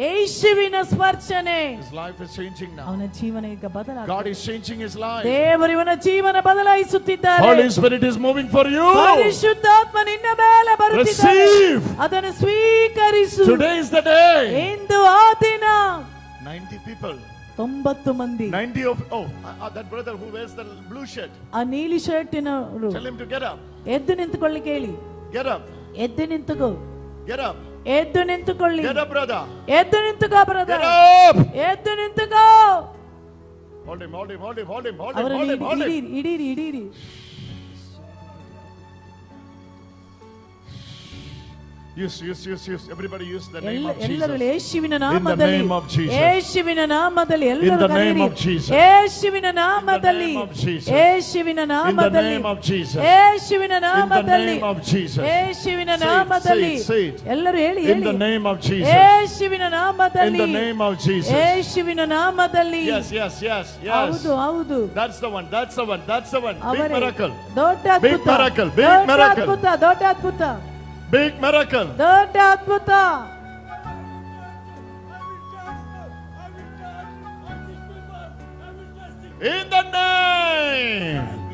ಯೇಸುವಿನ ಸ್ಪರ್ಶನೆ. His life is changing now. ಅವನ ಜೀವನ ಈಗ ಬದಲಾಗಿದೆ. God is changing his life. ದೇವರು ಇವನ ಜೀವನ ಬದಲಾಯಿಸುತ್ತಿದ್ದಾರೆ. Holy Spirit is moving for you. ಪರಿಶುದ್ಧಾತ್ಮ ನಿನ್ನ ಮೇಲೆ ಬರುತ್ತಿದ್ದಾನೆ. Receive. ಅದನ್ನು ಸ್ವೀಕರಿಸು. Today is the day. ಇಂದು ಆ ದಿನ. 90 people. 90 ಮಂದಿ. 90 of that brother who wears the blue shirt. ಆ ನೀಲಿ ಶರ್ಟಿನವರು Tell him to get up. ಎದ್ದು ನಿಂತುಕೊಳ್ಳಿಕ್ಕೆ ಹೇಳಿ. Get up. ಎದ್ದು ನಿಂತುಕೋ. Get up. ಎದ್ದು ನಿಂತುಕೊಳ್ಳಿ. Get up, brother. ಎದ್ದು ನಿಂತುಕೋ ಬ್ರದರ್. Get up. ಎದ್ದು ನಿಂತುಕೋ. Hold him, hold him, hold him, hold him, hold him, ಅವರನ್ನು hold him, hold him. ಇಡೀರಿ. Use. Everybody use the name of ಎಲ್ಲರೂ Jesus. ಯೇಸುವಿನ In the ನಾಮದಲ್ಲಿ. name of Jesus. ಯೇಸುವಿನ ನಾಮದಲ್ಲಿ ಎಲ್ಲರೂ In the name ಕರೆಯಿರಿ. of Jesus. ಯೇಸುವಿನ ನಾಮದಲ್ಲಿ. In the name of Jesus. ಯೇಸುವಿನ In the ನಾಮದಲ್ಲಿ. name of Jesus. ಯೇಸುವಿನ In the ನಾಮದಲ್ಲಿ. name of Jesus. ಯೇಸುವಿನ Say it, ನಾಮದಲ್ಲಿ. say it. ಎಲ್ಲರೂ ಹೇಳಿ. In the name of Jesus. ಯೇಸುವಿನ In ನಾಮದಲ್ಲಿ. the name of Jesus. ಯೇಸುವಿನ ನಾಮದಲ್ಲಿ. Yes. ಹೌದು. That's the one. Big ಅವರೇ. miracle. ದೊಡ್ಡ Big ಅದ್ಭುತ. miracle. Big ದೊಡ್ಡ miracle. ಅದ್ಭುತ. ದೊಡ್ಡ ಅದ್ಭುತ. Big miracle. ದೊಡ್ಡ ಅದ್ಭುತ. In the name.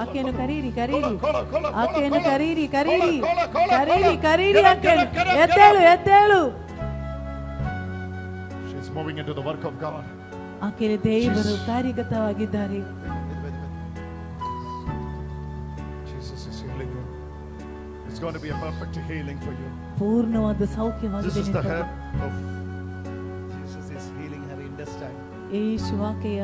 ಆಕೆಯನ್ನು ಕರೀರಿ. ಆಕೆಯನ್ನು ಕರೀರಿ. ಆಕೆಯನ್ನು ಎದ್ದೇಳು. She's moving into the work of God. ಆಕೆಯ ದೇವರು ಕಾರ್ಯಗತವಾಗಿದ್ದಾರೆ. Jesus is healing you. It's going to be a perfect healing for you. ಪೂರ್ಣವಾದ This ಸೌಖ್ಯವಾಗಿದೆ. is the head of Jesus is healing her intestine. ಯೇಸು ಆಕೆಯ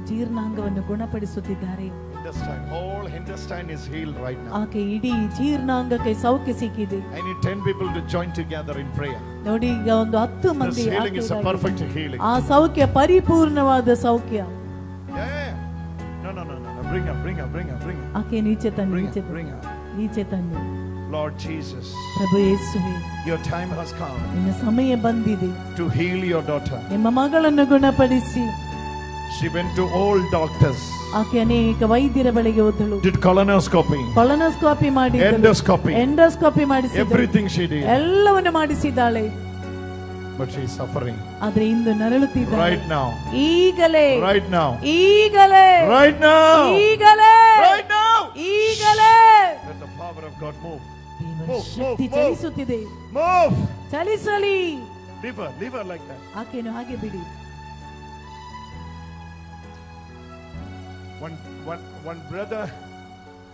ಜೀರ್ಣಾಂಗವನ್ನು ಗುಣಪಡಿಸುತ್ತಿದ್ದಾರೆ. Intestine. Whole intestine is healed right now. ಆಕೆ ಇಡೀ ಜೀರ್ಣಾಂಗಕ್ಕೆ ಸೌಖ್ಯ ಸಿಕ್ಕಿದೆ. I need 10 people to join together in prayer. ನೋಡಿ, ಈಗ ಒಂದು 10 This ಮಂದಿ healing is a perfect healing. ಆ ಸೌಖ್ಯ ಪರಿಪೂರ್ಣವಾದ ಸೌಖ್ಯ. Yeah. No. Bring her. ಆಕೆ ನೀಚೆ Bring ತನ್ನಿ. her. ನೀಚೆ ತನ್ನಿ. Lord Jesus, ಪ್ರಭು ಯೇಸುವೇ, your time has come ನಿನ್ನ ಸಮಯ ಬಂದಿದೆ. to heal your daughter. ನಿಮ್ಮ ಮಗಳನ್ನು ಗುಣಪಡಿಸಿ. She went to all doctors. ಆಕೆ ಅನೇಕ ವೈದ್ಯರ ಬಳಿಗೆ ಹೋದಳು. Did colonoscopy. ಕೊಲೊನೋಸ್ಕೋಪಿ ಮಾಡಿದಳು. ಎಂಡೋಸ್ಕೋಪಿ ಮಾಡಿಸಿದಳು. Everything she did. ಎಲ್ಲವನ್ನು ಮಾಡಿಸಿದ್ದಾಳೆ. But she is suffering. ಆದ್ರೆ ಇಂದು ನರಳುತ್ತಿದ್ದಾಳೆ. Right now. ಈಗಲೇ. Right now. ಈಗಲೇ. Right now. ಈಗಲೇ. Right now. ಈಗಲೇ. Let the power of God move. ದೇವರ ಶಕ್ತಿ ಚಲಿಸುತ್ತಿದೆ. Move. ಚಲಿಸಲಿ. Leave her like that. ಆಕೆಯನ್ನು ಹಾಗೆ ಬಿಡಿ. One brother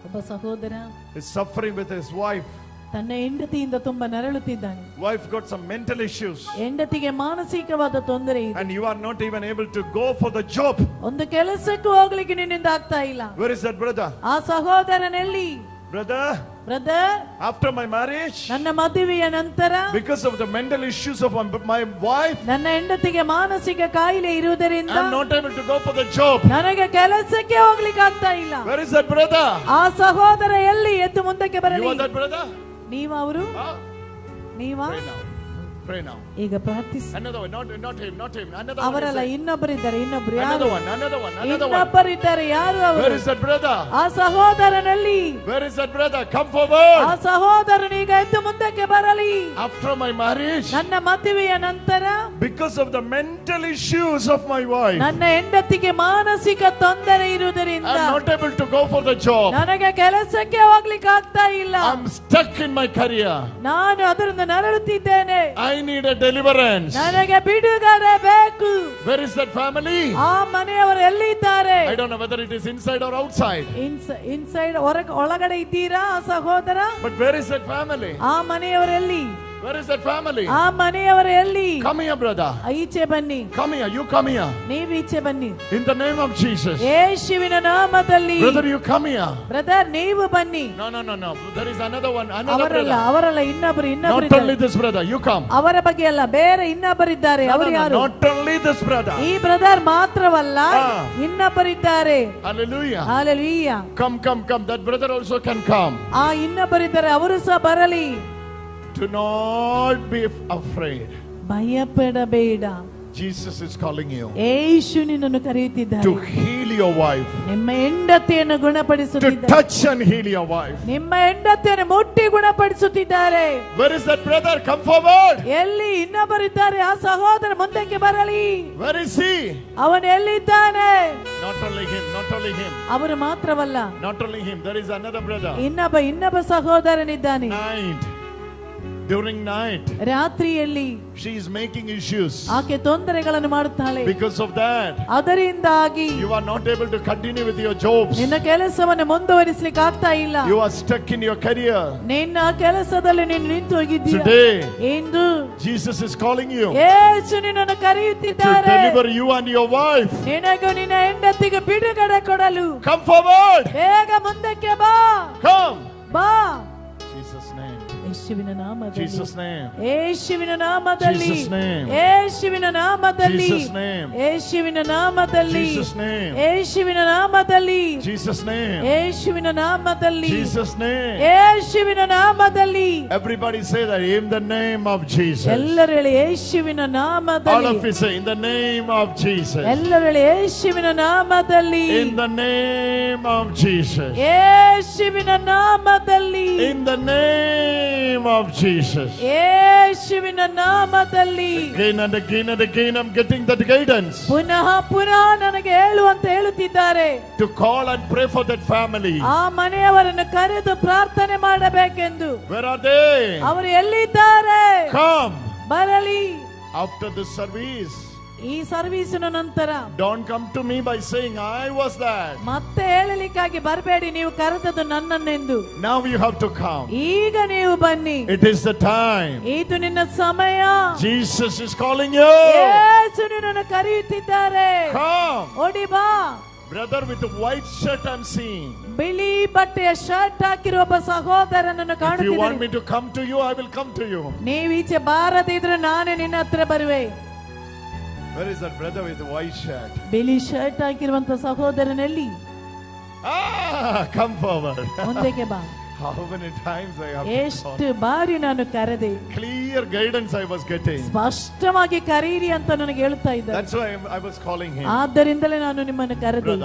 ಒಬ್ಬ ಸಹೋದರ is suffering with his wife. ತನ್ನ ಹೆಂಡತಿಯಿಂದ ತುಂಬಾ ನರಳುತ್ತಿದ್ದಾನೆ. Wife got some mental issues. ಹೆಂಡತಿಗೆ ಮಾನಸಿಕವಾದ ತೊಂದರೆ ಇದೆ. And you are not even able to go for the job. ಒಂದು ಕೆಲಸಕ್ಕೂ ಹೋಗ್ಲಿಕ್ಕೆ ನಿನ್ನಿಂದ ಆಗ್ತಾ ಇಲ್ಲ. Where is that brother? ಆ ಸಹೋದರನಲ್ಲಿ. Brother. Brother, after my marriage, ನನ್ನ ಮದುವೆಯ ನಂತರ because of the mental issues of my wife, ನನ್ನ ಹೆಂಡತಿಗೆ ಮಾನಸಿಕ ಕಾಯಿಲೆ ಇರುವುದರಿಂದ I'm not able to go for the job. ನನಗೆ ಕೆಲಸಕ್ಕೆ ಹೋಗ್ಲಿಕ್ಕೆ ಆಗ್ತಾ ಇಲ್ಲ. Where is that brother? ಆ ಸಹೋದರ ಎಲ್ಲಿ? ಎದ್ದು ಮುಂದಕ್ಕೆ You ಬರಲಿ. are that brother? ನೀವು ಅವರು? Huh? ನೀವಾ? Pray now. ಈಗ ಪ್ರಾರ್ಥಿಸಿ. Another one, not him. Another ಅವರಲ್ಲ, one. ಇನ್ನೊಬ್ಬರಿದ್ದಾರೆ. ಇನ್ನೊಬ್ರು Another ಯಾರು? one. ಇನ್ನೊಬ್ಬರಿದ್ದಾರೆ. ಯಾರು ಅವರು? Where is that brother? ಆ ಸಹೋದರನಲ್ಲಿ. Where is that brother? Come forward. ಆ ಸಹೋದರನು ಈಗ ಎದ್ದು ಮುಂದಕ್ಕೆ ಬರಲಿ. After my marriage, ನನ್ನ ಮದುವೆಯ ನಂತರ because of the mental issues of my wife, ನನ್ನ ಹೆಂಡತಿಗೆ ಮಾನಸಿಕ ತೊಂದರೆ ಇರುವುದರಿಂದ I'm not able to go for the job. ನನಗೆ ಕೆಲಸಕ್ಕೆ ಹೋಗ್ಲಿಕ್ಕೆ ಆಗ್ತಾ ಇಲ್ಲ. I'm stuck in my career. ನಾನು ಅದರಿಂದ ನರಳುತ್ತಿದ್ದೇನೆ. I need a deliverance. ನನಗೆ ಬಿಡುಗಡೆ ಬೇಕು. Where is that family? ಆ ಮನೆಯವರು ಎಲ್ಲಿದ್ದಾರೆ? I don't know whether it is inside or outside. Inside, ಒಳಗಡೆ ಇದ್ದೀರಾ ಆ ಸಹೋದರ? But where is that family? ಆ ಮನೆಯವರು ಎಲ್ಲಿ? Where is that family? ಆ ಮನೆಯವರು ಎಲ್ಲಿ? Come here, brother. ಈಚೆ ಬನ್ನಿ. Come here. You come here. ನೀವು ಈಚೆ ಬನ್ನಿ. In the name of Jesus. ಯೇಸುವಿನ ನಾಮದಲ್ಲಿ. Brother, you come here. Brother, ನೀವು ಬನ್ನಿ. No. There is another one. Another ಅವರಲ್ಲ, brother. ಇನ್ನೊಬ್ಬರು Not only this brother. You come. ಅವರ ಬಗ್ಗೆ ಅಲ್ಲ, ಬೇರೆ ಇನ್ನೊಬ್ಬರಿದ್ದಾರೆ. ಅವರು ಯಾರು? Not only this brother. ಈ ಬ್ರದರ್ ಮಾತ್ರವಲ್ಲ, ಇನ್ನೊಬ್ಬರಿದ್ದಾರೆ. Hallelujah. Hallelujah. Come. That brother also can come. ಆ ಇನ್ನೊಬ್ಬರಿದ್ದಾರೆ, ಅವರು ಸಹ ಬರಲಿ. Do not be afraid. ಭಯಪಡಬೇಡ. Jesus is calling you ಯೇಸು ನಿನ್ನನ್ನು ಕರೆಯುತ್ತಿದ್ದಾನೆ. to heal your wife. ನಿಮ್ಮ ಹೆಂಡತಿಯನ್ನು To ಗುಣಪಡಿಸುತ್ತಿದ್ದಾರೆ. touch and heal your wife. ನಿಮ್ಮ ಹೆಂಡತಿಯನ್ನು ಮುಟ್ಟಿ ಗುಣಪಡಿಸುತ್ತಿದ್ದಾರೆ. Where is that brother? Come forward. ಎಲ್ಲಿ ಇನ್ನೊಬ್ಬರಿದ್ದಾರೆ? ಆ ಸಹೋದರ ಮುಂದಕ್ಕೆ ಬರಲಿ. Where is he? ಅವನು ಎಲ್ಲಿದ್ದಾನೆ? Not only him. ಅವರು ಮಾತ್ರವಲ್ಲ, Not only him. There is another brother. ಇನ್ನೊಬ್ಬ ಸಹೋದರನಿದ್ದಾನೆ. During night, ರಾತ್ರಿಯಲ್ಲಿ she is making issues. ಆಕೆ ತೊಂದರೆಗಳನ್ನು ಮಾಡುತ್ತಾಳೆ. Because of that, ಅದರಿಂದಾಗಿ you are not able to continue with your jobs. ನಿನ್ನ ಕೆಲಸವನ್ನು ಮುಂದುವರಿಸಲಿಕ್ಕೆ ಆಗ್ತಾ ಇಲ್ಲ. You are stuck in your career. ನಿನ್ನ ಕೆಲಸದಲ್ಲಿ ನೀನು ನಿಂತು ಹೋಗಿದ್ದೀಯ. Today, into Jesus is calling you ಯೇಸು ನಿನ್ನನ್ನು to ಕರೆಯುತ್ತಿದ್ದಾರೆ. deliver you and your wife. ನಿನಗೂ ನಿನ್ನ ಹೆಂಡತಿಗೆ ಬಿಡುಗಡೆ ಕೊಡಲು. Come forward. ಬೇಗ ಮುಂದಕ್ಕೆ ಬಾ. Come. ಬಾ. Jesus' name. ಯೇಸುವಿನ ನಾಮದಲ್ಲಿ. Jesus' name. ಯೇಸುವಿನ ನಾಮದಲ್ಲಿ. Jesus' name. ಯೇಸುವಿನ ನಾಮದಲ್ಲಿ. Jesus' name. ಯೇಸುವಿನ ನಾಮದಲ್ಲಿ. Jesus' name. ಯೇಸುವಿನ ನಾಮದಲ್ಲಿ. Jesus' name. ಯೇಸುವಿನ ನಾಮದಲ್ಲಿ. Jesus' name. ಯೇಸುವಿನ ನಾಮದಲ್ಲಿ. Everybody say that in the name of Jesus. ಎಲ್ಲರೂ ಹೇಳಿ ಯೇಸುವಿನ All ನಾಮದಲ್ಲಿ. of you say in the name of Jesus. ಎಲ್ಲರೂ ಹೇಳಿ ಯೇಸುವಿನ ನಾಮದಲ್ಲಿ. In the name of Jesus. ಯೇಸುವಿನ ನಾಮದಲ್ಲಿ. In the name of Jesus. ಯೇಸುವಿನ ನಾಮದಲ್ಲಿ. Again and again I'm getting that guidance ಪುನಃ ನನಗೆ ಹೇಳುವಂತ ಹೇಳುತ್ತಿದ್ದಾರೆ. to call and pray for that family. ಆ ಮನೆಯವರನ್ನು ಕರೆದು ಪ್ರಾರ್ಥನೆ ಮಾಡಬೇಕೆಂದು. Where are they? ಅವರು ಎಲ್ಲಿದ್ದಾರೆ? Come. ಬರಲಿ. After this service, ಈ ಸರ್ವೀಸಿನ ನಂತರ don't come to me by saying I was that. ಮತ್ತೆ ಹೇಳಲಿಕ್ಕಾಗಿ ಬರಬೇಡಿ, ನೀವು ಕರೆದದ್ದು ನನ್ನನ್ನೆಂದು. Now you have to come. ಈಗ ನೀವು ಬನ್ನಿ. It is the time. ಇದು ನಿನ್ನ ಸಮಯ. Jesus is calling you. ಯೇಸು ನಿನ್ನನ್ನು ಕರೆಯುತ್ತಿದ್ದಾರೆ. Come. ಓಡಿ ಬಾ. Brother with the white shirt I'm seeing. ಬಿಳಿ ಬಟ್ಟೆಯ ಶರ್ಟ್ ಹಾಕಿರುವ ಒಬ್ಬ ಸಹೋದರನನ್ನು If you want ಕಾಣುತ್ತಿದ್ದೇನೆ. me to come to you, I will come to you. ನೀವು ಈಚೆ ಬಾರದಿದ್ರೆ ನಾನೇ ನಿನ್ನ ಹತ್ರ ಬರುವೆ. Where is that brother with the white shirt? ಬಿಳಿ ಶರ್ಟ್ ಹಾಕಿರುವಂತ ಸಹೋದರನಲ್ಲಿ. Come forward. ಮುಂದಕ್ಕೆ ಬಾ. How many times I have ಎಷ್ಟು ಬಾರಿ ನಾನು ಕರೆದೆ. clear guidance I was getting. ಸ್ಪಷ್ಟವಾಗಿ ಕರೀರಿ ಅಂತ ನನಗೆ ಹೇಳ್ತಾ ಇದ್ದಾರೆ. That's why I was calling him. ಆದ್ದರಿಂದಲೇ ನಾನು ನಿಮ್ಮನ್ನು ಕರೆದೆ.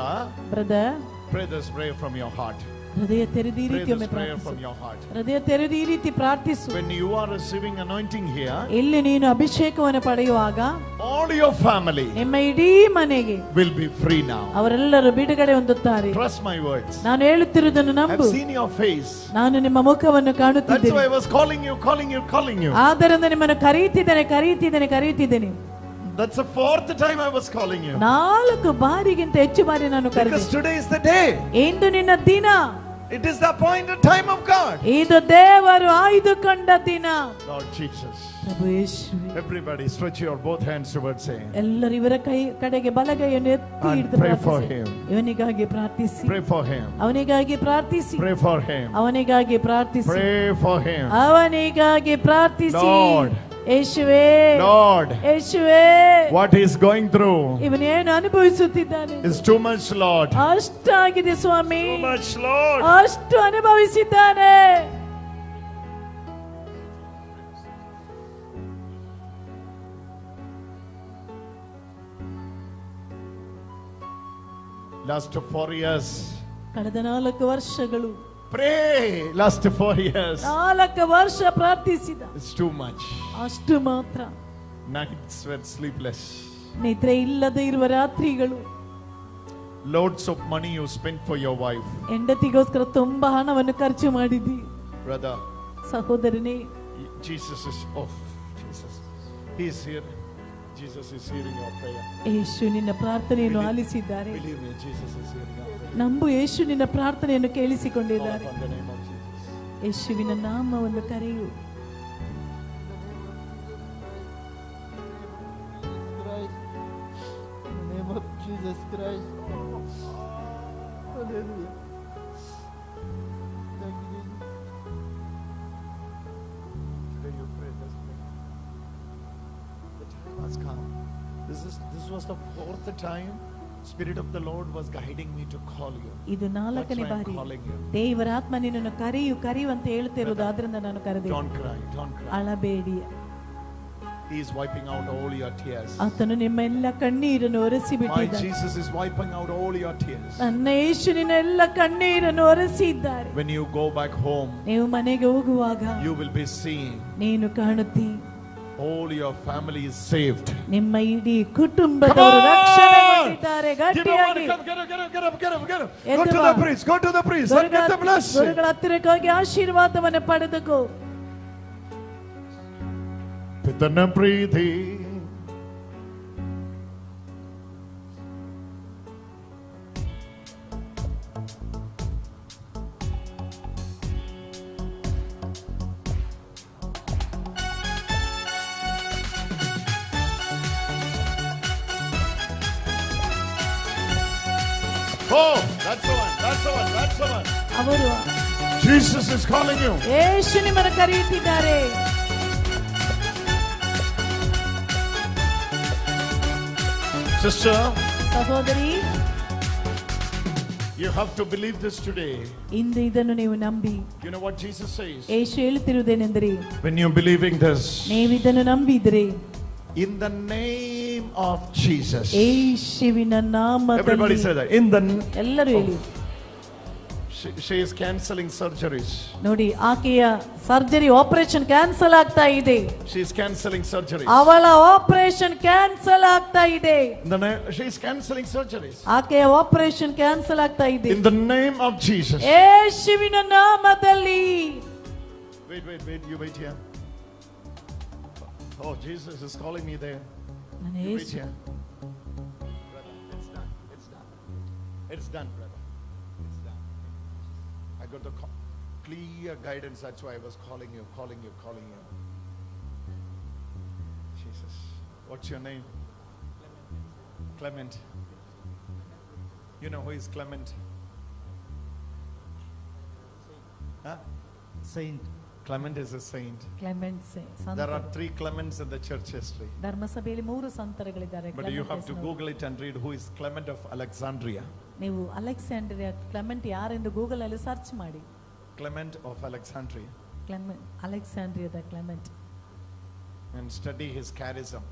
Brother, pray this prayer from your heart. ಹೃದಯ ತೆರೆದು ಈ Pray ರೀತಿ ಒಮ್ಮೆ this prayer ಪ್ರಾರ್ಥಿಸು. from your heart. ಹೃದಯ ತೆರೆದು ಈ ರೀತಿ ಪ್ರಾರ್ಥಿಸು. When you are receiving anointing here, ಇಲ್ಲಿ ನೀನು ಅಭಿಷೇಕವನ್ನು ಪಡೆಯುವಾಗ all your family ನಿಮ್ಮ ಇಡೀ ಮನೆಗೆ will be free now. ಅವರೆಲ್ಲರೂ ಬಿಡುಗಡೆ ಹೊಂದುತ್ತಾರೆ. Trust my words. ನಾನು ಹೇಳುತ್ತಿರುವುದನ್ನು I've ನಂಬು. seen your face. ನಾನು ನಿಮ್ಮ ಮುಖವನ್ನು That's ಕಾಣುತ್ತಿದ್ದೇನೆ. why I was calling you. ಆದ್ದರಿಂದ ನಿಮ್ಮನ್ನು ಕರೆಯುತ್ತಿದ್ದೇನೆ. That's the fourth time I was calling you. 4 ಬಾರಿಗಿಂತ ಹೆಚ್ಚು ಬಾರಿ ನಾನು ಕರೆದೆ. Because today is the day. ಇಂದು ನಿನ್ನ ದಿನ. It is the appointed time of God. ಇದು ದೇವರು ಆಯ್ದುಕೊಂಡ ದಿನ. Lord Jesus. ಪ್ರಭು ಯೇಸುವೆ. Everybody stretch your both hands towards him. ಎಲ್ಲರೂ ಇವರ ಕಡೆಗೆ ಬಲಗೈಯನ್ನು ಎತ್ತಿ ಹಿಡಿದು pray for ಪ್ರಾರ್ಥಿಸಿ. him. ಇವನಿಗಾಗಿ ಪ್ರಾರ್ಥಿಸಿ. Pray for him. ಅವನಿಗಾಗಿ ಪ್ರಾರ್ಥಿಸಿ. Pray for him. ಅವನಿಗಾಗಿ ಪ್ರಾರ್ಥಿಸಿ. Pray for him. ಅವನಿಗಾಗಿ ಪ್ರಾರ್ಥಿಸಿ. Lord. ಯೇಸುವೇ. Lord. ಯೇಸುವೇ. What he is going through ಇವನೇನು ಅನುಭವಿಸುತ್ತಿದ್ದಾನೆ is too much, Lord. ಅಷ್ಟಾಗಿದೆ Swami. Too much, Lord. ಅಷ್ಟು ಅನುಭವಿಸಿದ್ದಾನೆ. Last 4 years. ಕಳೆದ 4 ವರ್ಷಗಳು. Pray. Last 4 years. 4 ವರ್ಷ ಪ್ರಾರ್ಥಿಸಿದ. It's too much. ಅಷ್ಟು ಮಾತ್ರ. Nights were sleepless. ನಿದ್ರೆ ಇಲ್ಲದೆ ಇರುವ ರಾತ್ರಿಗಳು. Loads of money you spent for your wife. ಹೆಂಡತಿಗೋಸ್ಕರ ತುಂಬಾ ಹಣವನ್ನು ಖರ್ಚು ಮಾಡಿದಿ. Brother. ಸಹೋದರನೇ. Jesus is Jesus. He is here. Jesus is hearing your prayer. ಯೇಸು ನಿನ್ನ ಪ್ರಾರ್ಥನೆಯನ್ನು ಆಲಿಸಿದ್ದಾರೆ. Believe me, Jesus is hearing your prayer. ನಂಬು, ಯೇಸು ನಿನ್ನ ಪ್ರಾರ್ಥನೆಯನ್ನು ಕೇಳಿಸಿಕೊಂಡಿದ್ದಾರೆ. Call upon the name of Jesus. ಯೇಸುವಿನ ನಾಮವನ್ನು ಕರೆಯು. In the name of Jesus Christ. Hallelujah. Thank you, Jesus. Today you pray this prayer. The time has come. This was the 4th time Spirit of the Lord was guiding me to call you. ಇದು 4ನೇ ಬಾರಿ calling you. ದೇವರ ಆತ್ಮ ನಿನ್ನನ್ನು ಕರೆಯು ಅಂತ ಹೇಳ್ತಿರೋದು. ಆದ್ರಿಂದ ನಾನು ಕರೆದೆ. Don't cry, don't cry. ಅಳಬೇಡಿ. He is wiping out all your tears. ಆತನು ನಿಮ್ಮ ಎಲ್ಲ ಕಣ್ಣೀರನ್ನು ಒರೆಸಿ My ಬಿಟ್ಟಿದ್ದಾನೆ. Jesus is wiping out all your tears. ನನ್ನ ಯೇಸು ನಿನ್ನ ಎಲ್ಲ ಕಣ್ಣೀರನ್ನು ಒರೆಸಿದ್ದಾರೆ. When you go back home, ನೀವು ಮನೆಗೆ ಹೋಗುವಾಗ you will be seeing ನೀನು ಕಾಣುತ್ತಿ all your family is saved. ನಿಮ್ಮ ಇಡೀ ಕುಟುಂಬದವರು ರಕ್ಷಣೆಗೊಂಡಿದ್ದಾರೆ. ಗಟ್ಟಿಯಾಗಿ get up. Go to the priest, go to the priest and get the blessing. ಗುರುಗಳ ಹತ್ತಿರಕ್ಕೆ ಹೋಗಿ ಆಶೀರ್ವಾದವನ್ನು ಪಡೆದುಕೋ. Pithana Preeti. Oh, that's the one. ಅವರು Jesus is calling you. ಯೇಸು ನಿಮ್ಮನ್ನು ಕರೆಯುತ್ತಿದ್ದಾರೆ. Sister, ಸಹೋದರಿ, you have to believe this today. ಇಂದು ಇದನ್ನು ನೀವು ನಂಬಿ. You know what Jesus says? Yesu ಹೇಳುತ್ತಿರುವುದೇನೆಂದರೆ, When you're believing this, ನೀವು ಇದನ್ನು ನಂಬಿದರೆ, in the name of Jesus. ಯೇಸುವಿನ ನಾಮದಲ್ಲಿ. Everybody say that. In the ಎಲ್ಲರೂ ಹೇಳಿ. She is cancelling surgeries. ನೋಡಿ, ಆಕೆಯ ಸರ್ಜರಿ ಆಪರೇಷನ್ ಕ್ಯಾನ್ಸಲ್ ಆಗ್ತಾ ಇದೆ. She is cancelling surgeries. ಅವಳ ಆಪರೇಷನ್ ಕ್ಯಾನ್ಸಲ್ ಆಗ್ತಾ ಇದೆ. She is cancelling surgeries. ಆಕೆಯ ಆಪರೇಷನ್ ಕ್ಯಾನ್ಸಲ್ ಆಗ್ತಾ ಇದೆ. In the name of Jesus. ಯೇಸುವಿನ ನಾಮದಲ್ಲಿ. Wait, you wait here. Oh, Jesus is calling me there. ನನ್ನ You wait Yesu. here. Brother, it's done, brother. It's done. I got the clear guidance. That's why I was calling you. Jesus. What's your name? Clement. You know who is Clement? Huh? Saint. Clement is a saint. Clement ಸಂತ. There are 3 Clements in the church history. ಧರ್ಮಸಭೆಯಲ್ಲಿ 3 ಸಂತರುಗಳಿದ್ದಾರೆ. But you have to Google it and read who is Clement of Alexandria. ನೀವು Alexandria Clement ಯಾರೆಂದು Google ಅಲ್ಲಿ search ಮಾಡಿ. Clement of Alexandria. ಅಲೆಕ್ಸಾಂಡ್ರಿಯಾದ Clement. And study his charism.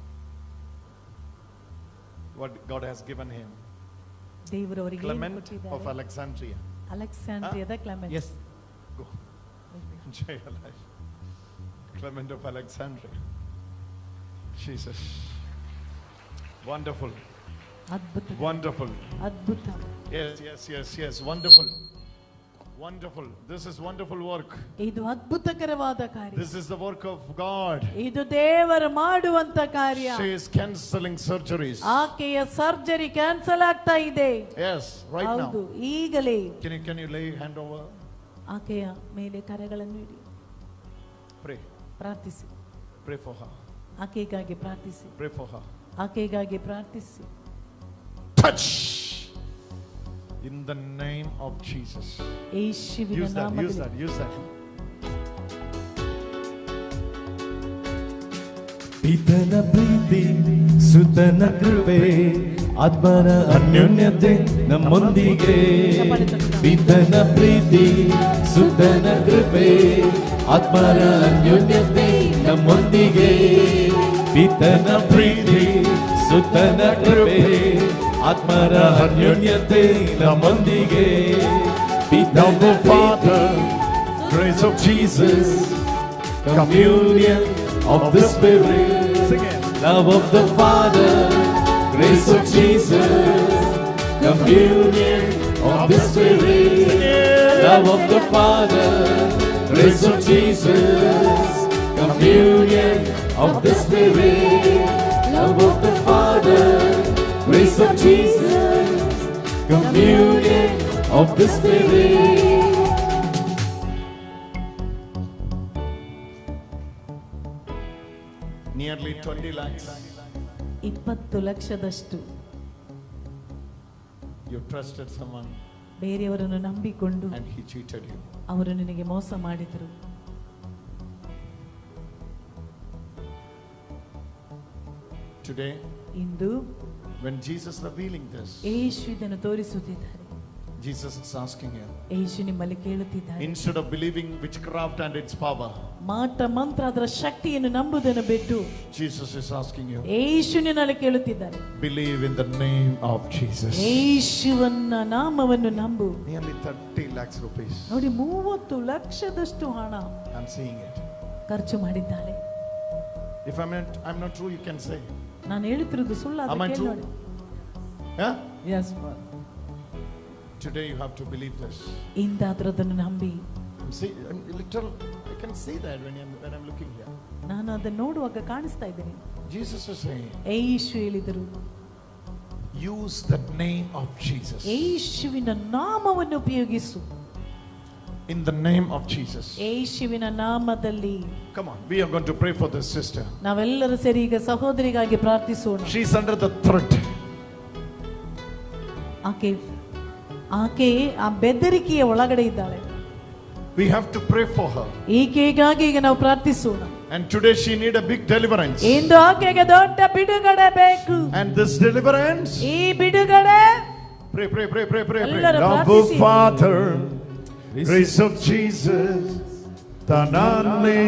What God has given him. ದೇವರು ಅವರಿಗೆ Clement of Alexandria. ಅಲೆಕ್ಸಾಂಡ್ರಿಯಾದ Clement. Yes. Go. Enjoy your life. Clement of Alexandria. Jesus. Wonderful. ಅದ್ಭುತ. Wonderful. ಅದ್ಭುತ. Yes. Wonderful. This is wonderful work. ಇದು ಅದ್ಭುತಕರವಾದ ಕಾರ್ಯ. This is the work of God. ಇದು ದೇವರು ಮಾಡುವಂತ ಕಾರ್ಯ. She is cancelling surgeries. ಆಕೆಯ ಸರ್ಜರಿ ಕ್ಯಾನ್ಸಲ್ ಆಗ್ತಾ ಇದೆ. Yes, right now. ಹೌದು, ಈಗಲೇ. Can you lay hand over? ಆಕೆಯ ಮೇಲೆ ಕರೆಗಳನ್ನು ಇಡಿ. Pray. ಪ್ರಾರ್ಥಿಸಿ. Pray for her. ಆಕೆಗಾಗಿ ಪ್ರಾರ್ಥಿಸಿ. Pray for her. ಆಕೆಗಾಗಿ ಪ್ರಾರ್ಥಿಸಿ. Touch in the name of Jesus. ಯೇಸುವಿನ Use that. ನಾಮದಲ್ಲಿ. Use that. Use that. ಪಿತನ ಪ್ರೀತಿ ಸುತನ ಕೃಪೆ ಆತ್ಮನ ಅನ್ಯೋನ್ಯತೆ ನಮ್ಮೊಂದಿಗೆ. ಪಿತನ ಪ್ರೀತಿ ಸುತನ ಕೃಪೆ ಆತ್ಮನ ಅನ್ಯೋನ್ಯತೆ ನಮ್ಮೊಂದಿಗೆ. ಪಿತನ ಪ್ರೀತಿ ಸುತನ ಕೃಪೆ ಆತ್ಮನ ಅನ್ಯೋನ್ಯತೆ ನಮ್ಮೊಂದಿಗೆ. ಪಿತನ Father, grace of Jesus, communion of the Spirit, love of the Father, grace of Jesus, communion of the Spirit, love of the Father, grace of Jesus, communion of the Spirit, love of the Father, grace of Jesus, communion of the Spirit. Nearly 20 lakhs. 20 ಲಕ್ಷದಷ್ಟು You trusted someone ಬೇರೆಯವರನ್ನು ನಂಬಿಕೊಂಡು and he cheated you. ಅವರು ನಿನಗೆ ಮೋಸ ಮಾಡಿದರು. Today, into when Jesus is revealing this, ಯೇಸು ಇದನ್ನು ತೋರಿಸುತ್ತಿದ್ದಾರೆ. Jesus is asking you, ಯೇಸು ನಿಮ್ಮಲ್ಲಿ ಕೇಳುತ್ತಿದ್ದಾರೆ, instead of believing witchcraft and its power, ಮಾಟ ಮಂತ್ರ ಅದರ ಶಕ್ತಿಯನ್ನು ನಂಬುವುದನ್ನು ಬಿಟ್ಟು Jesus is asking you, ಯೇಸು ನಿನ್ನಲ್ಲಿ ಕೇಳುತ್ತಿದ್ದಾರೆ, believe in the name of Jesus. ಯೇಸುವನ್ನ ನಾಮವನ್ನು ನಂಬು. Nearly 30 lakhs rupees. ನೋಡಿ 30 ಲಕ್ಷದಷ್ಟು ಹಣ I'm seeing it. ಖರ್ಚು ಮಾಡಿದ್ದಾಳೆ. If I'm not true, you can say. ನಾನು ಹೇಳುತ್ತಿರುವುದು Am I ಸುಳ್ಳಾದ true? ನೋಡಿ. Yeah? Yes. Today you have to believe this. ಇಂದಾದ್ರದನ್ನು ನಂಬಿ. I can see that when I'm looking here. ನಾನು ಅದನ್ನು ನೋಡುವಾಗ ಕಾಣಿಸ್ತಾ ಇದ್ದೀನಿ. Jesus is saying, ಯೇಸು ಹೇಳಿದರು, use the name of Jesus. ಯೇಸುವಿನ ನಾಮವನ್ನು ಉಪಯೋಗಿಸು. In the name of Jesus. ಯೇಸುವಿನ ನಾಮದಲ್ಲಿ. Come on, we are going to pray for this sister. ನಾವೆಲ್ಲರೂ ಸೇರಿ ಈಗ ಸಹೋದರಿಗಾಗಿ ಪ್ರಾರ್ಥಿಸೋಣ. She is under the threat. ಆಕೆ ಆ ಬೆದರಿಕೆಯ ಒಳಗಡೆ ಇದ್ದಾಳೆ. We have to pray for her. ಈಕೆಗಾಗಿ ಈಗ ನಾವು ಪ್ರಾರ್ಥಿಸೋಣ. And today she need a big deliverance. ಇಂದು ಆಕೆಗೆ ದೊಡ್ಡ ಬಿಡುಗಡೆ ಬೇಕು. And this deliverance, ಈ ಬಿಡುಗಡೆ, pray. Love of Father, grace of Jesus, Tanane,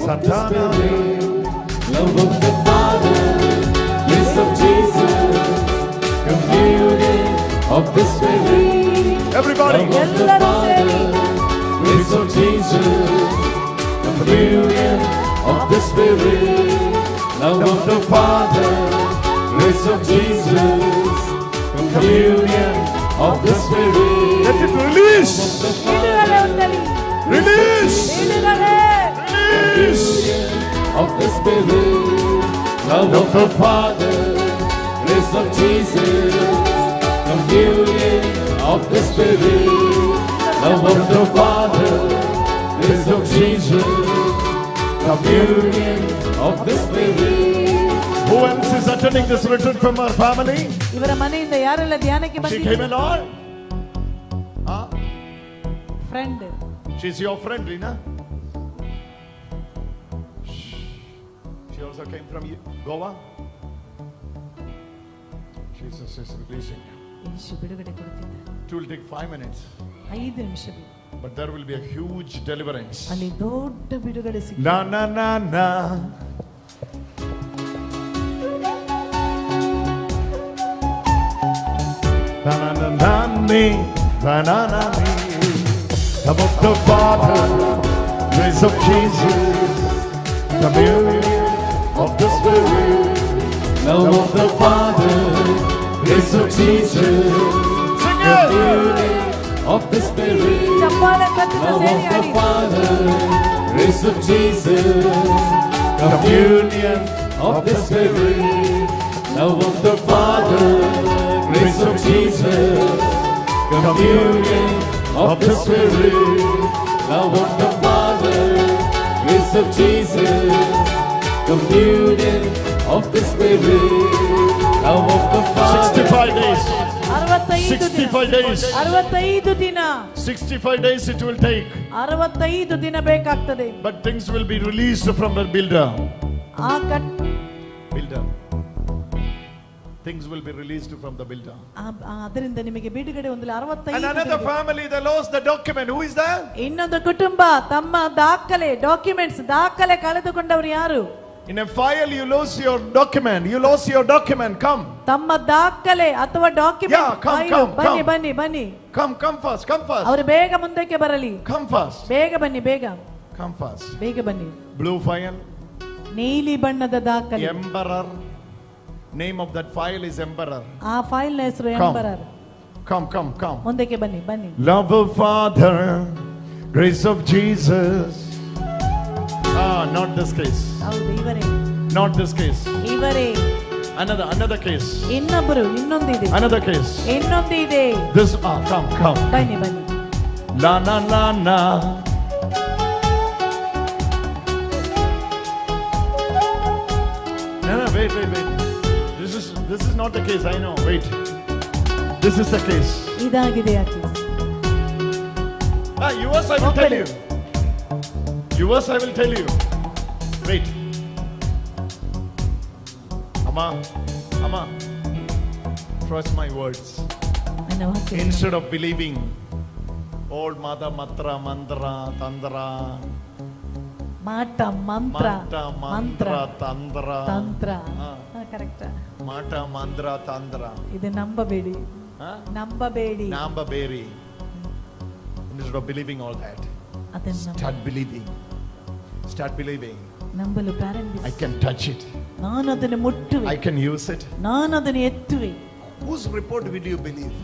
Satana, Love of the Father, grace of Jesus, communion of the Spirit. Everybody, Love of the Father, grace of Jesus, communion of the Spirit. Love of the Father, grace of Jesus, communion of the Spirit. let it release. ಬಿಡುಗಡೆ ಹೊಂದಲಿ. Release. ಬಿಡುಗಡೆ. Release. Of the Spirit, love of the Father, grace of Jesus, communion of the Spirit, love of the Father, grace of Jesus, communion of the Spirit. Who else is attending this retreat from our family? ಇವರ ಮನೆಯಿಂದ ಯಾರೆಲ್ಲ ಧ್ಯಾನಕ್ಕೆ She came ಬಂದಿದ್ದಾರೆ? along. Friend. She's your friend, Rina. She also came from Goa. Jesus is releasing you. ಯೇಸು ಬಿಡುಗಡೆ ಕೊಡುತ್ತಿದ್ದಾರೆ. It will take 5 minutes, 5 ನಿಮಿಷ ಬೇಕು. but there will be a huge deliverance. ಅಲ್ಲಿ ದೊಡ್ಡ ಬಿಡುಗಡೆ ಸಿಗ್ತದೆ. Na na na na. Na na na na me, na na na me. Love of the Father, grace of Jesus, communion of the Spirit. Love of the Father, grace of Jesus, communion of the Spirit. ಚಪ್ಪಾಳೆ ತಟ್ಟುತ್ತಾ Love ಸೇರಿ of the ಹಾಡಿ. Father, grace of Jesus, communion of the Spirit. Love of the Father, grace of Jesus, communion of the Spirit. love of the Father, grace of Jesus, communion of the Spirit, love of the Father. 65 days. 65 days. 65 ದಿನ 65 days it will take. 65 ದಿನ ಬೇಕಾಗ್ತದೆ. But things will be released from the builder. Builder. Things will be released from the builder. ಅದರಿಂದ ನಿಮಗೆ ಬಿಡುಗಡೆ ಹೊಂದಲು 65. And another family, they lost the document. Who is that? ಇನ್ನೊಂದು ಕುಟುಂಬ ತಮ್ಮ ದಾಖಲೆ ದಾಖಲೆ ಕಳೆದುಕೊಂಡವರು ಯಾರು? In a file you lose your document. You lost your document. Come. ತಮ್ಮ ದಾಖಲೆ ಅಥವಾ ಡಾಕ್ಯುಮೆಂಟ್ ಬನ್ನಿ Come fast. ಅವರು ಬೇಗ ಮುಂದಕ್ಕೆ ಬರಲಿ. Come fast. ಬೇಗ ಬನ್ನಿ ಬೇಗ. Come fast. ಬೇಗ ಬನ್ನಿ. Blue file. ನೀಲಿ ಬಣ್ಣದ ದಾಖಲೆ. Emperor. Name of that file is Emperor. ಆ ಫೈಲ್ ನ ಹೆಸರು ಎಂಪರರ್. Come. ಮುಂದಕ್ಕೆ ಬನ್ನಿ. Love of Father, grace of Jesus. Not this case. ಹೌದು ಇವರೇ. Not this case. ಇವರೇ. Another case. ಇನ್ನೊಂದಿದೆ. Another case. ಇನ್ನೊಂದಿದೆ. This come. ಬನ್ನಿ. La. No, wait. This is not the case. I know. Wait. This is the case. ಇದಾಗಿದೆ ಆ case. Yours I will tell you. Yours I will tell you. Wait. Amma. Trust my words. Instead of believing old mata matra mantra tandra. ಮಾಟ ಮಂತ್ರ ತಂತ್ರ correct. ಮಾಟ ಮಂತ್ರ ತಂತ್ರ. ಇದು ನಂಬಬೇಡಿ. Instead of believing all that, start believing. ನಂಬಲು ಪ್ರಾರಂಭಿಸಿ. I can touch it. ನಾನು ಅದನ್ನು ಮುಟ್ಟುವೆ. I can use it. ನಾನು ಅದನ್ನು ಎತ್ತುವೆ. Whose report will you believe?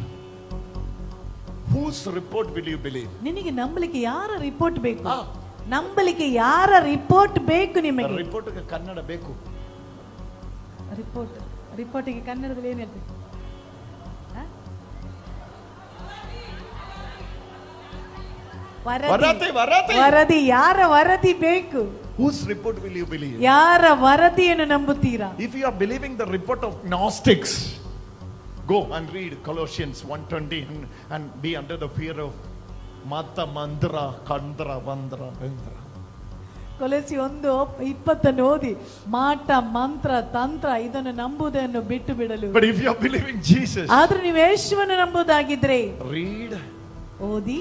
Whose report will you believe? ನಿನಗೆ ನಂಬಲಿಕ್ಕೆ ಯಾರ ರಿಪೋರ್ಟ್ ಬೇಕು? ನಂಬಲಿಕ್ಕೆ ಯಾರ ರಿಪೋರ್ಟ್ ಬೇಕು ನಿಮಗೆ? ರಿಪೋರ್ಟ್ಗೆ ಕನ್ನಡ ಬೇಕು. ರಿಪೋರ್ಟಿಗೆ ಕನ್ನಡದಲ್ಲಿ ಏನು ಹೇಳ್ತೀವಿ? ವರದಿ. ಯಾರ ವರದಿ ಬೇಕು? Whose report will you believe? ಯಾರ ವರದಿಯನ್ನು ನಂಬುತ್ತೀರಾ? If you are believing the report of Gnostics, go and read Colossians 1:20 and be under the fear of Mata Mandra Kandra Vandra Vendra. ಕೊಲೊಸಿ 1:20 ಓದಿ ಮಾಟ ಮಂತ್ರ ತಂತ್ರ ಇದನ್ನು ನಂಬುವುದನ್ನು ಬಿಟ್ಟು ಬಿಡಲು. But if you are believing Jesus, ಆದ್ರೆ ನೀವು ಯೇಸುವನ್ನು ನಂಬುವುದಾಗಿದ್ರೆ ಓದಿ.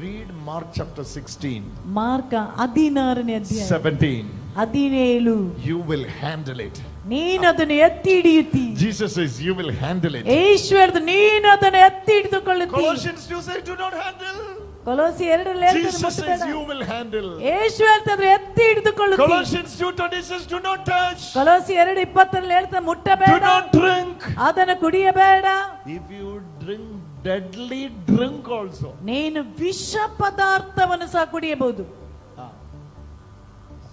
Read Mark chapter 16. ಮಾರ್ಕ 16ನೇ ಅಧ್ಯಾಯ 17. You will handle it. ನೀನು ಅದನ್ನು ಎತ್ತಿ ಹಿಡಿಯುತ್ತಿ. Jesus says you will handle it. ಯೇಸು ಹೇಳಿದ ನೀನು ಅದನ್ನು ಎತ್ತಿ ಹಿಡಿದುಕೊಳ್ಳುತ್ತಿ. Colossians 2 says do not handle. ಕೊಲೊಸಿ 2ರಲ್ಲಿ ಹೇಳ್ತಾರೆ Jesus says you will handle. ಯೇಸು ಹೇಳ್ತಾರೆ ಎತ್ತಿ ಹಿಡಿದುಕೊಳ್ಳುತ್ತಿ. Colossians 2:20 says do not touch. ಕೊಲೊಸಿ 2:20ರಲ್ಲಿ ಹೇಳ್ತಾರೆ ಮುಟ್ಟಬೇಡ. Do not drink. ಅದನ್ನು ಕುಡಿಯಬೇಡ. If you drink deadly drink also. ನೀನು ವಿಷ ಪದಾರ್ಥವನ್ನು ಸಹ ಕುಡಿಯಬಹುದು.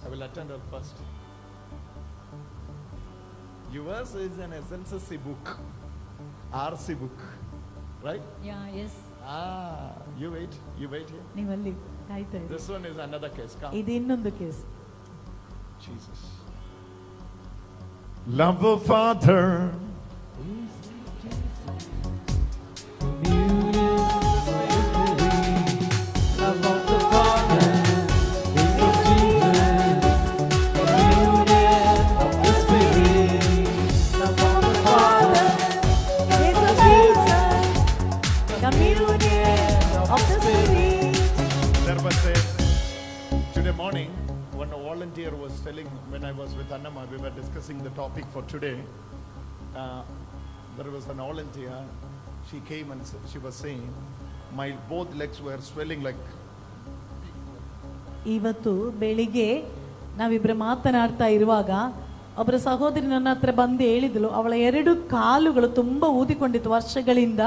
I will attend her first. Yours is an SNCC book, RC book, right? Yeah, yes. You wait here. ನೀವಲ್ಲಿ ಕಾಯ್ತಾ ಇರಿ. This one is another case. Come. ಇದು ಇನ್ನೊಂದು case. Jesus. Love of Father. Morning, when a volunteer was telling, when I was with Annama, we were discussing the topic for today. There was an volunteer. She came and she was saying, my both legs were swelling like. ಇವತ್ತು ಬೆಳಿಗ್ಗೆ ನಾವಿಬ್ಬರು ಮಾತನಾಡ್ತಾ ಇರುವಾಗ ಒಬ್ಬರ ಸಹೋದರಿ ನನ್ನ ಹತ್ರ ಬಂದು ಹೇಳಿದ್ಲು, ಅವಳ 2 ಕಾಲುಗಳು ತುಂಬಾ ಊದಿಕೊಂಡಿತ್ತು ವರ್ಷಗಳಿಂದ.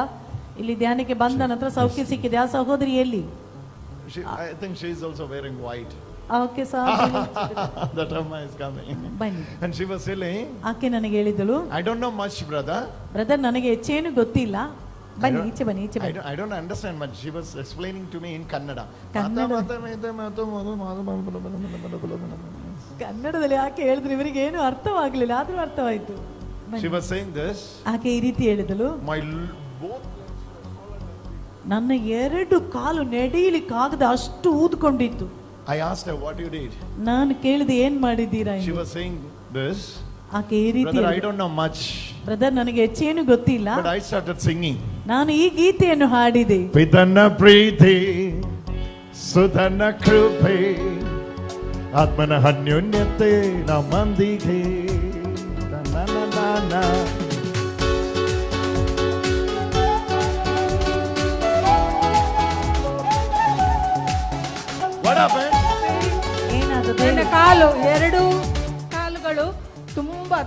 ಇಲ್ಲಿ ಧ್ಯಾನಕ್ಕೆ ಬಂದ ನಂತರ ಸೌಖ್ಯ ಸಿಕ್ಕಿದೆ. ಆ ಸಹೋದರಿ ಎಲ್ಲಿ? I think she is also wearing white. Okay, sir. That Amma is coming. ಬನ್ನಿ. And she was saying, ಆಕೆ ನನಗೆ ಹೇಳಿದಳು, I don't know much, brother. Brother, ನನಗೆ ಹೆಚ್ಚೇನು ಗೊತ್ತಿಲ್ಲ. ಬನ್ನಿ ಈಚೆ ಬನ್ನಿ ಈಚೆ I ಬನ್ನಿ. don't, I don't understand much. She was explaining to me in Kannada. ಕನ್ನಡದಲ್ಲಿ ಯಾಕೆ ಹೇಳಿದ್ರು ಇವರಿಗೆ ಏನು ಅರ್ಥವಾಗ್ಲಿಲ್ಲ, ಆದ್ರೂ ಅರ್ಥವಾಯ್ತು. She was saying this. ಆಕೆ ಈ ರೀತಿ ಹೇಳಿದಳು, Both. ನನ್ನ 2 ಕಾಲು ನಡೆಯಲಿಕ್ಕಾಗದ ಅಷ್ಟು ಊದ್ಕೊಂಡಿತ್ತು. I asked her what you did. ನಾನು ಕೇಳಿದೆ ಏನ್ ಮಾಡಿದ್ದೀರಾ She ಎಂದು. was saying this. ಆಕೆ ಈ ರೀತಿ Brother, I ಹೇಳಿದಳು, don't know much. ಬ್ರದರ್ ನನಗೆ ಹೆಚ್ಚೇನು ಗೊತ್ತಿಲ್ಲ, But I started singing. ನಾನು ಈ ಗೀತೆಯನ್ನು ಹಾಡಿದೆ. ಪಿತನ ಪ್ರೀತಿ ಸುಧನ ಕೃಪೆ ಆತ್ಮನ ಅನ್ಯೋನ್ಯತೆ ನಮ್ಮಂದಿಗೆ ಏನಾದ್ರು ನನ್ನ ಎರಡು ಕಾಲುಗಳು ತುಂಬಾ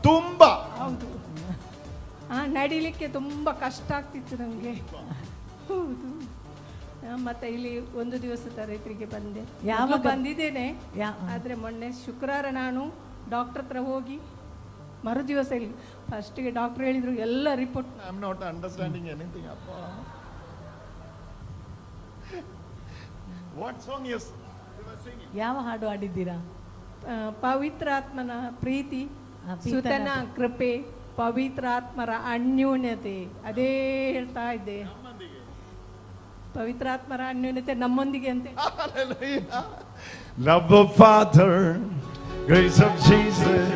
ತುಂಬಾ ಹೌದು, ನಡಿಲಿಕ್ಕೆ ತುಂಬಾ ಕಷ್ಟ ಆಗ್ತಿತ್ತು ನಮಗೆ. ಹೌದು, ಮತ್ತೆ ಇಲ್ಲಿ ಒಂದು ದಿವಸ ತರಬೇತಿಗೆ ಬಂದೆ. ಯಾವಾಗ ಬಂದಿದ್ದೇನೆ, ಆದ್ರೆ ಮೊನ್ನೆ ಶುಕ್ರವಾರ ನಾನು ಡಾಕ್ಟರ್ ಹತ್ರ ಹೋಗಿ ಮರು ದಿವಸ ಇಲ್ಲಿ ಫಸ್ಟಿಗೆ ಡಾಕ್ಟರ್ ಹೇಳಿದ್ರು ಎಲ್ಲ report. I am not understanding anything. ಅಪ್ಪ, ವಾಟ್ ಸಾಂಗ್ ಯು ಸಿಂಗಿಂಗ್? ಯಾವ ಹಾಡು ಹಾಡಿದ್ದೀರಾ? ಪವಿತ್ರಾತ್ಮನ ಪ್ರೀತಿ, ಸುತನ ಕೃಪೆ, ಪವಿತ್ರಾತ್ಮರ ಅನ್ಯೋನ್ಯತೆ, ಅದೇ ಹೇಳ್ತಾ ಇದ್ದೆ. ಪವಿತ್ರಾತ್ಮರ ಅನ್ಯೋನ್ಯತೆ ನಮ್ಮೊಂದಿಗೆ ಅಂತೆ. Love of Father, grace of Jesus.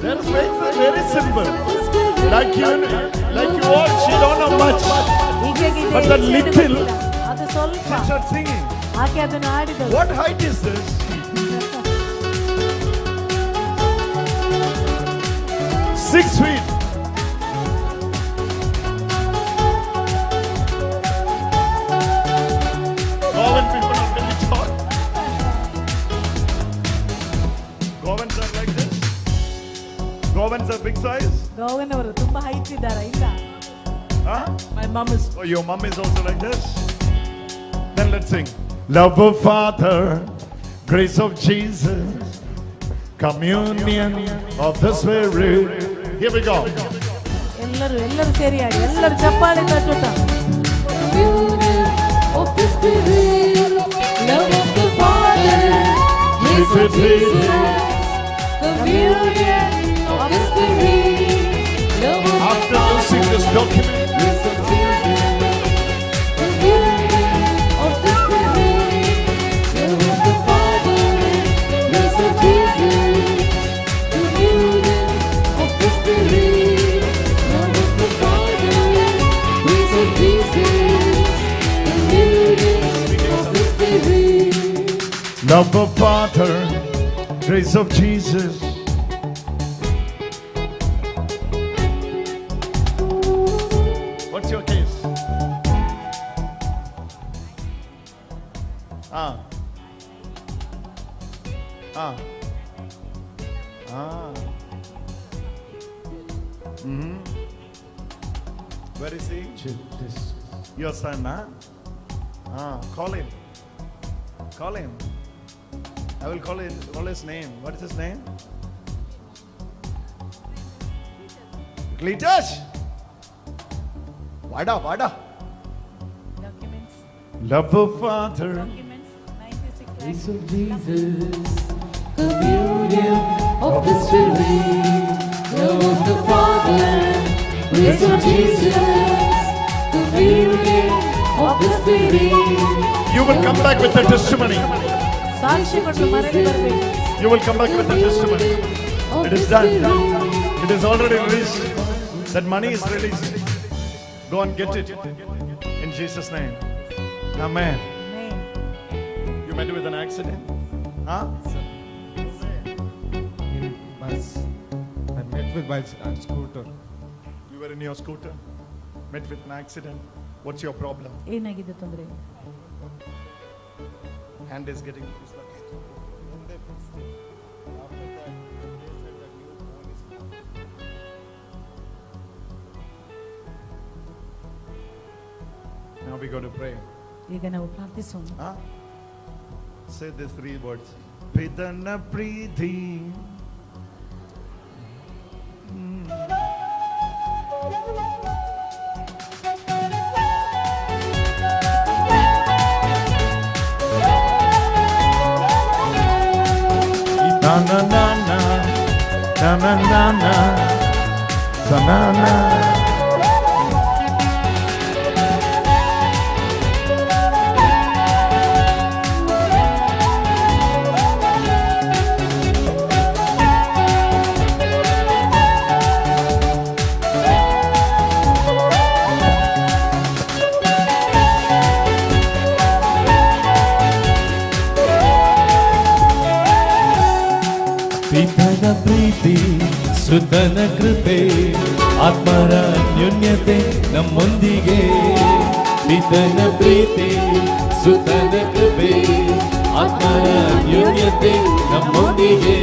That's very simple. Like you all, she don't know much. But the little, ಅದು ಸ್ವಲ್ಪ she started singing. ಆಕೆ ಅದನ್ನು ಹಾಡಿದಳು. What height is this? 6 feet. Goan people are very tall. Goans are like this. Goans are big size. Govan ಅವರು ತುಂಬಾ height ಇದ್ದಾರಾ? ಇಲ್ಲ. Huh? My mom is. Oh, your mom is also like this? Then let's sing. Love of Father, grace of Jesus, communion of the Spirit. Here we go. ಎಲ್ಲರೂ ಸೇರಿ ಹಾಡಿ, ಎಲ್ಲರೂ ಚಪ್ಪಾಳೆ ತಟ್ಟುತ್ತಾ. Communion of the Spirit, love of the Father, grace of Jesus, communion of the Spirit, love of After you sing this document, grace of Jesus, communion of the Spirit, love of the Father, grace of Jesus, communion of the Spirit, love of the Father, grace of Jesus, communion of the Spirit. love of Father, grace of Jesus. What's your case? Where is he? Your son, huh? Call him. Call him. I will call his name. What is his name? Cletus. Vada. Documents. Love of Father. Documents. 96 Grace of Jesus, communion of the Spirit, love of the Father, grace of Jesus, communion of the Spirit. You will come back with a testimony. ಸಾಕ್ಷಿ ಕೊಟ್ಟು ಮರಳಿ ಬರಬೇಕು. You will come back with a testimony. It is done. It is already released. That money is released. Go and get it. In Jesus' name. Amen. You met with an accident? Huh? In bus. I met with my scooter. You were in your scooter? Met with an accident? What's your problem? ಏನಾಗಿದೆ ತೊಂದರೆ? Hand is getting... Now we go to pray. ಈಗ ನಾವು ಪ್ರಾರ್ಥಿಸೋಣ. Say these 3 words. Pidana Preeti. na na na na, na na na na, na na na. ಪಿತನ ಪ್ರೀತಿ ಸುತನ ಕೃಪೆ ಆತ್ಮರ ಅನ್ಯೋನ್ಯತೆ ನಮ್ಮೊಂದಿಗೆ. ಪಿತನ ಪ್ರೀತಿ ಸುತನ ಕೃಪೆ ಆತ್ಮರ ಅನ್ಯೋನ್ಯತೆ ನಮ್ಮೊಂದಿಗೆ.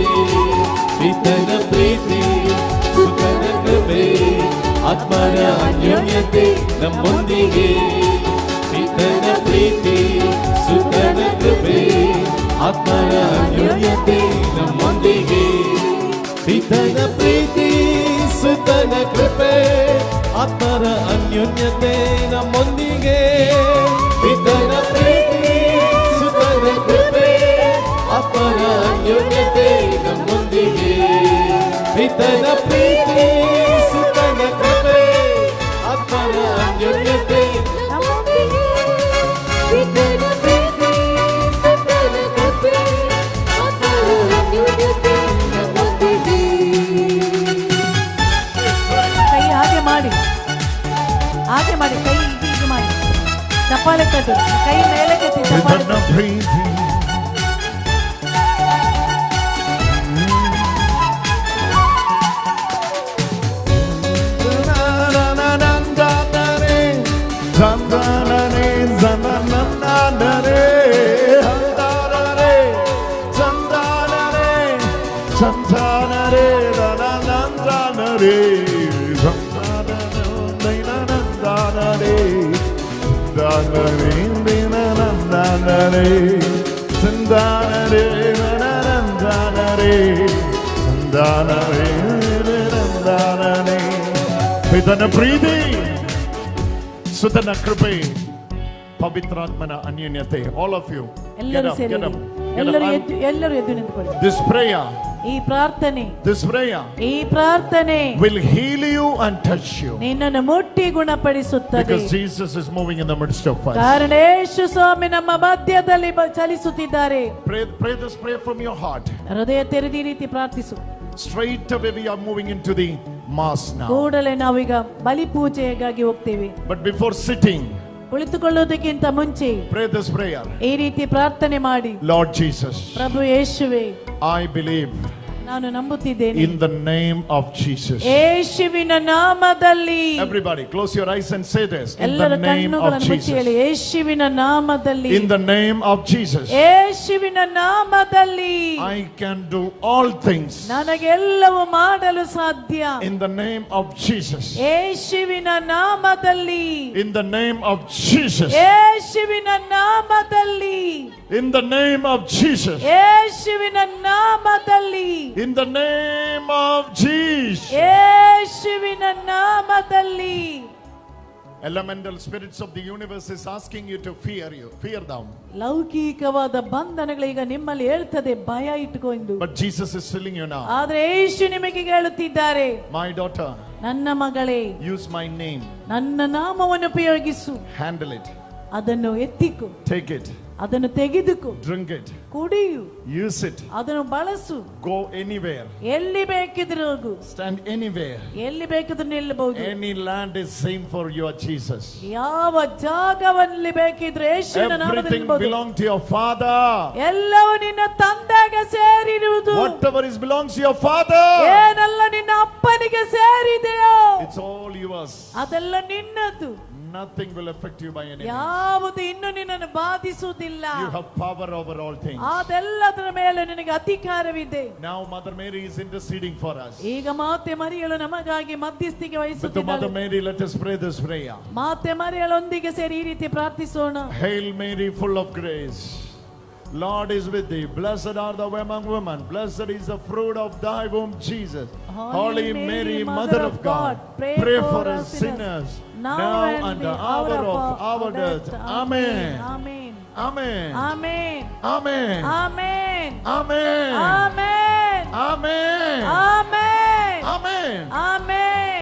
ಪಿತನ ಪ್ರೀತಿ ಸುತನ ಕೃಪೆ ಆತ್ಮರ ಅನ್ಯೋನ್ಯತೆ ನಮ್ಮೊಂದಿಗೆ. ಪಿತನ ಪ್ರೀತಿ ಸುತನ ಕೃಪೆ ಆತ್ಮರ ಅನ್ಯೋನ್ಯತೆ ನಮ್ಮೊಂದಿಗೆ. ಪಿತನ ಪ್ರೀತಿ ಸುತನ ಕೃಪೆ ಆತ್ಮರ ಅನ್ಯೋನ್ಯತೆ ನಮ್ಮೊಂದಿಗೆ. ಪಿತನ ಪ್ರೀತಿ ಸುತನ ಕೃಪೆ ಆತ್ಮರ ಅನ್ಯೋನ್ಯತೆ ನಮ್ಮೊಂದಿಗೆ. ಪಿತನ ಪ್ರೀತಿ ಸುತನ ಕೃಪೆ ಆತ್ಮರ ಅನ್ಯೋನ್ಯತೆ ನಮ್ಮೊಂದಿಗೆ. ಪಿತನ ಪ್ರೀತಿ ಸುತನ ಕೃಪೆ ಆತ್ಮರ ಅನ್ಯೋನ್ಯತೆ ನಮ್ಮೊಂದಿಗೆ. ಕೈ ಹಾಗೆ ಮಾಡಿ, ಹಾಗೆ ಮಾಡಿ, ಕೈ ಹೀಗೆ ಮಾಡಿ, ಚಪ್ಪಾಳೆ ಕಟ್ಟು, ಕೈ ಮೇಲೆ ಕೆತ್ತಿ ಚಪ್ಪಾಳೆ ಪಿತನ ಪ್ರೀತಿ ಪಿತನ ಪ್ರೀತಿ ಸುತನ ಕೃಪೆ ಪವಿತ್ರಾತ್ಮನ ಅನ್ಯೋನ್ಯತೆ. All of you ಎಲ್ಲರೂ ಸೇರಿ, ಎಲ್ಲರೂ ಎದ್ದು ನಿಂತುಕೊಳ್ಳಿ. This prayer, ಈ ಪ್ರಾರ್ಥನೆ, this prayer ಈ ಪ್ರಾರ್ಥನೆ will heal you and touch you, ನಿನ್ನನ್ನು ಮುಟ್ಟಿ ಗುಣಪಡಿಸುತ್ತದೆ. because Jesus is moving in the midst of us. ಕಾರಣ ಯೇಸು ಸ್ವಾಮಿ ನಮ್ಮ ಮಧ್ಯದಲ್ಲಿ ಚಲಿಸುತ್ತಿದ್ದಾರೆ. Pray this prayer from your heart. ಹೃದಯ ತೆರೆದು ಈ ರೀತಿ ಪ್ರಾರ್ಥಿಸು. Straight away we are moving into the mass now. ಕೂಡಲೇ ನಾವೀಗ ಬಲಿ ಪೂಜೆಗಾಗಿ ಹೋಗ್ತೇವೆ. But before sitting, ಕುಳಿತುಕೊಳ್ಳುವುದಕ್ಕಿಂತ ಮುಂಚೆ pray this prayer. ಈ ರೀತಿ ಪ್ರಾರ್ಥನೆ ಮಾಡಿ. Lord Jesus, ಪ್ರಭು ಯೇಸುವೇ, I believe ನಾನು ನಂಬುತ್ತಿದ್ದೇನೆ in the name of Jesus. ಯೇಸುವಿನ ನಾಮದಲ್ಲಿ. Everybody close your eyes and say this. In ಎಲ್ಲರ the name of ಕಣ್ಣುಗಳನ್ನು ಮುಚ್ಚಿ ಹೇಳಿ, Jesus. ಯೇಸುವಿನ ನಾಮದಲ್ಲಿ. In the name of Jesus, ಯೇಸುವಿನ ನಾಮದಲ್ಲಿ I can do all things. ನನಗೆಲ್ಲವೂ ಮಾಡಲು ಸಾಧ್ಯ. In the name of Jesus. ಯೇಸುವಿನ ನಾಮದಲ್ಲಿ. In the name of Jesus. ಯೇಸುವಿನ ನಾಮದಲ್ಲಿ. In the name of Jesus. ಯೇಸುವಿನ ನಾಮದಲ್ಲಿ. In the name of Jesus. ಯೇಸುವಿನ ನಾಮದಲ್ಲಿ. Elemental spirits of the universe is asking you to fear them. ಲೌಕಿಕವಾದ ಬಂಧನಗಳೀಗ ನಿಮ್ಮಲ್ಲಿ ಹೇಳ್ತದೆ, ಭಯ ಇಟ್ಟುಕೊಂಡು. But Jesus is telling you now. ಆದ್ರೆ ಯೇಸು ನಿಮಗೆ ಹೇಳುತ್ತಿದ್ದಾರೆ, My daughter, ನನ್ನ ಮಗಳೇ, use my name. ನನ್ನ ನಾಮವನ್ನು ಉಪಯೋಗಿಸು. Handle it. ಅದನ್ನು ಎತ್ತಿಕೊ. Take it. ಅದನ್ನು ತೆಗೆದುಕೊ. Drink it. ಕುಡಿಯು. Use it. ಅದನ್ನು ಬಳಸು. Go anywhere. ಎಲ್ಲಿ ಬೇಕಿದ್ರು ಹೋಗು. Stand anywhere. ಎಲ್ಲಿ ಬೇಕಿದ್ರು ನಿಲ್ಲಬಹುದು. Any land is same for your Jesus. ಯಾವ ಜಾಗದಲ್ಲಿ ಬೇಕಿದ್ರು ಯೇಸುವಿನ ನಾಮದಲ್ಲಿ Everything ನಿಲ್ಲಬಹುದು. belongs to your Father. ಎಲ್ಲವೂ ನಿನ್ನ ತಂದೆಗೆ ಸೇರಿರುವುದು. Whatever is belongs to your Father, ಏನೆಲ್ಲ ನಿನ್ನ ಅಪ್ಪನಿಗೆ ಸೇರಿದೆಯೋ it's all yours. ಅದೆಲ್ಲ ನಿನ್ನದು. Nothing will affect you by any means. ಯಾವುದು ಇನ್ನು ನಿನ್ನನ್ನು ಬಾಧಿಸುವುದಿಲ್ಲ. You have power over all things. ಅದೆಲ್ಲದರ ಮೇಲೆ ನಿನಗೆ ಅಧಿಕಾರವಿದೆ. Now Mother Mary is interceding for us. ಈಗ ಮಾತೆ ಮರಿಯಳು ನಮಗಾಗಿ ಮಧ್ಯಸ್ಥಿಕೆ With the Mother ವಹಿಸುತ್ತಿದ್ದಾಳೆ. Mary, let us pray this prayer. ಮಾತೆ ಮರಿಯಳೊಂದಿಗೆ ಸೇರಿ ಈ ರೀತಿ ಪ್ರಾರ್ಥಿಸೋಣ. Hail Mary, full of grace. Lord is with thee. Blessed are thou among women. Blessed is the fruit of thy womb, Jesus. Holy Mary, Mother of God, pray for us sinners, now and the hour of our death. Amen. Amen. Amen. Amen. Amen. Amen. Amen. Amen. Amen.